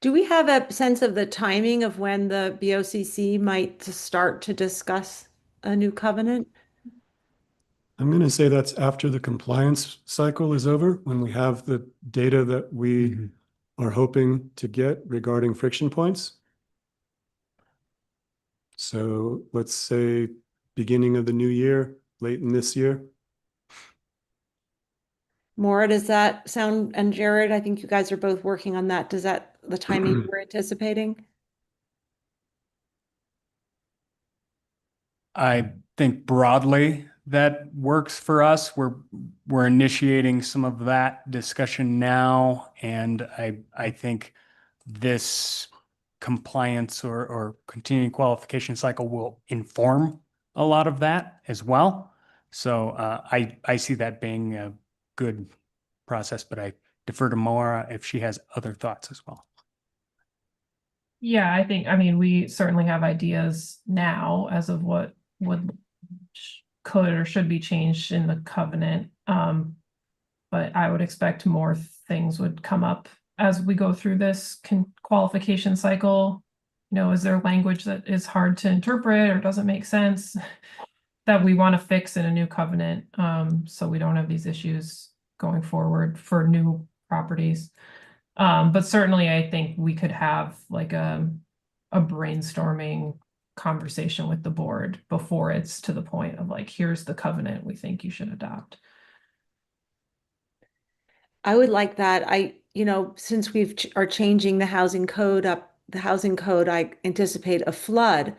Do we have a sense of the timing of when the BOCC might start to discuss a new covenant? I'm going to say that's after the compliance cycle is over, when we have the data that we are hoping to get regarding friction points. So let's say beginning of the new year, late in this year. Maura, does that sound, and Jared, I think you guys are both working on that. Does that the timing we're anticipating? I think broadly that works for us. We're initiating some of that discussion now, and I think this compliance or continuing qualification cycle will inform a lot of that as well. So I see that being a good process, but I defer to Maura if she has other thoughts as well. Yeah, I mean, we certainly have ideas now as of what could or should be changed in the covenant. But I would expect more things would come up as we go through this qualification cycle. Is there language that is hard to interpret or doesn't make sense that we want to fix in a new covenant, so we don't have these issues going forward for new properties. But certainly I think we could have like a brainstorming conversation with the board before it's to the point of like, here's the covenant we think you should adopt. I would like that. Since are changing the housing code, I anticipate a flood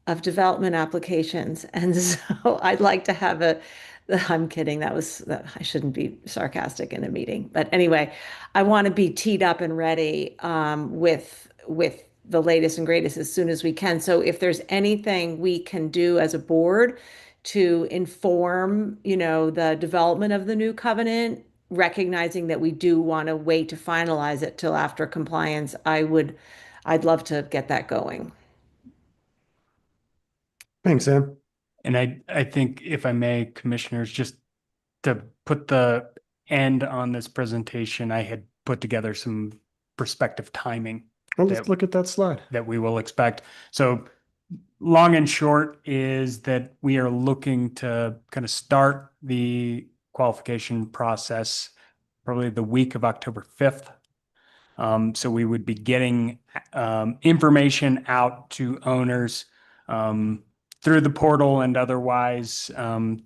of development applications. And so I'd like to have I'm kidding. I shouldn't be sarcastic in a meeting. But anyway, I want to be teed up and ready with the latest and greatest as soon as we can. So if there's anything we can do as a board to inform, the development of the new covenant, recognizing that we do want to wait to finalize it till after compliance, I'd love to get that going. Thanks, Sam. And I think if I may, commissioners, just to put the end on this presentation, I had put together some perspective timing Well, let's look at that slide. that we will expect. So long and short is that we are looking to kind of start the qualification process probably the week of October 5th. So we would be getting information out to owners through the portal and otherwise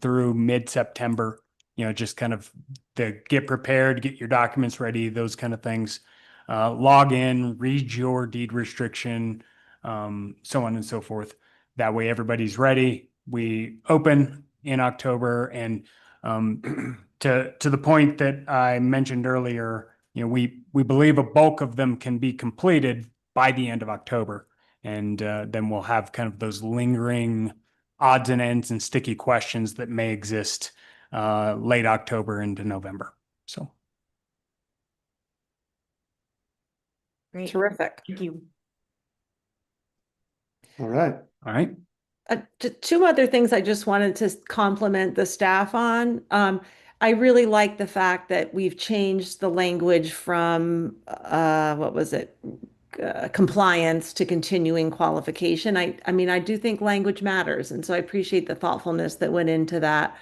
through mid-September, just kind of to get prepared, get your documents ready, those kind of things. Log in, read your deed restriction, so on and so forth. That way everybody's ready. We open in October, and to the point that I mentioned earlier, we believe a bulk of them can be completed by the end of October. And then we'll have kind of those lingering odds and ends and sticky questions that may exist late October into November. So. Great. Terrific. Thank you. All right. All right. Two other things I just wanted to compliment the staff on. I really like the fact that we've changed the language from, what was it? Compliance to continuing qualification. I mean, I do think language matters. And so I appreciate the thoughtfulness that went into that.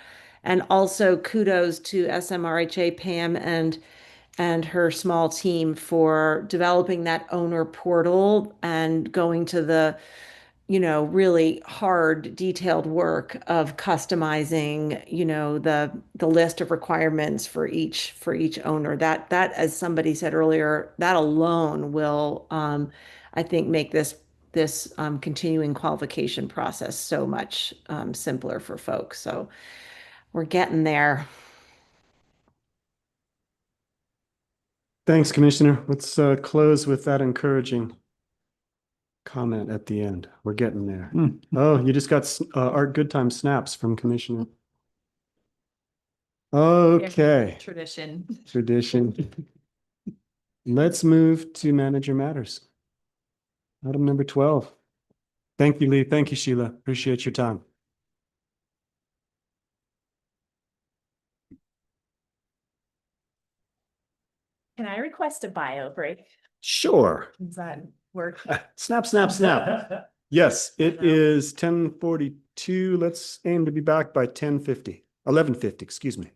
And also kudos to SMRHA Pam and her small team for developing that owner portal and going to the, really hard, detailed work of customizing, the list of requirements for each owner. That, as somebody said earlier, that alone will, I think, make this continuing qualification process so much simpler for folks. So we're getting there. Thanks, Commissioner. Let's close with that encouraging comment at the end. We're getting there. Oh, you just got Art Goodtime snaps from Commissioner. Okay. Tradition. Tradition. Let's move to manager matters. Item number 12. Thank you, Lee. Thank you, Sheila. Appreciate your time. Can I request a bio break? Sure. Does that work? Snap, snap, snap. Yes, it is 10:42. Let's aim to be back by 10:50, 11:50, excuse me.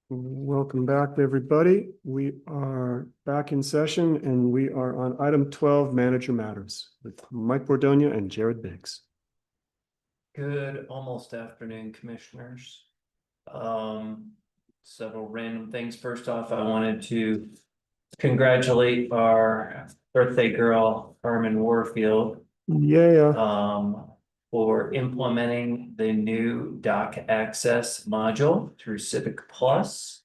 Welcome back, everybody. We are back in session and we are on item 12, Manager Matters with Mike Bordonia and Jared Biggs. Good almost afternoon, commissioners. Several random things. First off, I wanted to congratulate our birthday girl, Carmen Warfield, Yeah. for implementing the new dock access module through Civic Plus,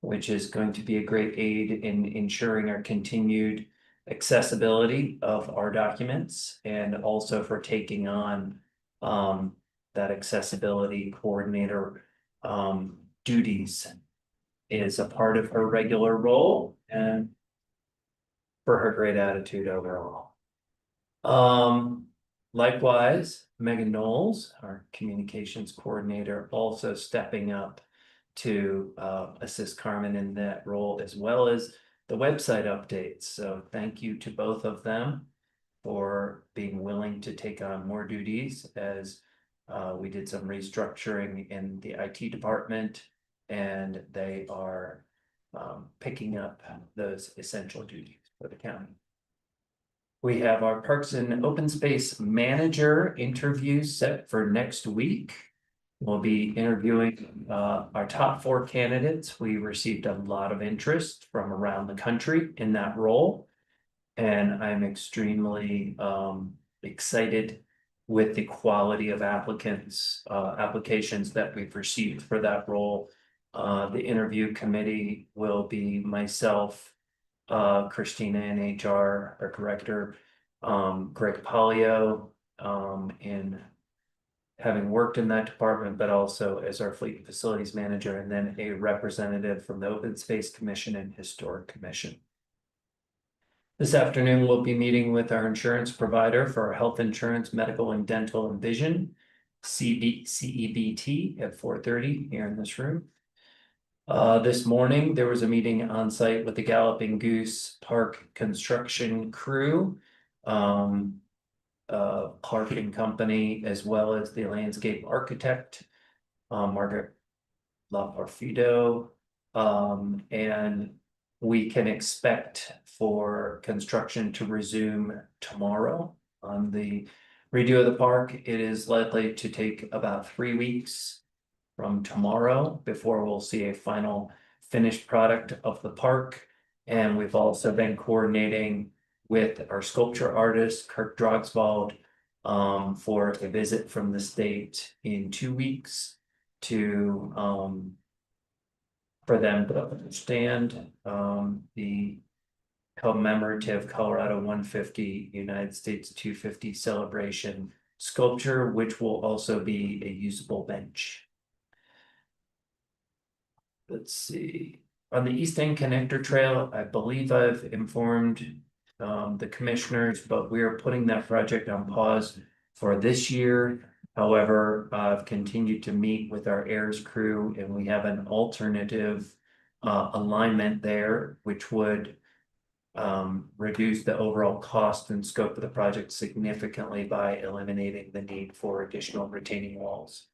which is going to be a great aid in ensuring our continued accessibility of our documents and also for taking on that accessibility coordinator duties is a part of her regular role and for her great attitude overall. Likewise, Megan Knowles, our communications coordinator, also stepping up to assist Carmen in that role, as well as the website updates. So thank you to both of them for being willing to take on more duties as we did some restructuring in the IT department, and they are picking up those essential duties for the county. We have our Parks and Open Space Manager interview set for next week. We'll be interviewing our top 4 candidates. We received a lot of interest from around the country in that role. And I'm extremely excited with the quality of applications that we've received for that role. The interview committee will be myself, Christina in HR, our director, Greg Polio, in having worked in that department, but also as our fleet and facilities manager, and then a representative from the Open Space Commission and Historic Commission. This afternoon, we'll be meeting with our insurance provider for our health insurance, medical and dental and vision, CEBT, at 4:30 here in this room. This morning, there was a meeting on site with the Galloping Goose Park construction crew, parking company, as well as the landscape architect, Margaret LaPorfido, and we can expect for construction to resume tomorrow on the redo of the park. It is likely to take about 3 weeks from tomorrow before we'll see a final finished product of the park. And we've also been coordinating with our sculpture artist, Kirk Drogswald, for a visit from the state in 2 weeks to for them to understand the commemorative Colorado 150 United States 250 celebration sculpture, which will also be a usable bench. Let's see, on the East End Connector Trail, I believe I've informed the commissioners, but we are putting that project on pause for this year. However, I've continued to meet with our AIRS crew, and we have an alternative alignment there, which would reduce the overall cost and scope of the project significantly by eliminating the need for additional retaining walls.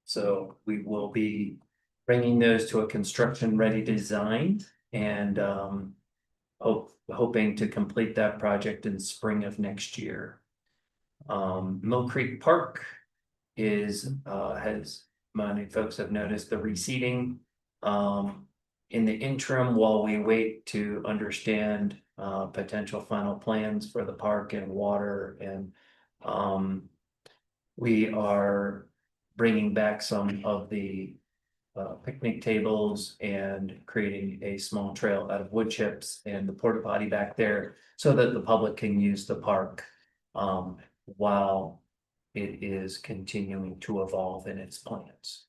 So we will be bringing those to a construction-ready design and hoping to complete that project in spring of next year. Mill Creek Park has many folks have noticed the reseeding. In the interim, while we wait to understand potential final plans for the park and water, and we are bringing back some of the picnic tables and creating a small trail out of wood chips and the porta potty back there so that the public can use the park while it is continuing to evolve in its plans.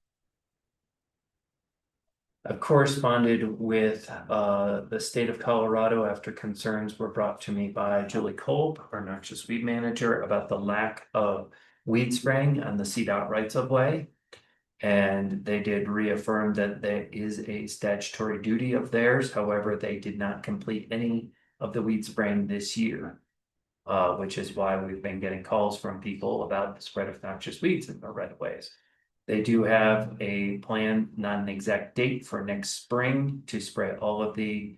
I've corresponded with the state of Colorado after concerns were brought to me by Julie Kolb, our noxious weed manager, about the lack of weed spraying on the CDOT rights of way. And they did reaffirm that there is a statutory duty of theirs. However, they did not complete any of the weed spraying this year, which is why we've been getting calls from people about the spread of noxious weeds in the right of ways. They do have a plan, not an exact date, for next spring to spray all of the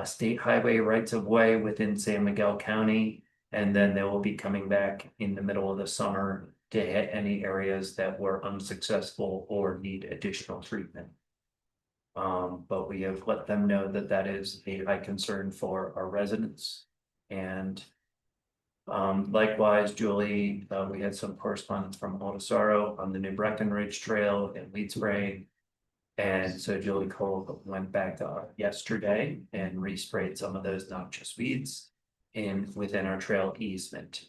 state highway rights of way within San Miguel County. And then they will be coming back in the middle of the summer to hit any areas that were unsuccessful or need additional treatment. But we have let them know that that is a high concern for our residents. And likewise, Julie, we had some correspondence from Otisaro on the New Breckenridge Trail and weed spraying. And so Julie Cole went back yesterday and resprayed some of those noxious weeds within our trail easement.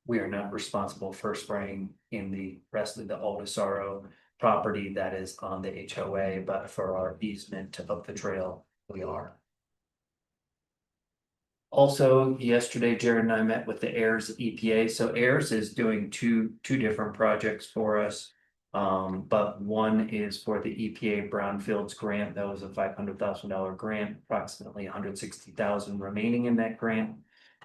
We are not responsible for spraying in the rest of the Otisaro property that is on the HOA, but for our easement of the trail, we are. Also, yesterday, Jared and I met with the AIRS EPA. So AIRS is doing two different projects for us. But one is for the EPA Brownfields grant. That was a $500,000 grant, approximately $160,000 remaining in that grant,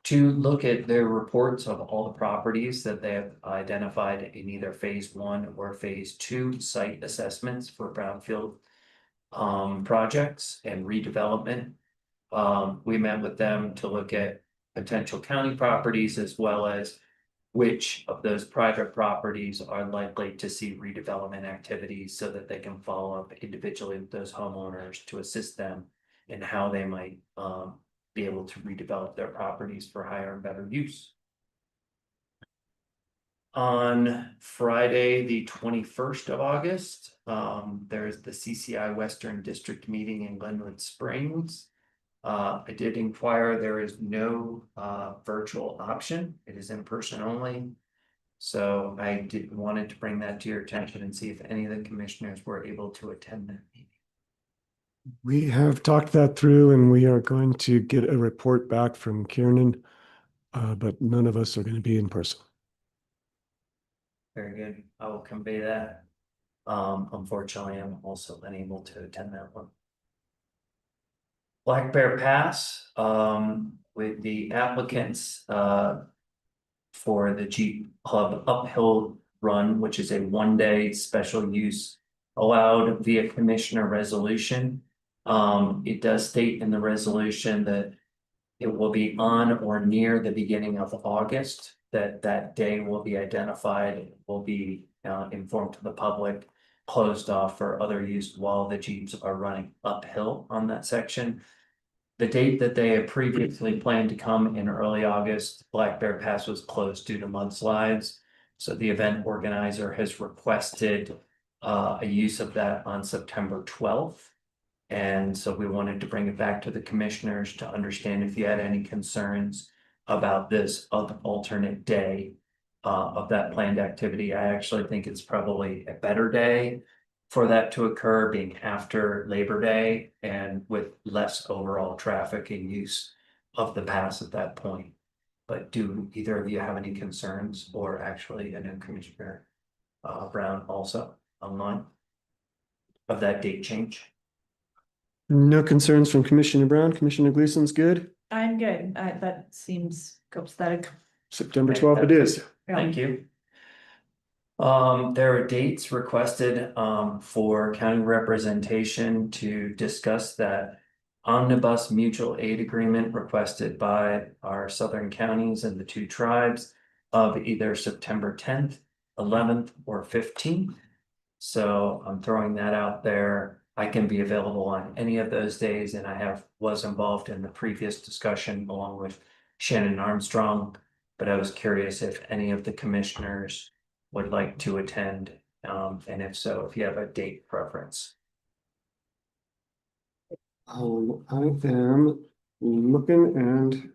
to look at their reports of all the properties that they have identified in either phase 1 or phase 2 site assessments for brownfield projects and redevelopment. We met with them to look at potential county properties as well as which of those private properties are likely to see redevelopment activities so that they can follow up individually with those homeowners to assist them in how they might be able to redevelop their properties for higher and better use. On Friday, the 21st of August, there's the CCI Western District meeting in Glenwood Springs. I did inquire, there is no virtual option. It is in person only. So I wanted to bring that to your attention and see if any of the commissioners were able to attend that meeting. We have talked that through and we are going to get a report back from Kiernan, but none of us are going to be in person. Very good. I will convey that. Unfortunately, I'm also unable to attend that one. Black Bear Pass, with the applicants for the Jeep Club Uphill Run, which is a one-day special use allowed via commissioner resolution. It does state in the resolution that it will be on or near the beginning of August, that day will be identified, will be informed to the public, closed off for other use while the Jeeps are running uphill on that section. The date that they had previously planned to come in early August, Black Bear Pass was closed due to mudslides. So the event organizer has requested a use of that on September 12th. And so we wanted to bring it back to the commissioners to understand if you had any concerns about this alternate day of that planned activity. I actually think it's probably a better day for that to occur, being after Labor Day and with less overall traffic and use of the pass at that point. But do either of you have any concerns, or actually I know Commissioner Brown also online of that date change? No concerns from Commissioner Brown. Commissioner Gleason's good. I'm good. That seems copacetic. September 12th it is. Thank you. There are dates requested for county representation to discuss that omnibus mutual aid agreement requested by our southern counties and the 2 tribes of either September 10th, 11th, or 15th. So I'm throwing that out there. I can be available on any of those days, and I was involved in the previous discussion along with Shannon Armstrong, but I was curious if any of the commissioners would like to attend, and if so, if you have a date preference. I am looking and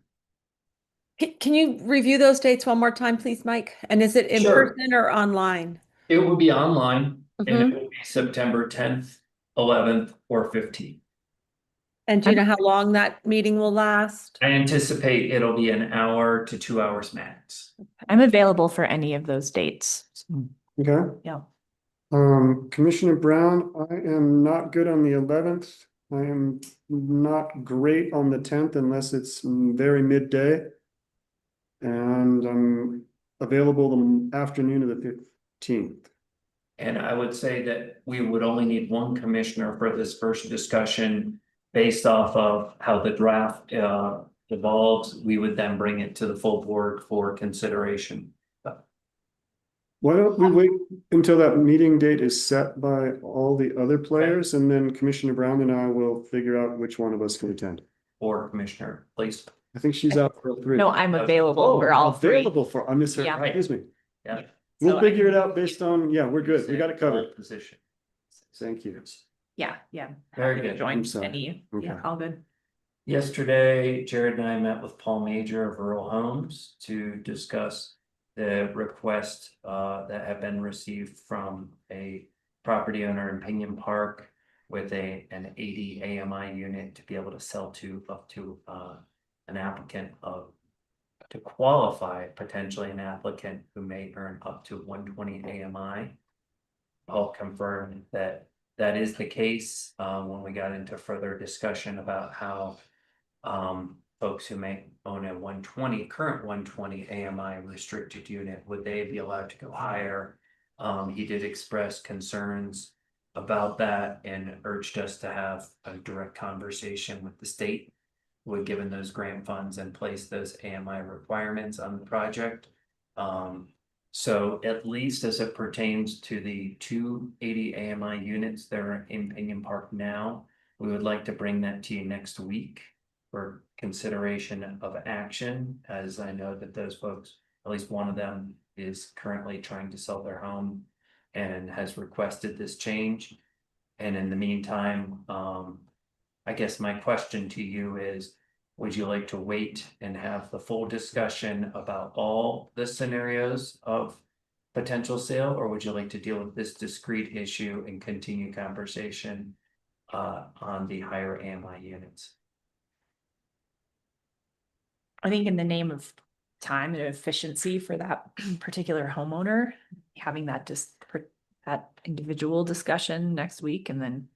Can you review those dates one more time, please, Mike? And is it in Sure. person or online? It will be online, and it will be September 10th, 11th, or 15th. And do you know how long that meeting will last? I anticipate it'll be an hour to 2 hours max. I'm available for any of those dates. okay. Yeah. Commissioner Brown, I am not good on the 11th. I am not great on the 10th unless it's very midday. And I'm available the afternoon of the And I would say that we would only need one commissioner for this first discussion. Based off of how the draft evolves, we would then bring it to the full board for consideration. Why don't we wait until that meeting date is set by all the other players, and then Commissioner Brown and I will figure out which one of us can attend. Or commissioner, please. I think she's out for all three. No, I'm available for all three. Available for, I missed her, Yeah. excuse me. Yeah. We'll So figure it out based on, yeah, we're good. We got it covered. Position. Thank you. Yeah, yeah. Very Happy to good. Join I'm sorry. any, Okay. yeah, all good. Yesterday, Jared and I met with Paul Major of Rural Homes to discuss the request that have been received from a property owner in Pinion Park with an 80 AMI unit to be able to sell to up to an applicant to qualify potentially an applicant who may earn up to 120 AMI. I'll confirm that that is the case when we got into further discussion about how folks who may own a current 120 AMI restricted unit, would they be allowed to go higher? He did express concerns about that and urged us to have a direct conversation with the state who had given those grant funds and place those AMI requirements on the project. So at least as it pertains to the 280 AMI units that are in Pinion Park now, we would like to bring that to you next week for consideration of action, as I know that those folks, at least one of them, is currently trying to sell their home and has requested this change. And in the meantime, I guess my question to you is, would you like to wait and have the full discussion about all the scenarios of potential sale, or would you like to deal with this discrete issue and continue conversation on the higher AMI units? I think in the name of time and efficiency for that particular homeowner, having that that individual discussion next week and then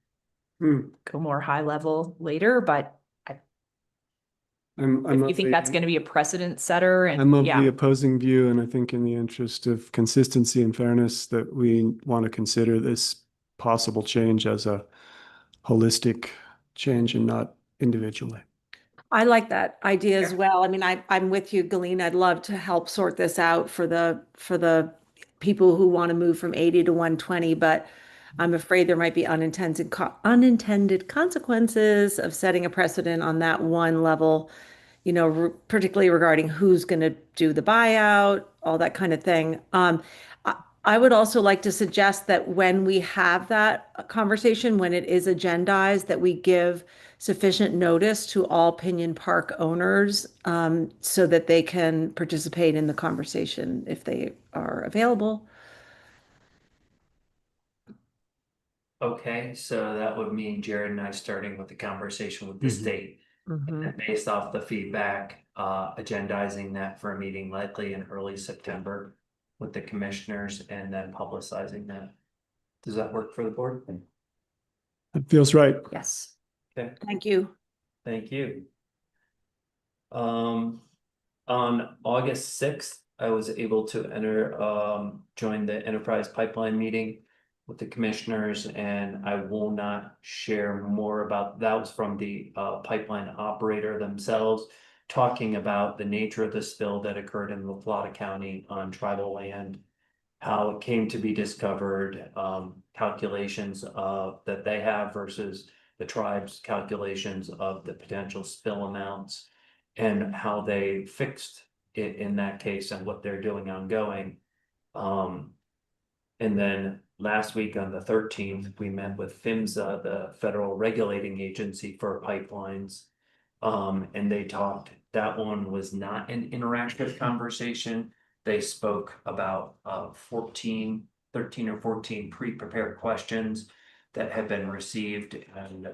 go more high level later, but I'm if you think that's going to be a precedent setter I'm and of yeah, the opposing view, and I think in the interest of consistency and fairness that we want to consider this possible change as a holistic change and not individually. I like that idea as well. I mean, I'm with you, Galene. I'd love to help sort this out for the people who want to move from 80 to 120, but I'm afraid there might be unintended consequences of setting a precedent on that one level, you know, particularly regarding who's going to do the buyout, all that kind of thing. I would also like to suggest that when we have that conversation, when it is agendized, that we give sufficient notice to all Pinion Park owners so that they can participate in the conversation if they are available. Okay, so that would mean Jared and I starting with the conversation with the state. And based off the feedback, agendizing that for a meeting likely in early September with the commissioners and then publicizing that. Does that work for the board? It feels right. yes. Okay, Thank you. thank you. On August 6th, I was able to join the enterprise pipeline meeting with the commissioners, and I will not share more about that. Was from the pipeline operator themselves, talking about the nature of the spill that occurred in La Plata County on tribal land, how it came to be discovered, calculations that they have versus the tribe's calculations of the potential spill amounts, and how they fixed it in that case and what they're doing ongoing. And then last week on the 13th, we met with PHMSA, the federal regulating agency for pipelines. And they talked, that one was not an interactive conversation. They spoke about 13 or 14 pre-prepared questions that had been received, and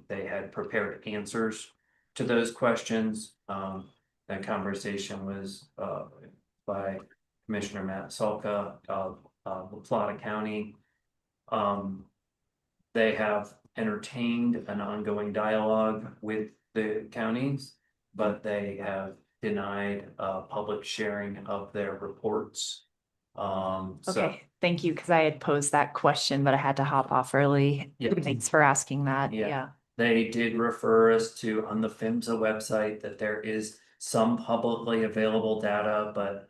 they had prepared answers to those questions. That conversation was by Commissioner Matt Salka of La Plata County. They have entertained an ongoing dialogue with the counties, but they have denied public sharing of their reports So Okay, thank you, because I had posed that question, but I had to hop off early. Yeah. Thanks for asking that. Yeah. Yeah. they did refer us to on the PHMSA website that there is some publicly available data, but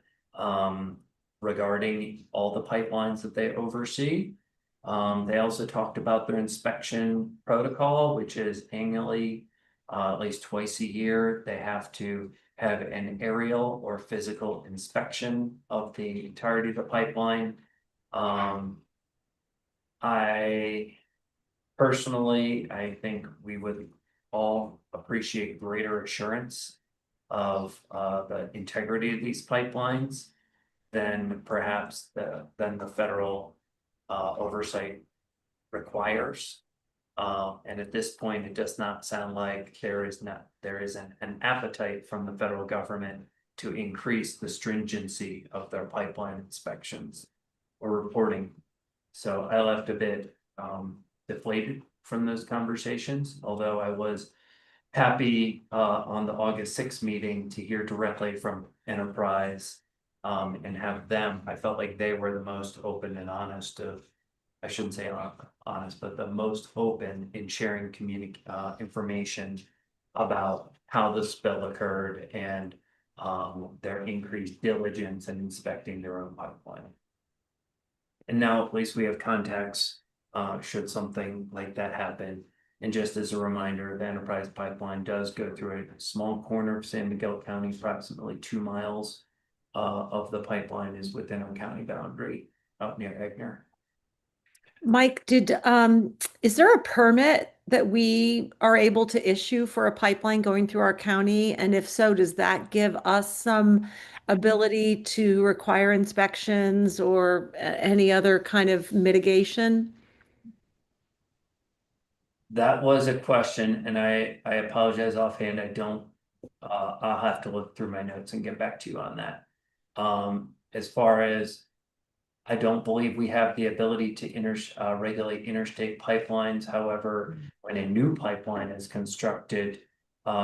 regarding all the pipelines that they oversee. They also talked about their inspection protocol, which is annually, at least twice a year, they have to have an aerial or physical inspection of the entirety of the pipeline. I personally, I think we would all appreciate greater assurance of the integrity of these pipelines than perhaps than the federal oversight requires. And at this point, it does not sound like there is an appetite from the federal government to increase the stringency of their pipeline inspections or reporting. So I left a bit deflated from those conversations, although I was happy on the August 6th meeting to hear directly from Enterprise and have them, I felt like they were the most open and honest of, I shouldn't say honest, but the most open in sharing information about how the spill occurred and their increased diligence in inspecting their own pipeline. And now at least we have contacts should something like that happen. And just as a reminder, the Enterprise pipeline does go through a small corner of San Miguel County, approximately 2 miles of the pipeline is within our county boundary up near Egner. Mike, is there a permit that we are able to issue for a pipeline going through our county? And if so, does that give us some ability to require inspections or any other kind of mitigation? That was a question, and I apologize offhand, I don't, I'll have to look through my notes and get back to you on that. As far as, I don't believe we have the ability to regulate interstate pipelines, however, when a new pipeline is constructed,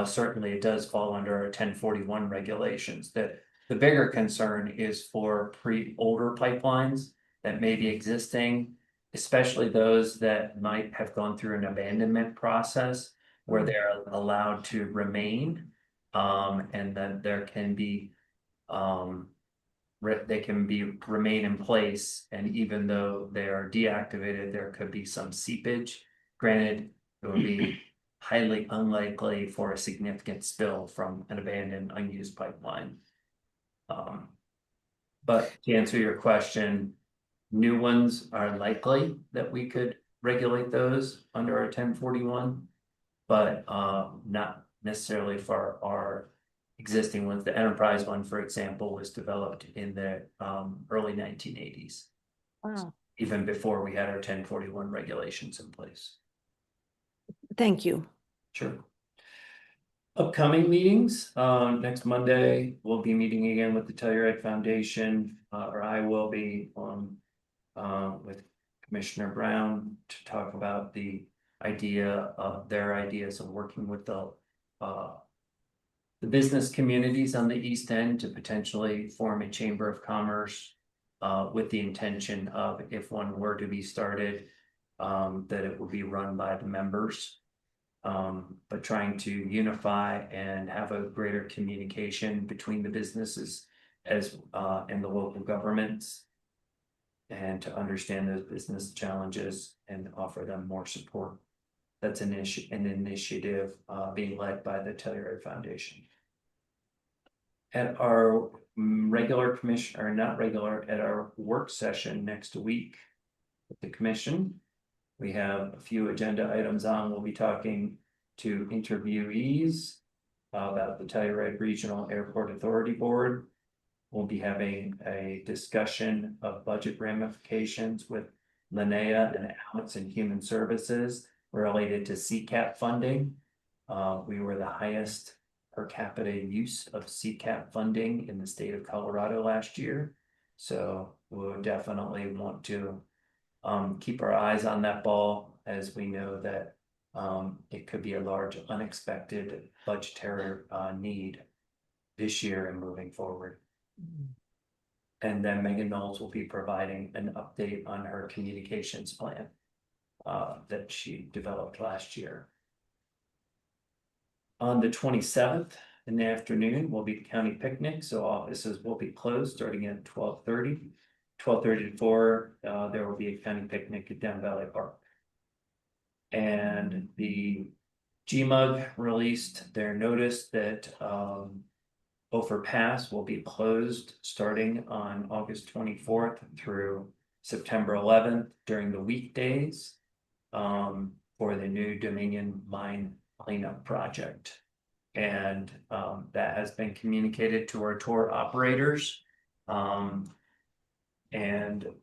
certainly it does fall under our 1041 regulations. The bigger concern is for older pipelines that may be existing, especially those that might have gone through an abandonment process where they're allowed to remain. And then there can be, they can remain in place, and even though they are deactivated, there could be some seepage. Granted, it would be highly unlikely for a significant spill from an abandoned unused pipeline. But to answer your question, new ones are likely that we could regulate those under our 1041, but not necessarily for our existing ones. The Enterprise one, for example, was developed in the early 1980s. Wow. Even before we had our 1041 regulations in place. Thank you. Sure. Upcoming meetings, next Monday, we'll be meeting again with the Telluride Foundation, or I will be on with Commissioner Brown to talk about the idea of their ideas of working with the business communities on the East End to potentially form a Chamber of Commerce with the intention of, if one were to be started, that it will be run by the members. But trying to unify and have a greater communication between the businesses as and the local governments, and to understand those business challenges and offer them more support. That's an initiative being led by the Telluride Foundation. At our regular commission, or not regular, at our work session next week with the commission, we have a few agenda items on. We'll be talking to interviewees about the Telluride Regional Airport Authority Board. We'll be having a discussion of budget ramifications with Linnea and Alex in Human Services related to CCAP funding. We were the highest per capita use of CCAP funding in the state of Colorado last year. So we'll definitely want to keep our eyes on that ball, as we know that it could be a large unexpected budgetary need this year and moving forward. And then Megan Knowles will be providing an update on her communications plan that she developed last year. On the 27th in the afternoon will be the county picnic, so offices will be closed starting at 12:30. 12:30 to 4, there will be a county picnic at Down Valley Park. And the GMUG released their notice that Ophir Pass will be closed starting on August 24th through September 11th during the weekdays for the new Dominion Mine cleanup project. And that has been communicated to our tour operators. And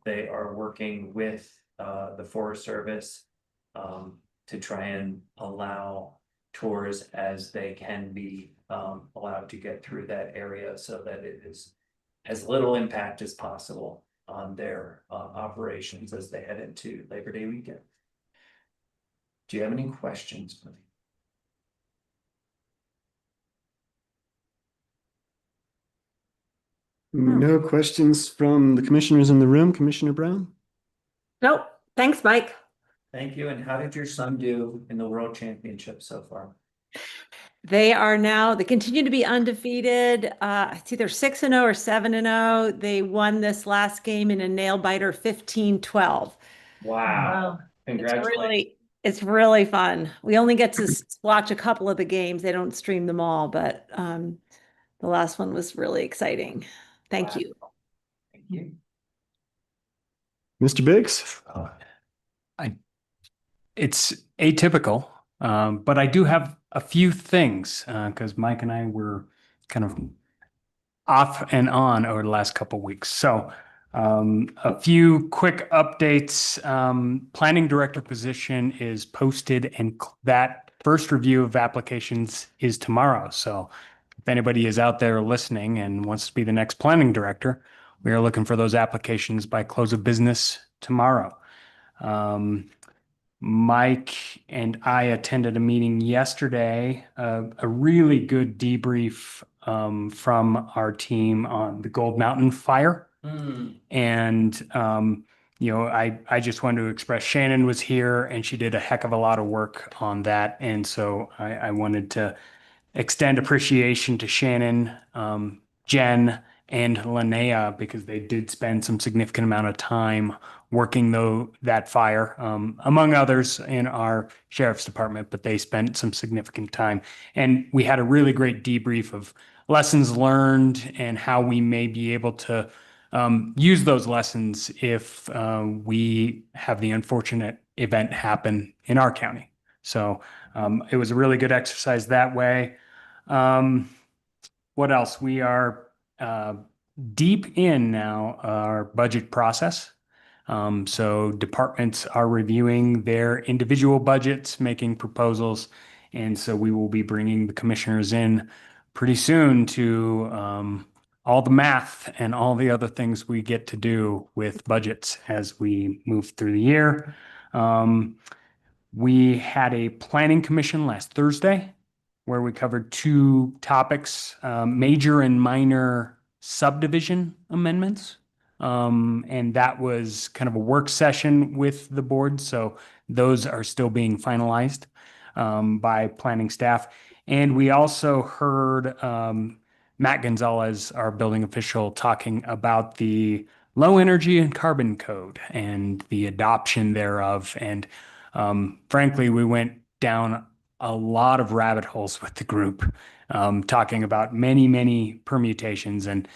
they are working with the Forest Service to try and allow tours as they can be allowed to get through that area so that it is as little impact as possible on their operations as they head into Labor Day weekend. Do you have any questions for me? No questions from the commissioners in the room. Commissioner Brown? Nope. Thanks, Mike. Thank you. And how did your son do in the World Championship so far? They continue to be undefeated. It's either 6-0 or 7-0. They won this last game in a nail biter 15-12. Wow. Congratulations. It's really fun. We only get to watch a couple of the games. They don't stream them all, but the last one was really exciting. Thank you. Thank you. Mr. Biggs? It's atypical, but I do have a few things because Mike and I were kind of off and on over the last couple of weeks. So a few quick updates. Planning director position is posted, and that first review of applications is tomorrow. So if anybody is out there listening and wants to be the next planning director, we are looking for those applications by close of business tomorrow. Mike and I attended a meeting yesterday, a really good debrief from our team on the Gold Mountain fire. And, I just wanted to express Shannon was here and she did a heck of a lot of work on that. And so I wanted to extend appreciation to Shannon, Jen, and Linnea because they did spend some significant amount of time working that fire, among others in our sheriff's department, but they spent some significant time. And we had a really great debrief of lessons learned and how we may be able to use those lessons if we have the unfortunate event happen in our county. So it was a really good exercise that way. What else? We are deep in now our budget process. So departments are reviewing their individual budgets, making proposals. And so we will be bringing the commissioners in pretty soon to all the math and all the other things we get to do with budgets as we move through the year. We had a planning commission last Thursday where we covered two topics, major and minor subdivision amendments. And that was kind of a work session with the board. So those are still being finalized by planning staff. And we also heard Matt Gonzalez, our building official, talking about the low energy and carbon code and the adoption thereof. And frankly, we went down a lot of rabbit holes with the group, talking about many, many permutations. And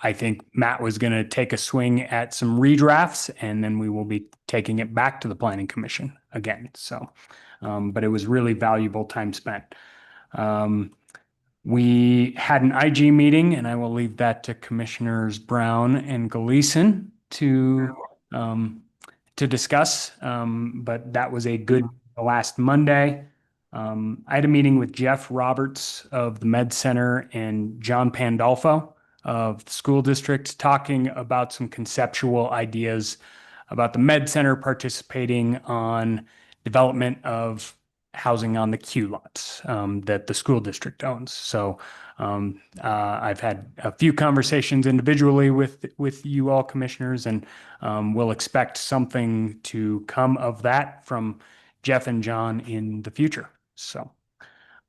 I think Matt was going to take a swing at some redrafts, and then we will be taking it back to the Planning Commission again. So, but it was really valuable time spent. We had an IG meeting, and I will leave that to Commissioners Brown and Gleason to discuss. But that was a good last Monday. I had a meeting with Jeff Roberts of the Med Center and John Pandolfo of the school district, talking about some conceptual ideas about the Med Center participating on development of housing on the Q lots that the school district owns. So I've had a few conversations individually with you all commissioners, and we'll expect something to come of that from Jeff and John in the future. So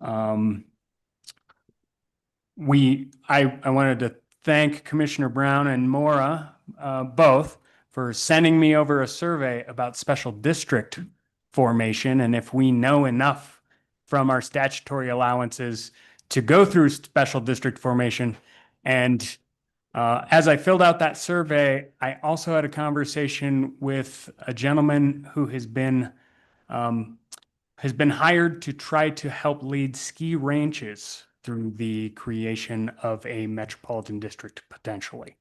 I wanted to thank Commissioner Brown and Maura both for sending me over a survey about special district formation, and if we know enough from our statutory allowances to go through special district formation. And as I filled out that survey, I also had a conversation with a gentleman who has been hired to try to help lead ski ranches through the creation of a metropolitan district potentially.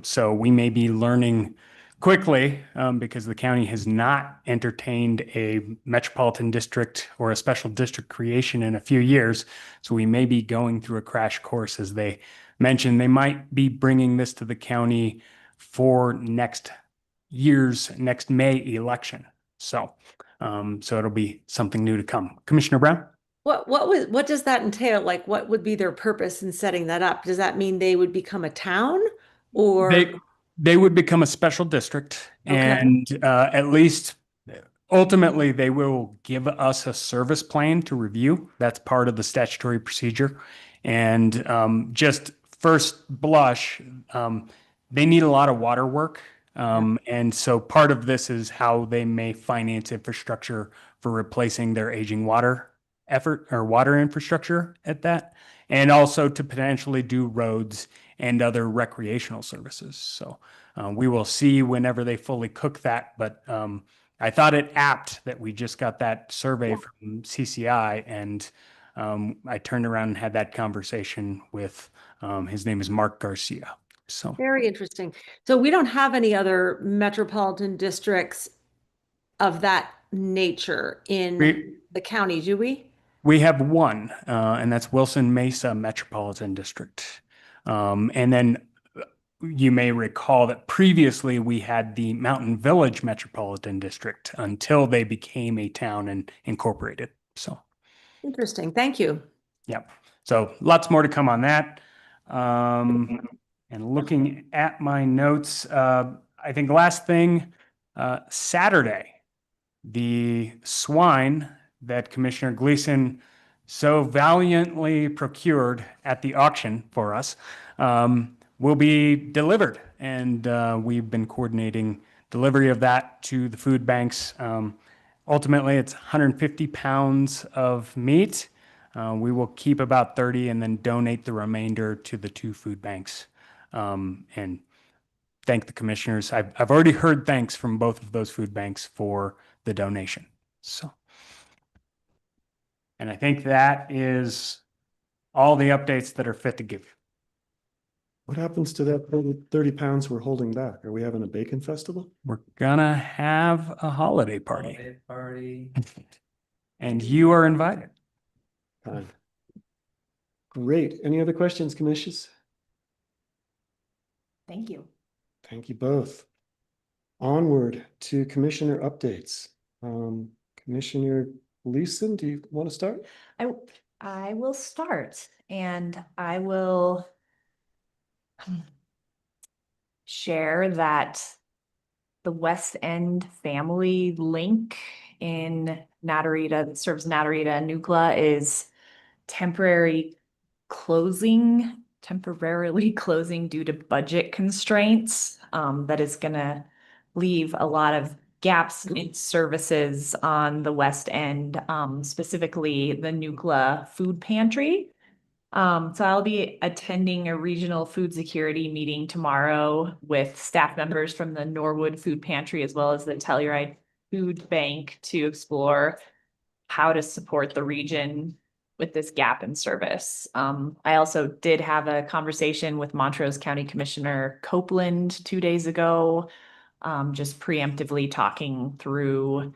So we may be learning quickly because the county has not entertained a metropolitan district or a special district creation in a few years. So we may be going through a crash course. As they mentioned, they might be bringing this to the county for next May election. So it'll be something new to come. Commissioner Brown? What does that entail? Like, what would be their purpose in setting that up? Does that mean they would become a town, or? They would become a special district, and at least ultimately they will give us a service plan to review. That's part of the statutory procedure. And just first blush, they need a lot of water work. And so part of this is how they may finance infrastructure for replacing their aging water infrastructure at that, and also to potentially do roads and other recreational services. So we will see whenever they fully cook that. But I thought it apt that we just got that survey from CCI, and I turned around and had that conversation with, his name is Mark Garcia. So very interesting. So we don't have any other metropolitan districts of that nature in the county, do we? We have one, and that's Wilson Mesa Metropolitan District. And then you may recall that previously we had the Mountain Village Metropolitan District until they became a town and incorporated. So interesting. Thank you. Yep. So lots more to come on that. And looking at my notes, I think last thing, Saturday, the swine that Commissioner Gleason so valiantly procured at the auction for us will be delivered. And we've been coordinating delivery of that to the food banks. Ultimately, it's 150 pounds of meat. We will keep about 30 and then donate the remainder to the 2 food banks. And thank the commissioners. I've already heard thanks from both of those food banks for the donation. So, and I think that is all the updates that are fit to give you. What happens to that 30 pounds we're holding back? Are we having a bacon festival? We're gonna have a holiday party. Holiday party. And you are invited. Fine. Great. Any other questions, commissioners? Thank you. Thank you both. Onward to commissioner updates. Commissioner Gleason, do you want to start? I will start, and I will share that the West End Family Link in Natarita, that serves Natarita and Nucla, is temporarily closing due to budget constraints. That is gonna leave a lot of gaps in services on the West End, specifically the Nucla Food Pantry. So I'll be attending a regional food security meeting tomorrow with staff members from the Norwood Food Pantry as well as the Telluride Food Bank to explore how to support the region with this gap in service. I also did have a conversation with Montrose County Commissioner Copeland 2 days ago, just preemptively talking through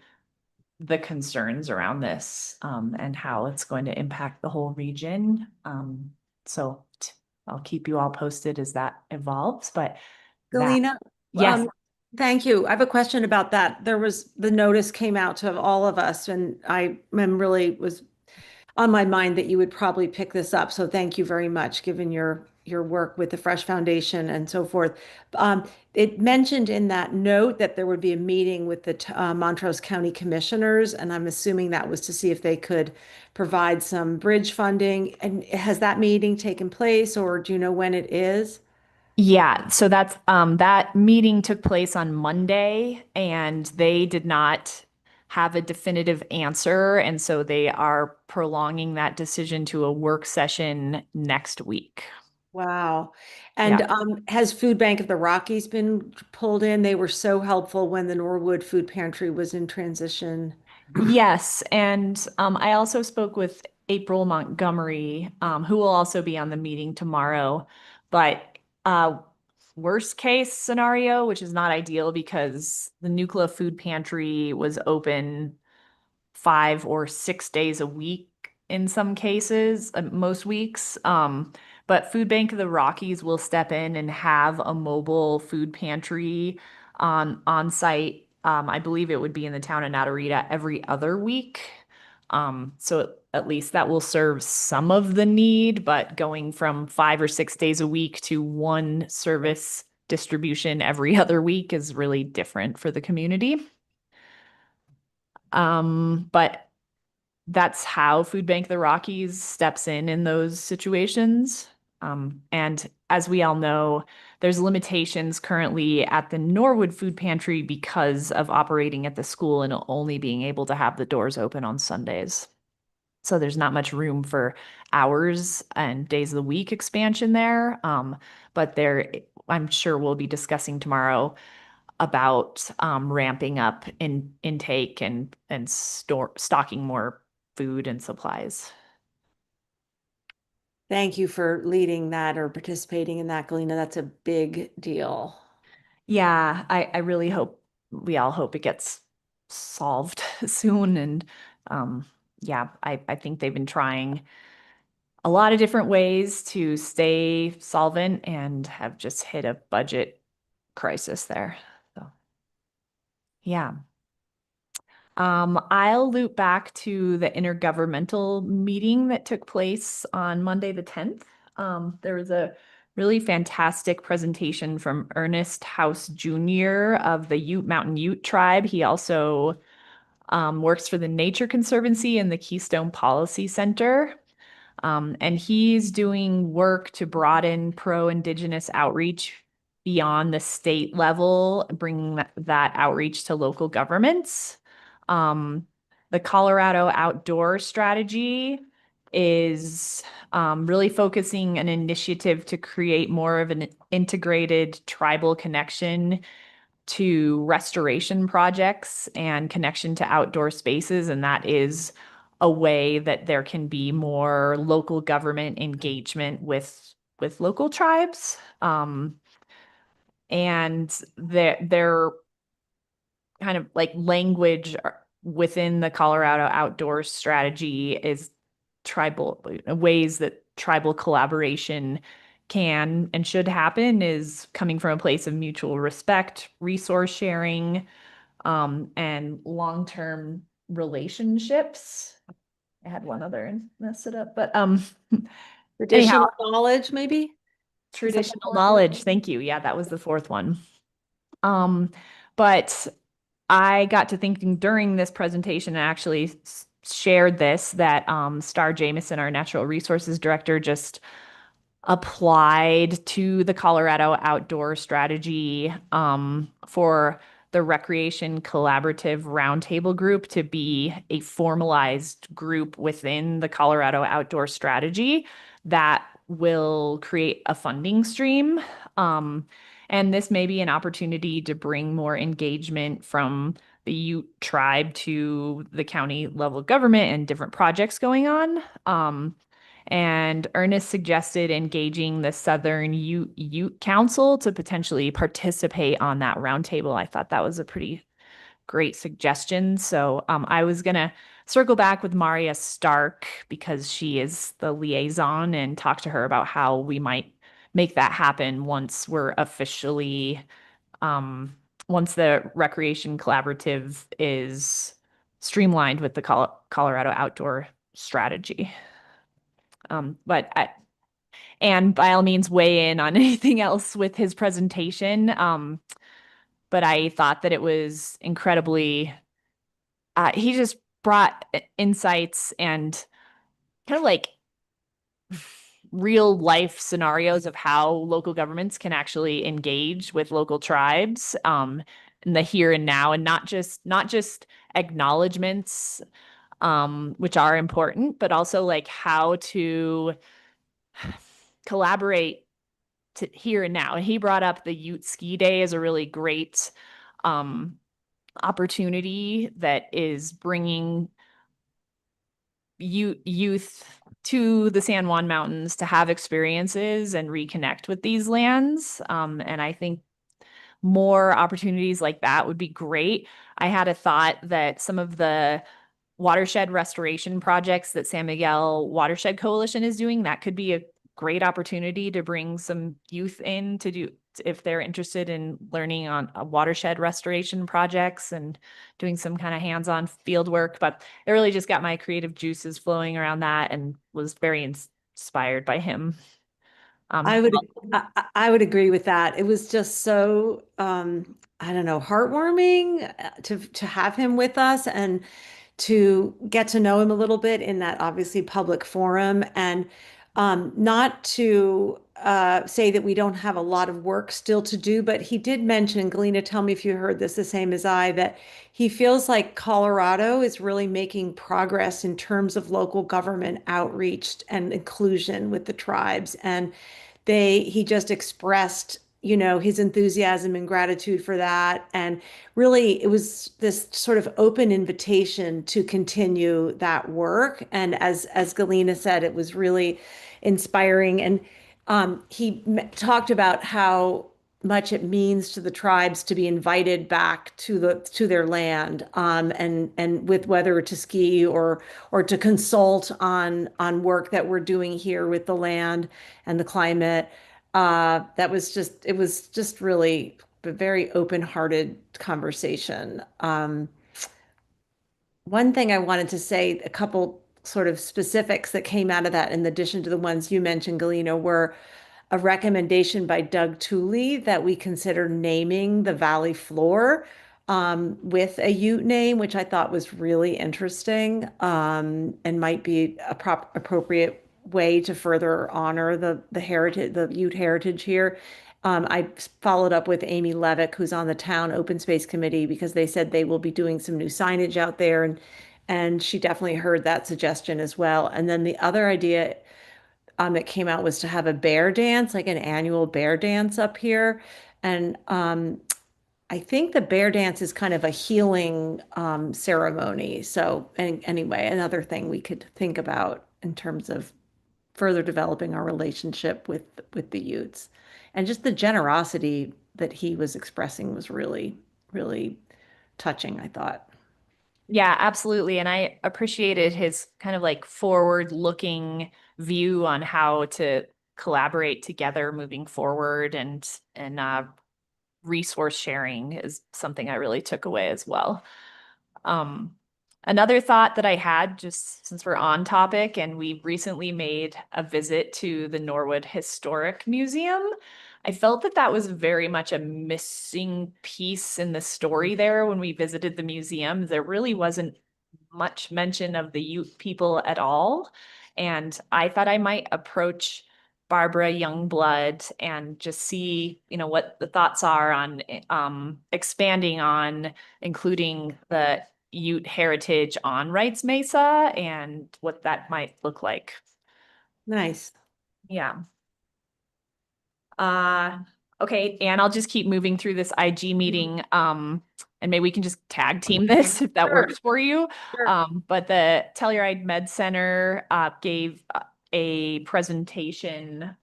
the concerns around this and how it's going to impact the whole region. So I'll keep you all posted as that evolves, but Galina, yes. Thank you. I have a question about that. The notice came out to all of us and I am really was on my mind that you would probably pick this up. So thank you very much, given your work with the Fresh Foundation and so forth. It mentioned in that note that there would be a meeting with the Montrose County Commissioners, and I'm assuming that was to see if they could provide some bridge funding. And has that meeting taken place, or do you know when it is? Yeah, so that's that meeting took place on Monday and they did not have a definitive answer, and so they are prolonging that decision to a work session next week. Wow. And Yeah. has Food Bank of the Rockies been pulled in? They were so helpful when the Norwood Food Pantry was in transition. Yes, and I also spoke with April Montgomery, who will also be on the meeting tomorrow. But worst case scenario, which is not ideal because the Nuclear Food Pantry was open 5 or 6 days a week in some cases, most weeks. But Food Bank of the Rockies will step in and have a mobile food pantry on site. I believe it would be in the town of Natarita every other week. So at least that will serve some of the need, but going from 5 or 6 days a week to one service distribution every other week is really different for the community. But that's how Food Bank of the Rockies steps in those situations. And as we all know, there's limitations currently at the Norwood Food Pantry because of operating at the school and only being able to have the doors open on Sundays. So there's not much room for hours and days of the week expansion there. But I'm sure we'll be discussing tomorrow about ramping up in intake and stocking more food and supplies. Thank you for leading that or participating in that, Galena. That's a big deal. Yeah, I really hope we all hope it gets solved soon. And yeah, I think they've been trying a lot of different ways to stay solvent and have just hit a budget crisis there. So yeah. I'll loop back to the intergovernmental meeting that took place on Monday, the 10th. There was a really fantastic presentation from Ernest House Jr. of the Mountain Ute tribe. He also works for the Nature Conservancy and the Keystone Policy Center. And he's doing work to broaden pro-Indigenous outreach beyond the state level, bringing that outreach to local governments. The Colorado Outdoor Strategy is really focusing an initiative to create more of an integrated tribal connection to restoration projects and connection to outdoor spaces. And that is a way that there can be more local government engagement with local tribes. And their kind of like language within the Colorado Outdoor Strategy is tribal ways that tribal collaboration can and should happen is coming from a place of mutual respect, resource sharing, and long-term relationships. I had one other and messed it up, but Traditional knowledge, maybe? Traditional knowledge. Thank you. Yeah, that was the fourth one. But I got to thinking during this presentation and actually shared this that Star Jameson, our natural resources director, just applied to the Colorado Outdoor Strategy for the Recreation Collaborative Roundtable Group to be a formalized group within the Colorado Outdoor Strategy that will create a funding stream. And this may be an opportunity to bring more engagement from the Ute tribe to the county level government and different projects going on. And Ernest suggested engaging the Southern Ute Council to potentially participate on that roundtable. I thought that was a pretty great suggestion. So I was going to circle back with Maria Stark because she is the liaison and talk to her about how we might make that happen once we're officially once the Recreation Collaborative is streamlined with the Colorado Outdoor Strategy. And by all means, weigh in on anything else with his presentation. But I thought that it was incredibly, he just brought insights and kind of like real life scenarios of how local governments can actually engage with local tribes in the here and now, and not just acknowledgements, which are important, but also like how to collaborate to here and now. And he brought up the Ute Ski Day as a really great opportunity that is bringing youth to the San Juan Mountains to have experiences and reconnect with these lands. And I think more opportunities like that would be great. I had a thought that some of the watershed restoration projects that San Miguel Watershed Coalition is doing, that could be a great opportunity to bring some youth in to do, if they're interested in learning on watershed restoration projects and doing some kind of hands-on field work. But it really just got my creative juices flowing around that and was very inspired by him. I would agree with that. It was just so I don't know, heartwarming to have him with us and to get to know him a little bit in that obviously public forum, and not to say that we don't have a lot of work still to do, but he did mention, Galina, tell me if you heard this the same as I, that he feels like Colorado is really making progress in terms of local government outreach and inclusion with the tribes. And he just expressed, you know, his enthusiasm and gratitude for that. And really, it was this sort of open invitation to continue that work. And as Galina said, it was really inspiring. And he talked about how much it means to the tribes to be invited back to their land, and with whether to ski or to consult on work that we're doing here with the land and the climate. It was just really a very open-hearted conversation. One thing I wanted to say, a couple sort of specifics that came out of that, in addition to the ones you mentioned, Galina, were a recommendation by Doug Tooley that we consider naming the valley floor with a Ute name, which I thought was really interesting, and might be a appropriate way to further honor the heritage, the Ute heritage here. I followed up with Amy Levick, who's on the town open space committee, because they said they will be doing some new signage out there, and she definitely heard that suggestion as well. And then the other idea that came out was to have a bear dance, like an annual bear dance up here. And I think the bear dance is kind of a healing ceremony. So anyway, another thing we could think about in terms of further developing our relationship with the Utes. And just the generosity that he was expressing was really, really touching, I thought. Yeah, absolutely. And I appreciated his kind of like forward-looking view on how to collaborate together moving forward, and resource sharing is something I really took away as well. Another thought that I had, just since we're on topic, and we recently made a visit to the Norwood Historic Museum, I felt that that was very much a missing piece in the story there. When we visited the museum, there really wasn't much mention of the Ute people at all. And I thought I might approach Barbara Youngblood and just see, you know, what the thoughts are on expanding on including the Ute heritage on Wrights Mesa and what that might look like. Nice. Yeah. Okay, and I'll just keep moving through this IG meeting. And maybe we can just tag team this if that works for you. Sure. But the Telluride Med Center gave a presentation.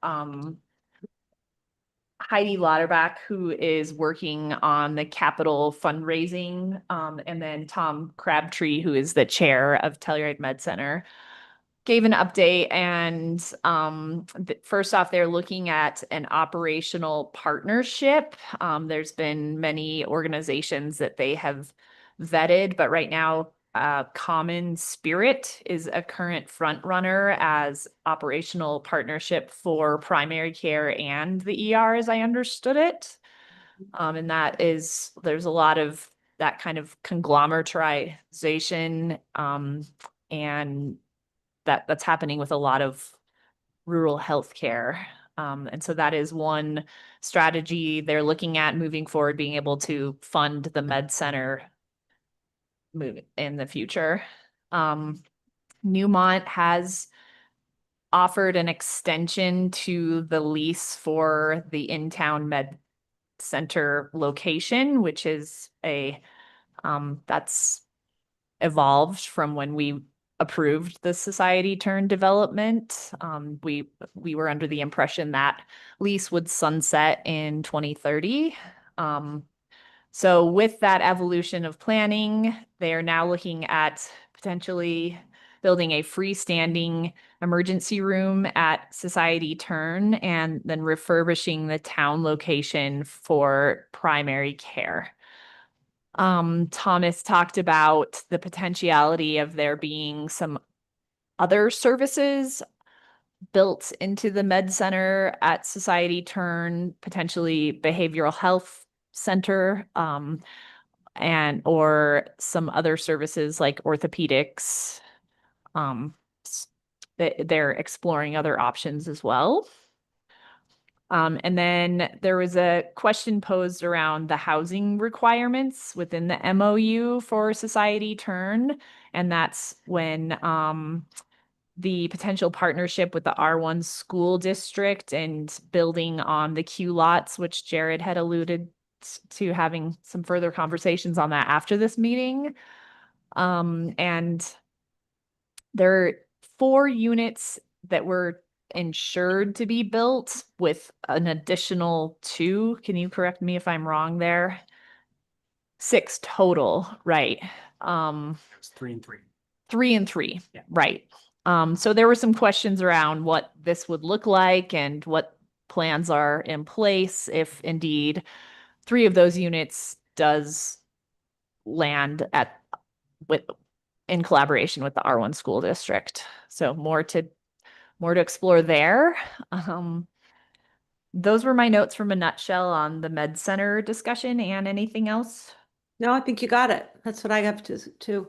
Heidi Lauterbach, who is working on the capital fundraising, and then Tom Crabtree, who is the chair of Telluride Med Center. gave an update and first off, they're looking at an operational partnership. There's been many organizations that they have vetted, but right now Common Spirit is a current front runner as operational partnership for primary care and the ER, as I understood it. And there's a lot of that kind of conglomeratization and that's happening with a lot of rural healthcare. And so that is one strategy they're looking at moving forward, being able to fund the med center move in the future. Newmont has offered an extension to the lease for the in-town med center location, which is that's evolved from when we approved the society turn development. We were under the impression that lease would sunset in 2030. So with that evolution of planning, they are now looking at potentially building a freestanding emergency room at Society Turn and then refurbishing the town location for primary care. Thomas talked about the potentiality of there being some other services built into the med center at Society Turn, potentially behavioral health center, and or some other services like orthopedics. They're exploring other options as well. And then there was a question posed around the housing requirements within the MOU for Society Turn. And that's when the potential partnership with the R1 school district and building on the Q lots, which Jared had alluded to having some further conversations on that after this meeting. And there are 4 units that were insured to be built with an additional 2. Can you correct me if I'm wrong there? 6 total, right? It's 3 and 3. 3 and 3, Yeah. right. So there were some questions around what this would look like and what plans are in place if indeed 3 of those units does land in collaboration with the R1 school district. So more to explore there. Those were my notes from a nutshell on the med center discussion. And anything else? No, I think you got it. That's what I got to too.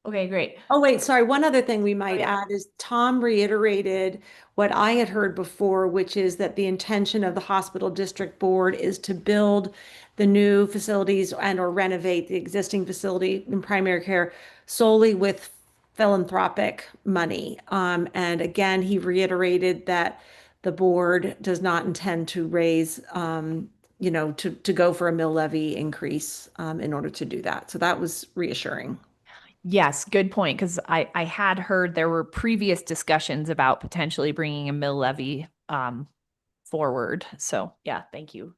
Okay, great. Oh, wait, sorry. One other thing we might add is Tom reiterated what I had heard before, which is that the intention of the hospital district board is to build the new facilities and or renovate the existing facility in primary care solely with philanthropic money. And again, he reiterated that the board does not intend to raise, to go for a mill levy increase in order to do that. So that was reassuring. Yes, good point. Because I had heard there were previous discussions about potentially bringing a mill levy forward. So yeah, thank you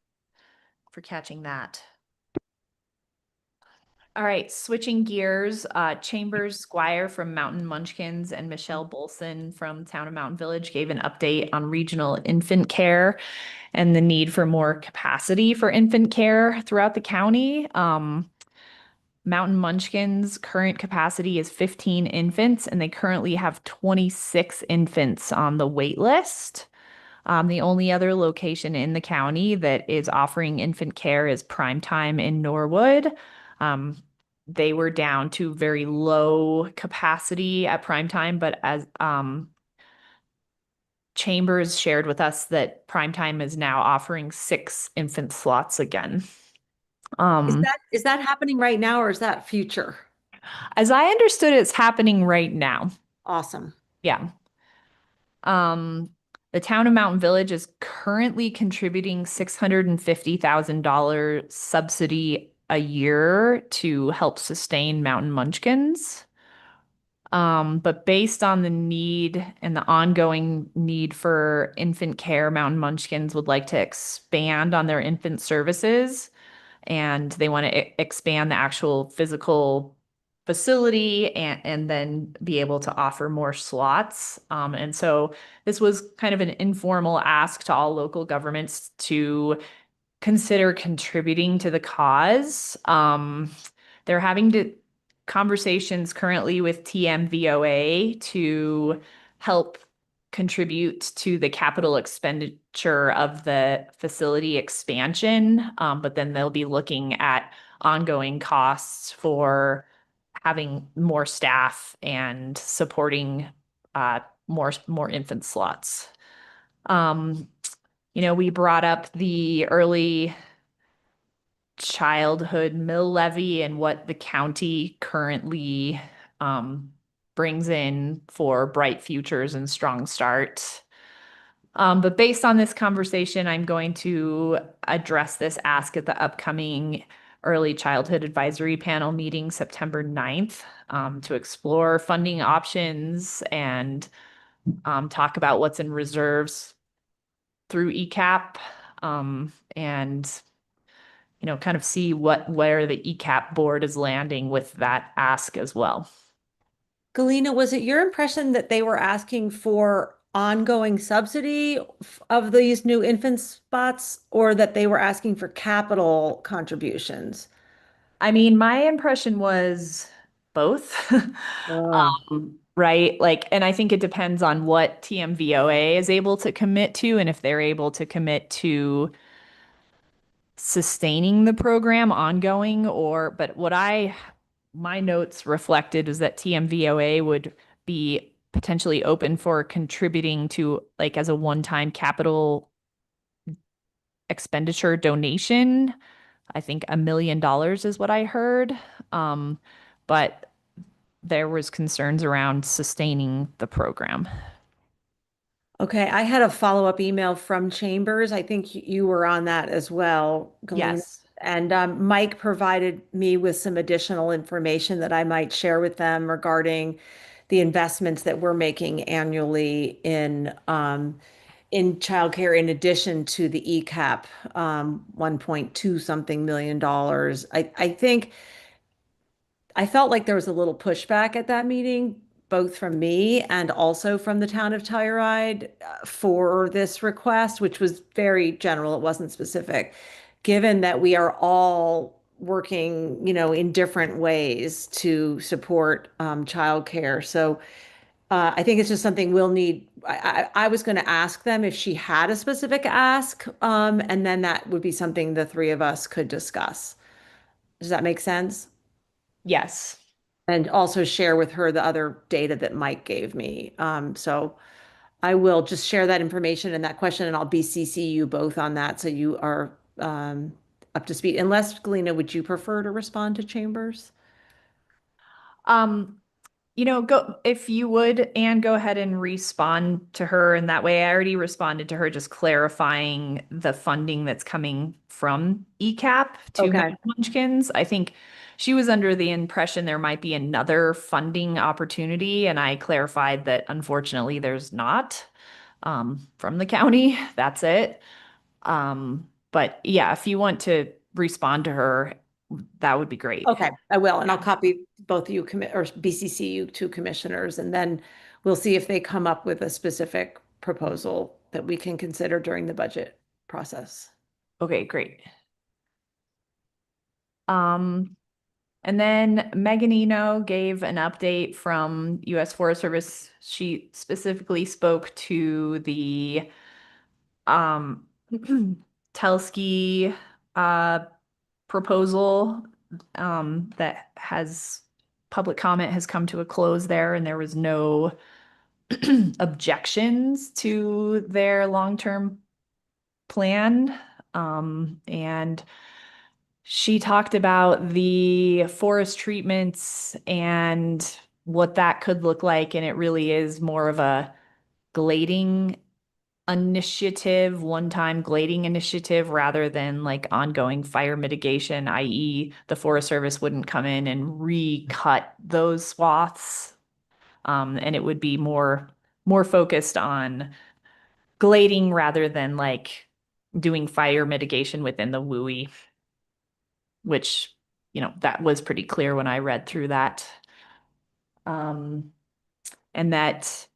for catching that. All right, switching gears, Chambers Squire from Mountain Munchkins and Michelle Bolson from Town of Mountain Village gave an update on regional infant care and the need for more capacity for infant care throughout the county. Mountain Munchkins' current capacity is 15 infants, and they currently have 26 infants on the wait list. The only other location in the county that is offering infant care is Primetime in Norwood. They were down to very low capacity at Primetime, but as Chambers shared with us that Primetime is now offering 6 infant slots again. Is that happening right now or is that future? As I understood, it's happening right now. Awesome. Yeah. The Town of Mountain Village is currently contributing $650,000 subsidy a year to help sustain Mountain Munchkins. But based on the need and the ongoing need for infant care, Mountain Munchkins would like to expand on their infant services, and they want to expand the actual physical facility and then be able to offer more slots. And so this was kind of an informal ask to all local governments to consider contributing to the cause. They're having conversations currently with TMVOA to help contribute to the capital expenditure of the facility expansion. But then they'll be looking at ongoing costs for having more staff and supporting more infant slots. We brought up the early childhood mill levy and what the county currently brings in for Bright Futures and Strong Start. But based on this conversation, I'm going to address this ask at the upcoming Early Childhood Advisory Panel meeting September 9th to explore funding options and talk about what's in reserves through ECAP and kind of see where the ECAP board is landing with that ask as well. Galena, was it your impression that they were asking for ongoing subsidy of these new infant spots, or that they were asking for capital contributions? I mean, my impression was both. Right? And I think it depends on what TMVOA is able to commit to, and if they're able to commit to sustaining the program ongoing, but my notes reflected is that TMVOA would be potentially open for contributing to as a one-time capital expenditure donation. I think $1 million is what I heard. But there was concerns around sustaining the program. Okay, I had a follow-up email from Chambers. I think you were on that as well, Galena. Yes. And Mike provided me with some additional information that I might share with them regarding the investments that we're making annually in childcare, in addition to the ECAP 1.2 something million dollars. I think I felt like there was a little pushback at that meeting, both from me and also from the town of Telluride for this request, which was very general. It wasn't specific, given that we are all working, in different ways to support childcare. So I think it's just something we'll need. I was going to ask them if she had a specific ask, and then that would be something the three of us could discuss. Does that make sense? Yes. And also share with her the other data that Mike gave me. So I will just share that information and that question, and I'll BCC you both on that so you are up to speed. Unless, Galena, would you prefer to respond to Chambers? Go if you would, and go ahead and respond to her in that way. I already responded to her, just clarifying the funding that's coming from ECAP to Meadow Munchkins. I think she was under the impression there might be another funding opportunity, and I clarified that unfortunately there's not from the county. That's it. But yeah, if you want to respond to her, that would be great. Okay, I will, and I'll copy both of you or BCC you two commissioners, and then we'll see if they come up with a specific proposal that we can consider during the budget process. Okay, great. And then Megan Eno gave an update from U.S. Forest Service. She specifically spoke to the Telski proposal that public comment has come to a close there, and there was no objections to their long-term plan. And she talked about the forest treatments and what that could look like, and it really is more of a glading initiative, one-time glading initiative, rather than ongoing fire mitigation, i.e. the Forest Service wouldn't come in and recut those swaths. And it would be more focused on glading rather than doing fire mitigation within the WUI, which that was pretty clear when I read through that. And that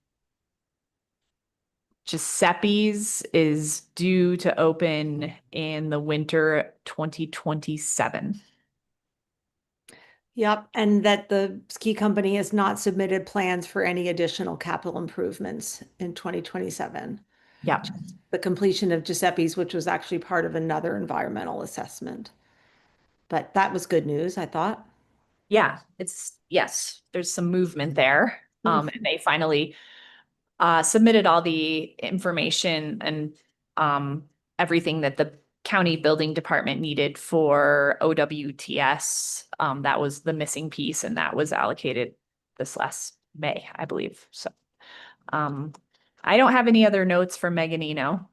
Giuseppe's is due to open in the winter 2027. Yep, and that the ski company has not submitted plans for any additional capital improvements in 2027. Yep. The completion of Giuseppe's, which was actually part of another environmental assessment. But that was good news, I thought. Yeah, yes, there's some movement there. And they finally submitted all the information and everything that the county building department needed for OWTS. That was the missing piece, and that was allocated this last May, I believe. So I don't have any other notes for Meganino.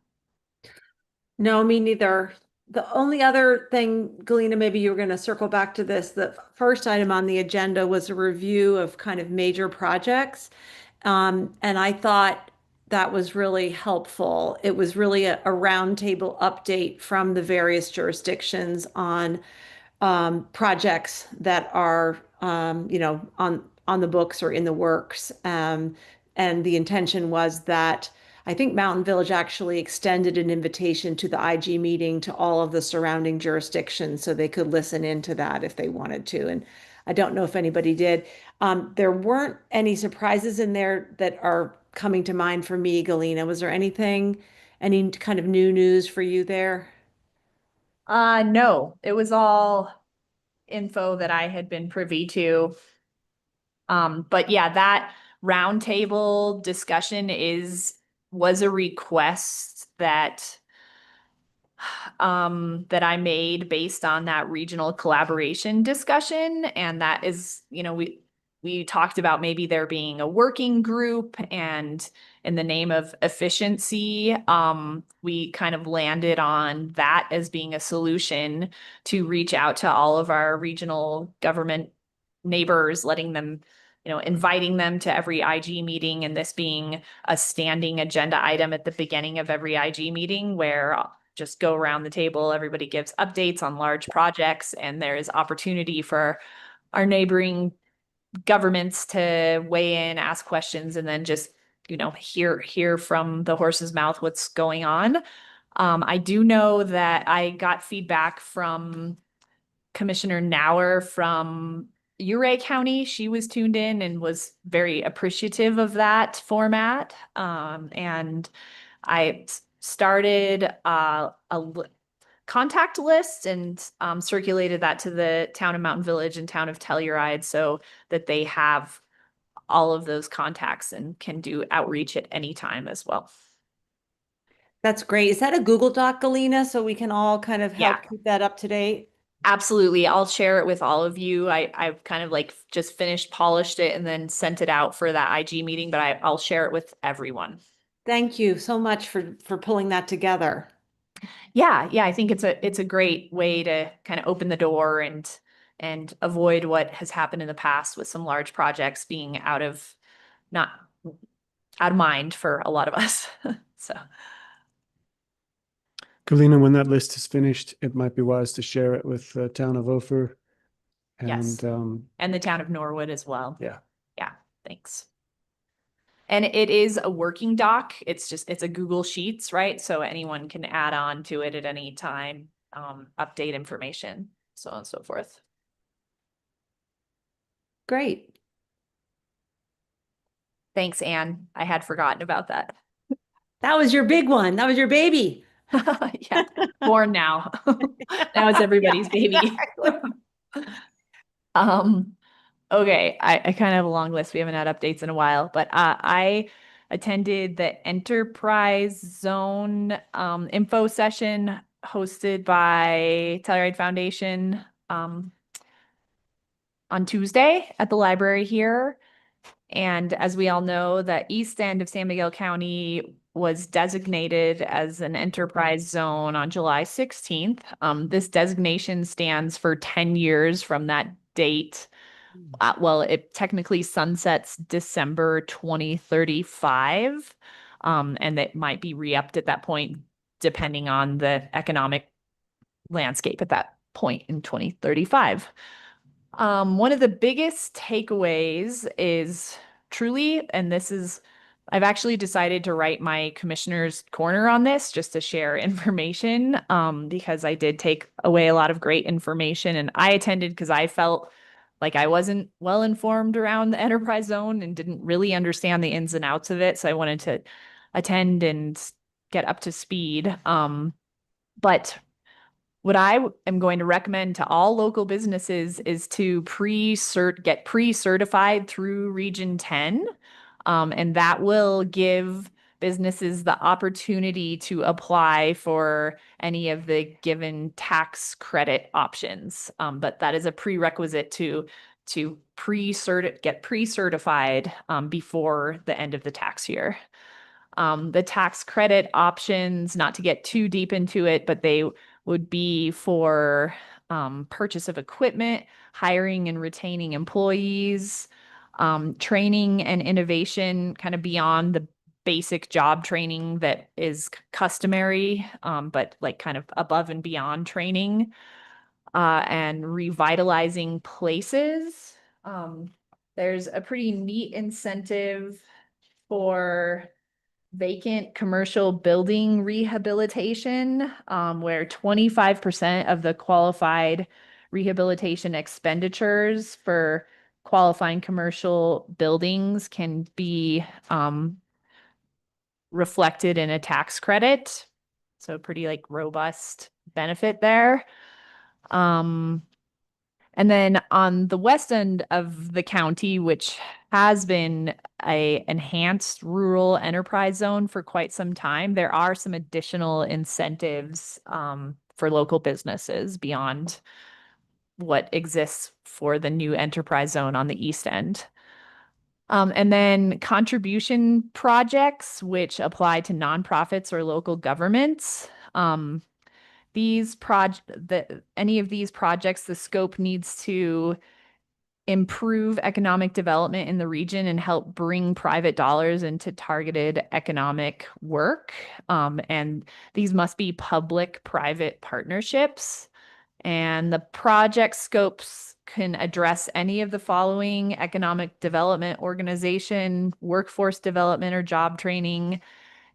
No, me neither. The only other thing, Galena, maybe you were going to circle back to this. The first item on the agenda was a review of kind of major projects. And I thought that was really helpful. It was really a roundtable update from the various jurisdictions on projects that are, on the books or in the works. And the intention was that I think Mountain Village actually extended an invitation to the IG meeting to all of the surrounding jurisdictions so they could listen into that if they wanted to. And I don't know if anybody did. There weren't any surprises in there that are coming to mind for me, Galena. Was there any kind of new news for you there? No, it was all info that I had been privy to. But yeah, that roundtable discussion was a request that that I made based on that regional collaboration discussion. And that is, we talked about maybe there being a working group, and in the name of efficiency, we kind of landed on that as being a solution to reach out to all of our regional government neighbors, letting them, inviting them to every IG meeting, and this being a standing agenda item at the beginning of every IG meeting where I'll just go around the table, everybody gives updates on large projects, and there is opportunity for our neighboring governments to weigh in, ask questions, and then just, hear from the horse's mouth what's going on. I do know that I got feedback from Commissioner Nauer from Ouray County. She was tuned in and was very appreciative of that format. And I started contact list and circulated that to the town of Mountain Village and town of Telluride so that they have all of those contacts and can do outreach at any time as well. That's great. Is that a Google Doc, Galena, so we can all kind of help keep that up to date? Absolutely. I'll share it with all of you. I've kind of just polished it and then sent it out for that IG meeting, but I'll share it with everyone. Thank you so much for pulling that together. Yeah, I think it's a great way to kind of open the door and avoid what has happened in the past with some large projects being out of mind for a lot of us. So. Galena, when that list is finished, it might be wise to share it with the town of Ophir. And, yes. And the town of Norwood as well. Yeah. Yeah. Thanks. And it is a working doc. It's a Google Sheets, right? So anyone can add on to it at any time, update information, so on and so forth. Great. Thanks, Anne. I had forgotten about that. That was your big one. That was your baby. Yeah, born now. Now it's everybody's baby. Okay, I kind of have a long list. We haven't had updates in a while, but I attended the Enterprise Zone info session hosted by Telluride Foundation on Tuesday at the library here. And as we all know, the east end of San Miguel County was designated as an enterprise zone on July 16th. This designation stands for 10 years from that date. Well, it technically sunsets December 2035, and it might be re-upped at that point, depending on the economic landscape at point in 2035. One of the biggest takeaways is truly, and this is, I've actually decided to write my commissioner's corner on this just to share information, because I did take away a lot of great information, and I attended because I felt like I wasn't well informed around the enterprise zone and didn't really understand the ins and outs of it. So I wanted to attend and get up to speed. But what I am going to recommend to all local businesses is to get pre-certified through Region 10. And that will give businesses the opportunity to apply for any of the given tax credit options. But that is a prerequisite to get pre-certified before the end of the tax year. The tax credit options, not to get too deep into it, but they would be for purchase of equipment, hiring and retaining employees, training and innovation kind of beyond the basic job training that is customary, but like kind of above and beyond training, and revitalizing places. There's a pretty neat incentive for vacant commercial building rehabilitation, where 25% of the qualified rehabilitation expenditures for qualifying commercial buildings can be reflected in a tax credit. So pretty like robust benefit there. And then on the west end of the county, which has been a enhanced rural enterprise zone for quite some time, there are some additional incentives for local businesses beyond what exists for the new enterprise zone on the east end. And then contribution projects, which apply to nonprofits or local governments. Any of these projects, the scope needs to improve economic development in the region and help bring private dollars into targeted economic work. And these must be public-private partnerships. And the project scopes can address any of the following: economic development organization, workforce development or job training,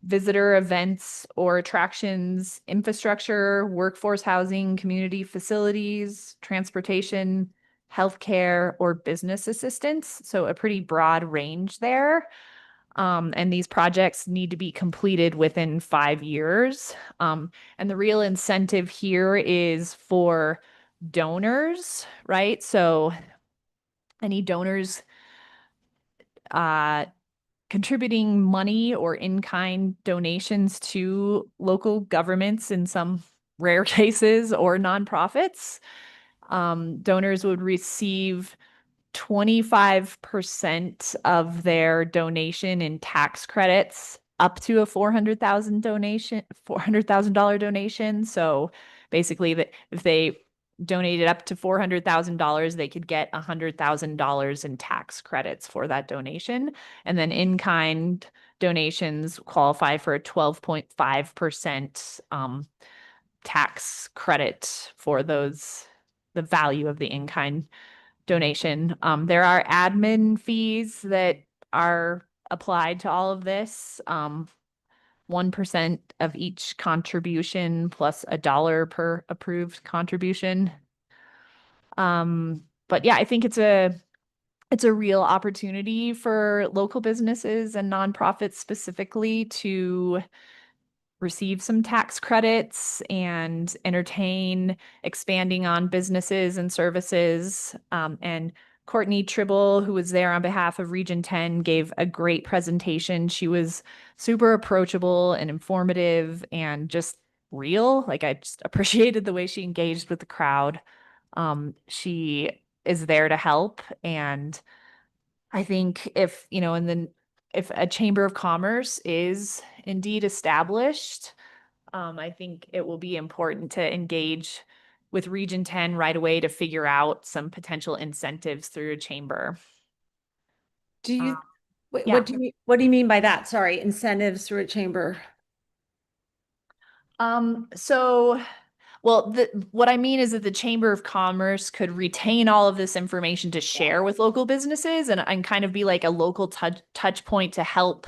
visitor events or attractions, infrastructure, workforce housing, community facilities, transportation, healthcare, or business assistance. So a pretty broad range there. And these projects need to be completed within 5 years. And the real incentive here is for donors, right? So any donors contributing money or in-kind donations to local governments in some rare cases or nonprofits. Donors would receive 25% of their donation in tax credits up to a $400,000 donation. So basically, if they donated up to $400,000, they could get $100,000 in tax credits for that donation. And then in-kind donations qualify for a 12.5% tax credit for the value of the in-kind donation. There are admin fees that are applied to all of this. 1% of each contribution plus $1 per approved contribution. But yeah, I think it's a real opportunity for local businesses and nonprofits specifically to receive some tax credits and entertain expanding on businesses and services. And Courtney Tribble, who was there on behalf of Region 10, gave a great presentation. She was super approachable and informative and just real. Like, I just appreciated the way she engaged with the crowd. She is there to help. And I think if a Chamber of Commerce is indeed established, I think it will be important to engage with Region 10 right away to figure out some potential incentives through a chamber. Do you, yeah. what do you mean by that? Sorry, incentives through a chamber? So Well, what I mean is that the Chamber of Commerce could retain all of this information to share with local businesses and kind of be like a local touch point to help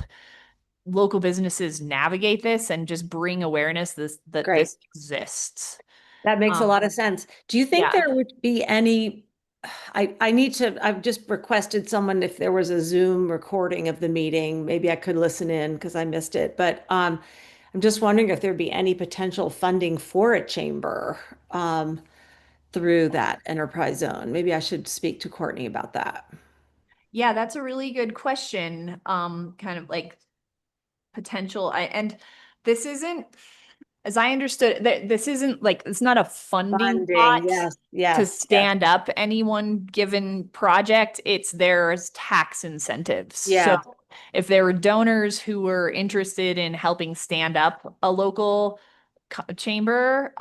local businesses navigate this and just bring awareness that Great. this exists. That makes a lot of sense. Do you think yeah. there would be any, I've just requested someone if there was a Zoom recording of the meeting, maybe I could listen in because I missed it, but I'm just wondering if there'd be any potential funding for a chamber through that enterprise zone. Maybe I should speak to Courtney about that. Yeah, that's a really good question. Kind of like potential. And this isn't, as I understood, this isn't like, it's not a funding pot to stand up any one given project. It's there's tax incentives. Yeah. So if there were donors who were interested in helping stand up a local chamber,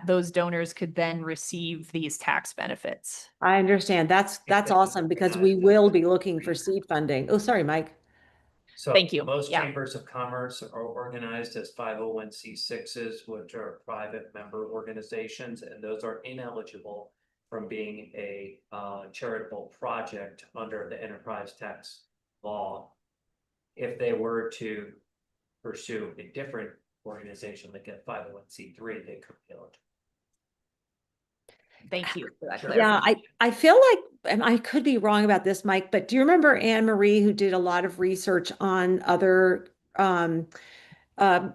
those donors could then receive these tax benefits. I understand. That's awesome because we will be looking for seed funding. Oh, sorry, Mike. So Thank you. most Yeah. chambers of commerce are organized as 501(c)(6)s, which are private member organizations, and those are ineligible from being a charitable project under the enterprise tax law. If they were to pursue a different organization like a 501(c)(3), they could be eligible. Thank you for that. Yeah, I feel like, and I could be wrong about this, Mike, but do you remember Anne Marie, who did a lot of research on other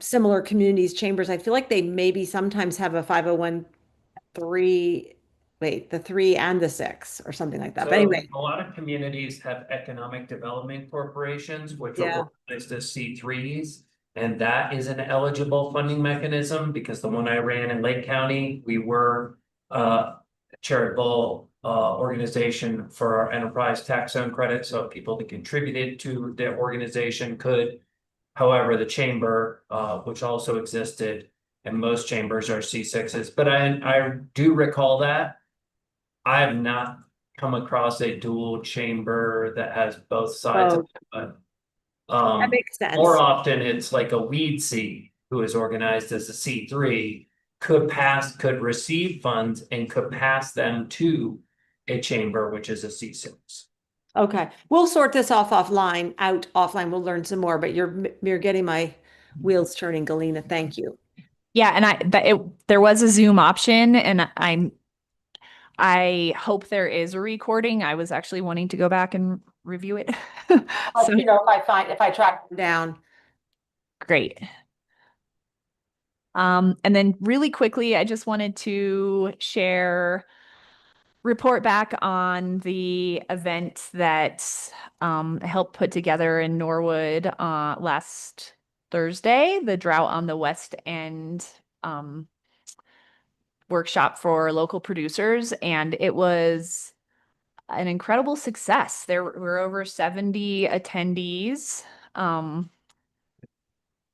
similar communities, chambers? I feel like they maybe sometimes have a 501(c)(3), wait, the 3 and the 6 or something like that. So But anyway, a lot of communities have economic development corporations, which Yeah. are organized as C3s. And that is an eligible funding mechanism because the one I ran in Lake County, we were a charitable organization for our enterprise tax zone credit. So people that contributed to their organization could. However, the chamber, which also existed, and most chambers are C6s, but I do recall that. I have not come across a dual chamber that has both sides of it, but that makes sense. more often it's like a weed seed who is organized as a C3 could receive funds and could pass them to a chamber, which is a C6. Okay, we'll sort this offline. We'll learn some more, but you're getting my wheels turning, Galena. Thank you. Yeah, and there was a Zoom option, and I hope there is a recording. I was actually wanting to go back and review it. So, if I track them down. Great. And then really quickly, I just wanted to report back on the event that I helped put together in Norwood last Thursday, the Drought on the West End workshop for local producers, and it was an incredible success. There were over 70 attendees,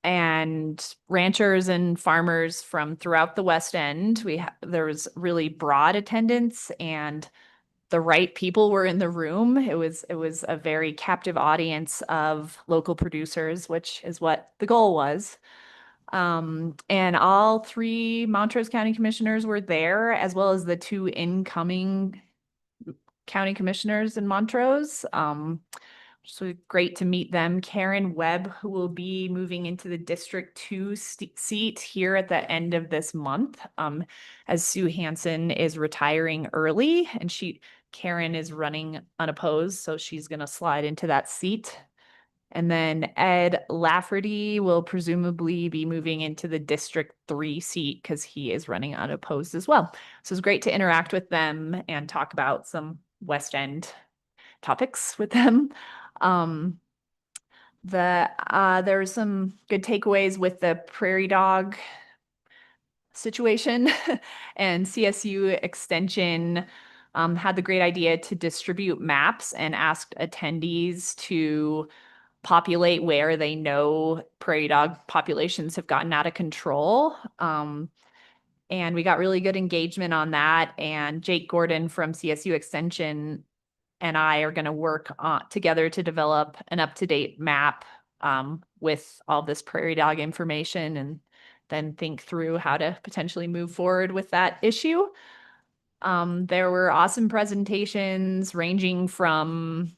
and ranchers and farmers from throughout the West End. There was really broad attendance, and the right people were in the room. It was a very captive audience of local producers, which is what the goal was. And all 3 Montrose County commissioners were there, as well as the 2 incoming county commissioners in Montrose. So great to meet them. Karen Webb, who will be moving into the District 2 seat here at the end of this month, as Sue Hansen is retiring early, and Karen is running unopposed, so she's going to slide into that seat. And then Ed Lafferty will presumably be moving into the District 3 seat because he is running unopposed as well. So it's great to interact with them and talk about some West End topics with them. There's some good takeaways with the prairie dog situation and CSU Extension had the great idea to distribute maps and asked attendees to populate where they know prairie dog populations have gotten out of control. And we got really good engagement on that. And Jake Gordon from CSU Extension and I are going to work together to develop an up-to-date map with all this prairie dog information and then think through how to potentially move forward with that issue. There were awesome presentations ranging from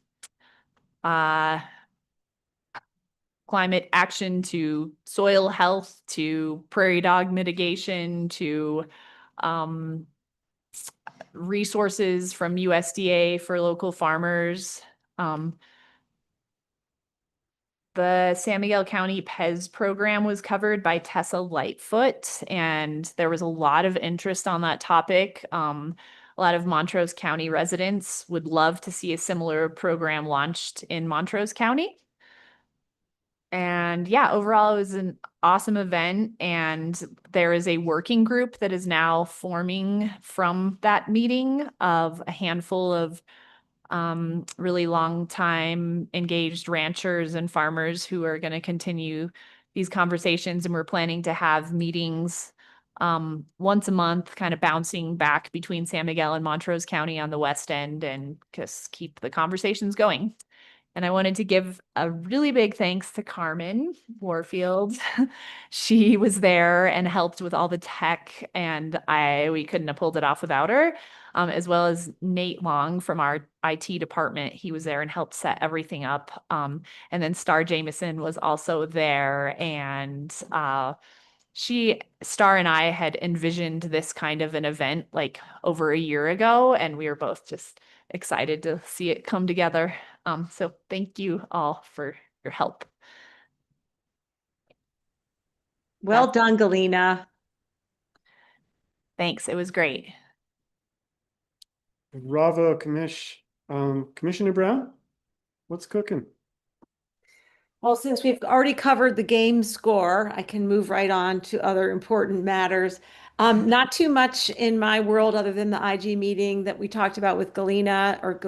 climate action to soil health to prairie dog mitigation to resources from USDA for local farmers. The San Miguel County PEZ program was covered by Tessa Lightfoot, and there was a lot of interest on that topic. A lot of Montrose County residents would love to see a similar program launched in Montrose County. And yeah, overall, it was an awesome event. And there is a working group that is now forming from that meeting of a handful of really long time engaged ranchers and farmers who are going to continue these conversations. And we're planning to have meetings once a month, kind of bouncing back between San Miguel and Montrose County on the west end, and just keep the conversations going. And I wanted to give a really big thanks to Carmen Warfield. She was there and helped with all the tech, and we couldn't have pulled it off without her, as well as Nate Long from our IT department. He was there and helped set everything up. And then Star Jameson was also there, and Star and I had envisioned this kind of an event like over a year ago, and we were both just excited to see it come together. So thank you all for your help. Well done, Galena. Thanks. It was great. Bravo, Commissioner Brown, what's cooking? Well, since we've already covered the game score, I can move right on to other important matters. Not too much in my world other than the IG meeting that we talked about with Galena,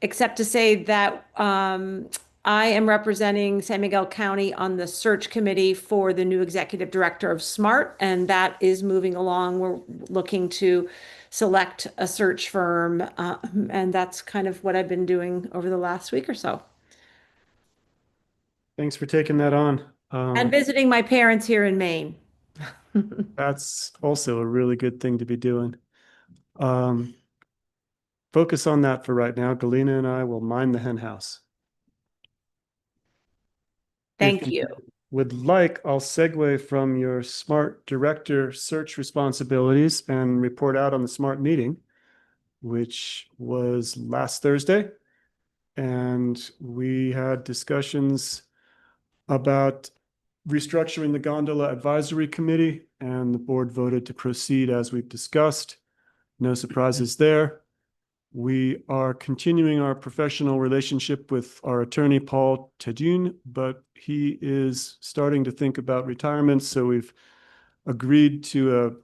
except to say that I am representing San Miguel County on the search committee for the new executive director of SMART, and that is moving along. We're looking to select a search firm, and that's kind of what I've been doing over the last week or so. Thanks for taking that on. And visiting my parents here in Maine. That's also a really good thing to be doing. Focus on that for right now. Galena and I will mind the hen house. Thank you. Would like, I'll segue from your SMART director search responsibilities and report out on the SMART meeting, which was last Thursday. And we had discussions about restructuring the Gondola Advisory Committee, and the board voted to proceed as we've discussed. No surprises there. We are continuing our professional relationship with our attorney, Paul Tadune, but he is starting to think about retirement. So we've agreed to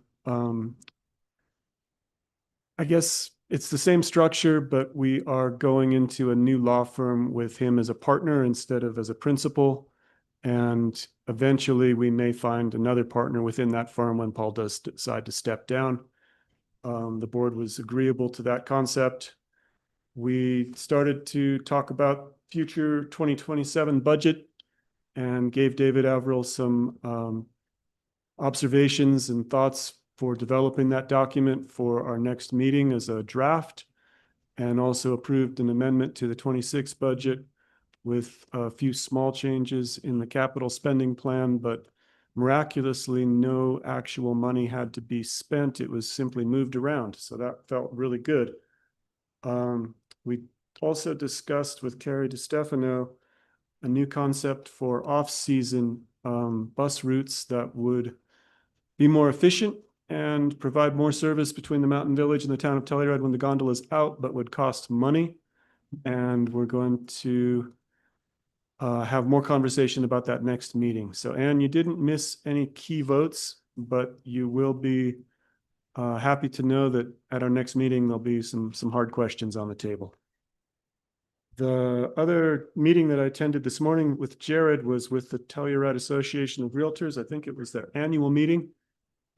I guess it's the same structure, but we are going into a new law firm with him as a partner instead of as a principal. And eventually we may find another partner within that firm when Paul does decide to step down. The board was agreeable to that concept. We started to talk about future 2027 budget and gave David Averill some observations and thoughts for developing that document for our next meeting as a draft, and also approved an amendment to the 26 budget with a few small changes in the capital spending plan, but miraculously no actual money had to be spent. It was simply moved around. So that felt really good. We also discussed with Carrie DiStefano a new concept for off-season bus routes that would be more efficient and provide more service between the Mountain Village and the town of Telluride when the gondola is out, but would cost money. And we're going to have more conversation about that next meeting. So, Anne, you didn't miss any key votes, but you will be happy to know that at our next meeting, there'll be some hard questions on the table. The other meeting that I attended this morning with Jared was with the Telluride Association of Realtors. I think it was their annual meeting.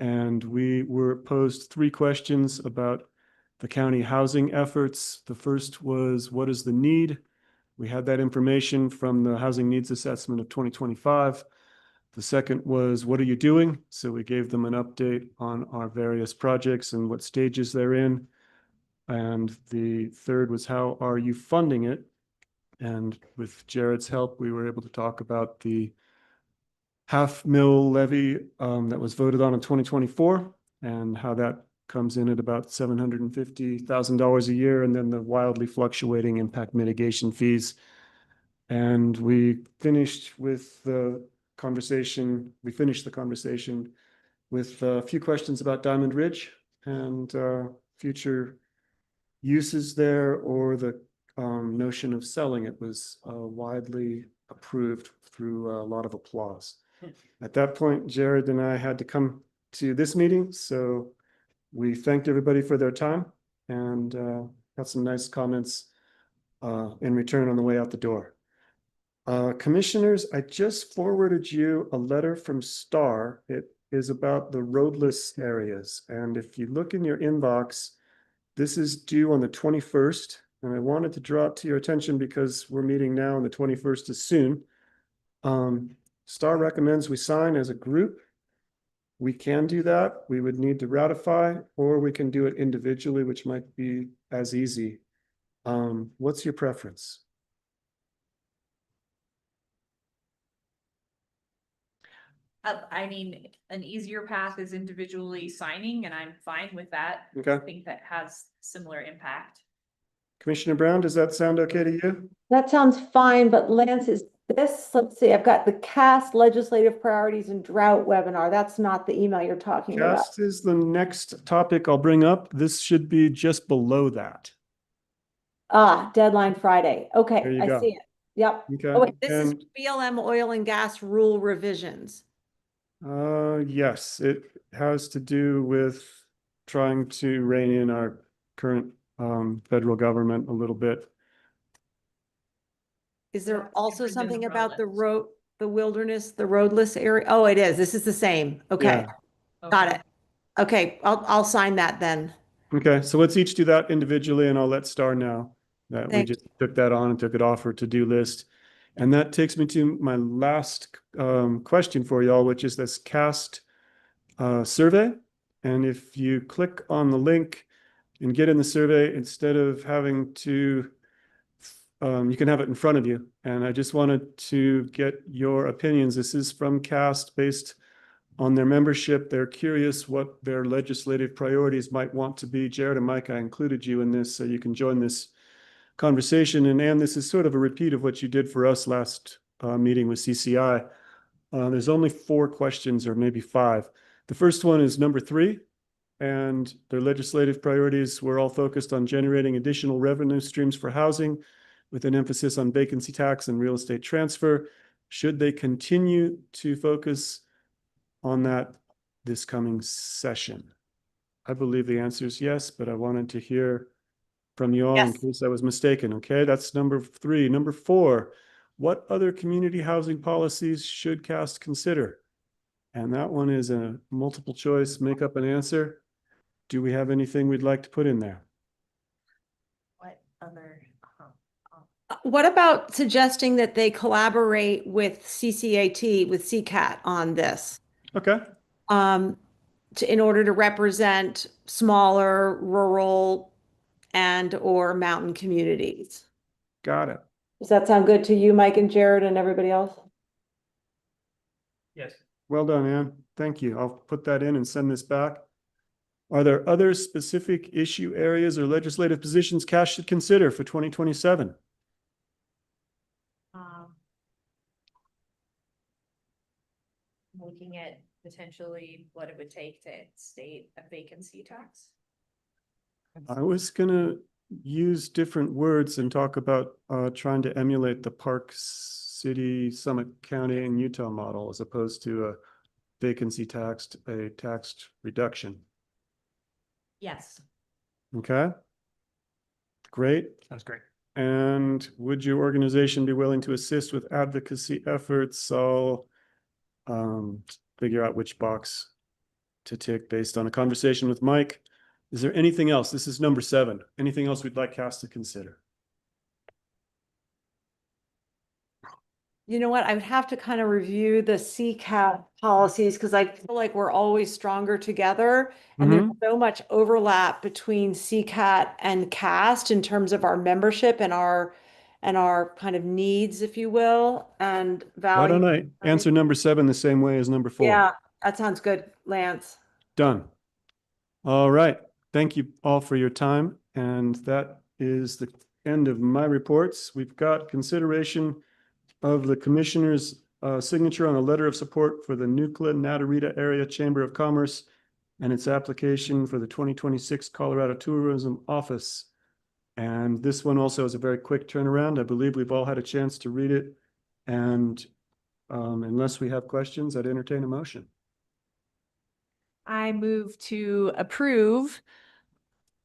And we were posed 3 questions about the county housing efforts. The first was, what is the need? We had that information from the Housing Needs Assessment of 2025. The second was, what are you doing? So we gave them an update on our various projects and what stages they're in. And the third was, how are you funding it? And with Jared's help, we were able to talk about the half-mil levy that was voted on in 2024 and how that comes in at about $750,000 a year, and then the wildly fluctuating impact mitigation fees. And we finished the conversation with a few questions about Diamond Ridge and future uses there, or the notion of selling it was widely approved through a lot of applause. At that point, Jared and I had to come to this meeting, so we thanked everybody for their time and got some nice comments in return on the way out the door. Commissioners, I just forwarded you a letter from Star. It is about the roadless areas. And if you look in your inbox, this is due on the 21st. And I wanted to draw it to your attention because we're meeting now and the 21st is soon. Star recommends we sign as a group. We can do that. We would need to ratify, or we can do it individually, which might be as easy. What's your preference? I mean, an easier path is individually signing, and I'm fine with that. Okay. I think that has similar impact. Commissioner Brown, does that sound okay to you? That sounds fine, but Lance, is this, let's see, I've got the CAST Legislative Priorities and Drought webinar. That's not the email you're talking about. CAST is the next topic I'll bring up. This should be just below that. Ah, deadline Friday. Okay, There you I go. see it. Yep. Okay. Oh, wait, this is And BLM oil and gas rule revisions. yes, it has to do with trying to rein in our current federal government a little bit. Is there That's also different than something the about the roadless. the wilderness, the roadless area? Oh, it is. This is the same. Okay, got it. Okay, I'll sign that then. Okay, so let's each do that individually, and I'll let Star know that we Thank just took that on and took it off our to-do list. And that takes me to my last question for y'all, which is this CAST survey. And if you click on the link and get in the survey, instead of having to, you can have it in front of you. And I just wanted to get your opinions. This is from CAST based on their membership. They're curious what their legislative priorities might want to be. Jared and Mike, I included you in this so you can join this conversation. And Ann, this is sort of a repeat of what you did for us last meeting with CCI. There's only 4 questions, or maybe 5. The first one is number 3, and their legislative priorities were all focused on generating additional revenue streams for housing with an emphasis on vacancy tax and real estate transfer. Should they continue to focus on that this coming session? I believe the answer is yes, but I wanted to hear from you all in case I was mistaken. Okay, that's number 3. Number 4, what other community housing policies should CAST consider? And that one is a multiple choice, make up an answer. Do we have anything we'd like to put in there? What other? What about suggesting that they collaborate with CCAT, with CCAT on this? Okay. In order to represent smaller rural and or mountain communities. Got it. Does that sound good to you, Mike and Jared and everybody else? Yes. Well done, Ann. Thank you. I'll put that in and send this back. Are there other specific issue areas or legislative positions CAST should consider for 2027? Looking at potentially what it would take to state a vacancy tax. I was gonna use different words and talk about trying to emulate the Park City, Summit County, and Utah model as opposed to a vacancy taxed, a taxed reduction. Yes. Okay. Great. That's great. And would your organization be willing to assist with advocacy efforts? I'll figure out which box to tick based on a conversation with Mike. Is there anything else? This is number 7. Anything else we'd like CAST to consider? You know what? I would have to kind of review the CCAT policies because I feel like we're always stronger together. And there's so much overlap between CCAT and CAST in terms of our membership and our kind of needs, if you will, and Why value. don't I answer number 7 the same way as number 4? Yeah, that sounds good, Lance. Done. All right. Thank you all for your time. And that is the end of my reports. We've got consideration of the commissioner's signature on a letter of support for the Nucla Natarita Area Chamber of Commerce and its application for the 2026 Colorado Tourism Office. And this one also is a very quick turnaround. I believe we've all had a chance to read it. And unless we have questions, I'd entertain a motion. I move to approve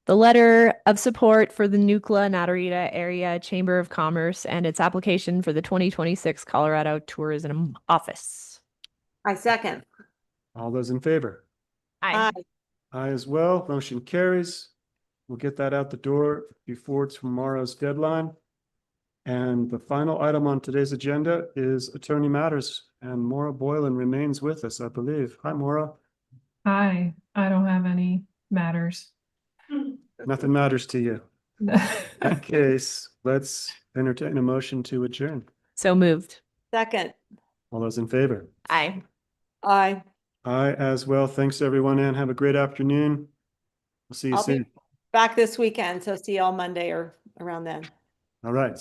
the letter of support for the Nucla Natarita Area Chamber of Commerce and its application for the 2026 Colorado Tourism Office. I second. All those in favor? Aye. Aye as well. Motion carries. We'll get that out the door before tomorrow's deadline. And the final item on today's agenda is Attorney Matters, and Maura Boylan remains with us, I believe. Hi, Maura. Hi, I don't have any matters. Nothing matters to you. In that case, let's entertain a motion to adjourn. So moved. Second. All those in favor? Aye. Aye. Aye as well. Thanks, everyone, and have a great afternoon. We'll see you I'll be soon. back this weekend, so see y'all Monday or around then. All right.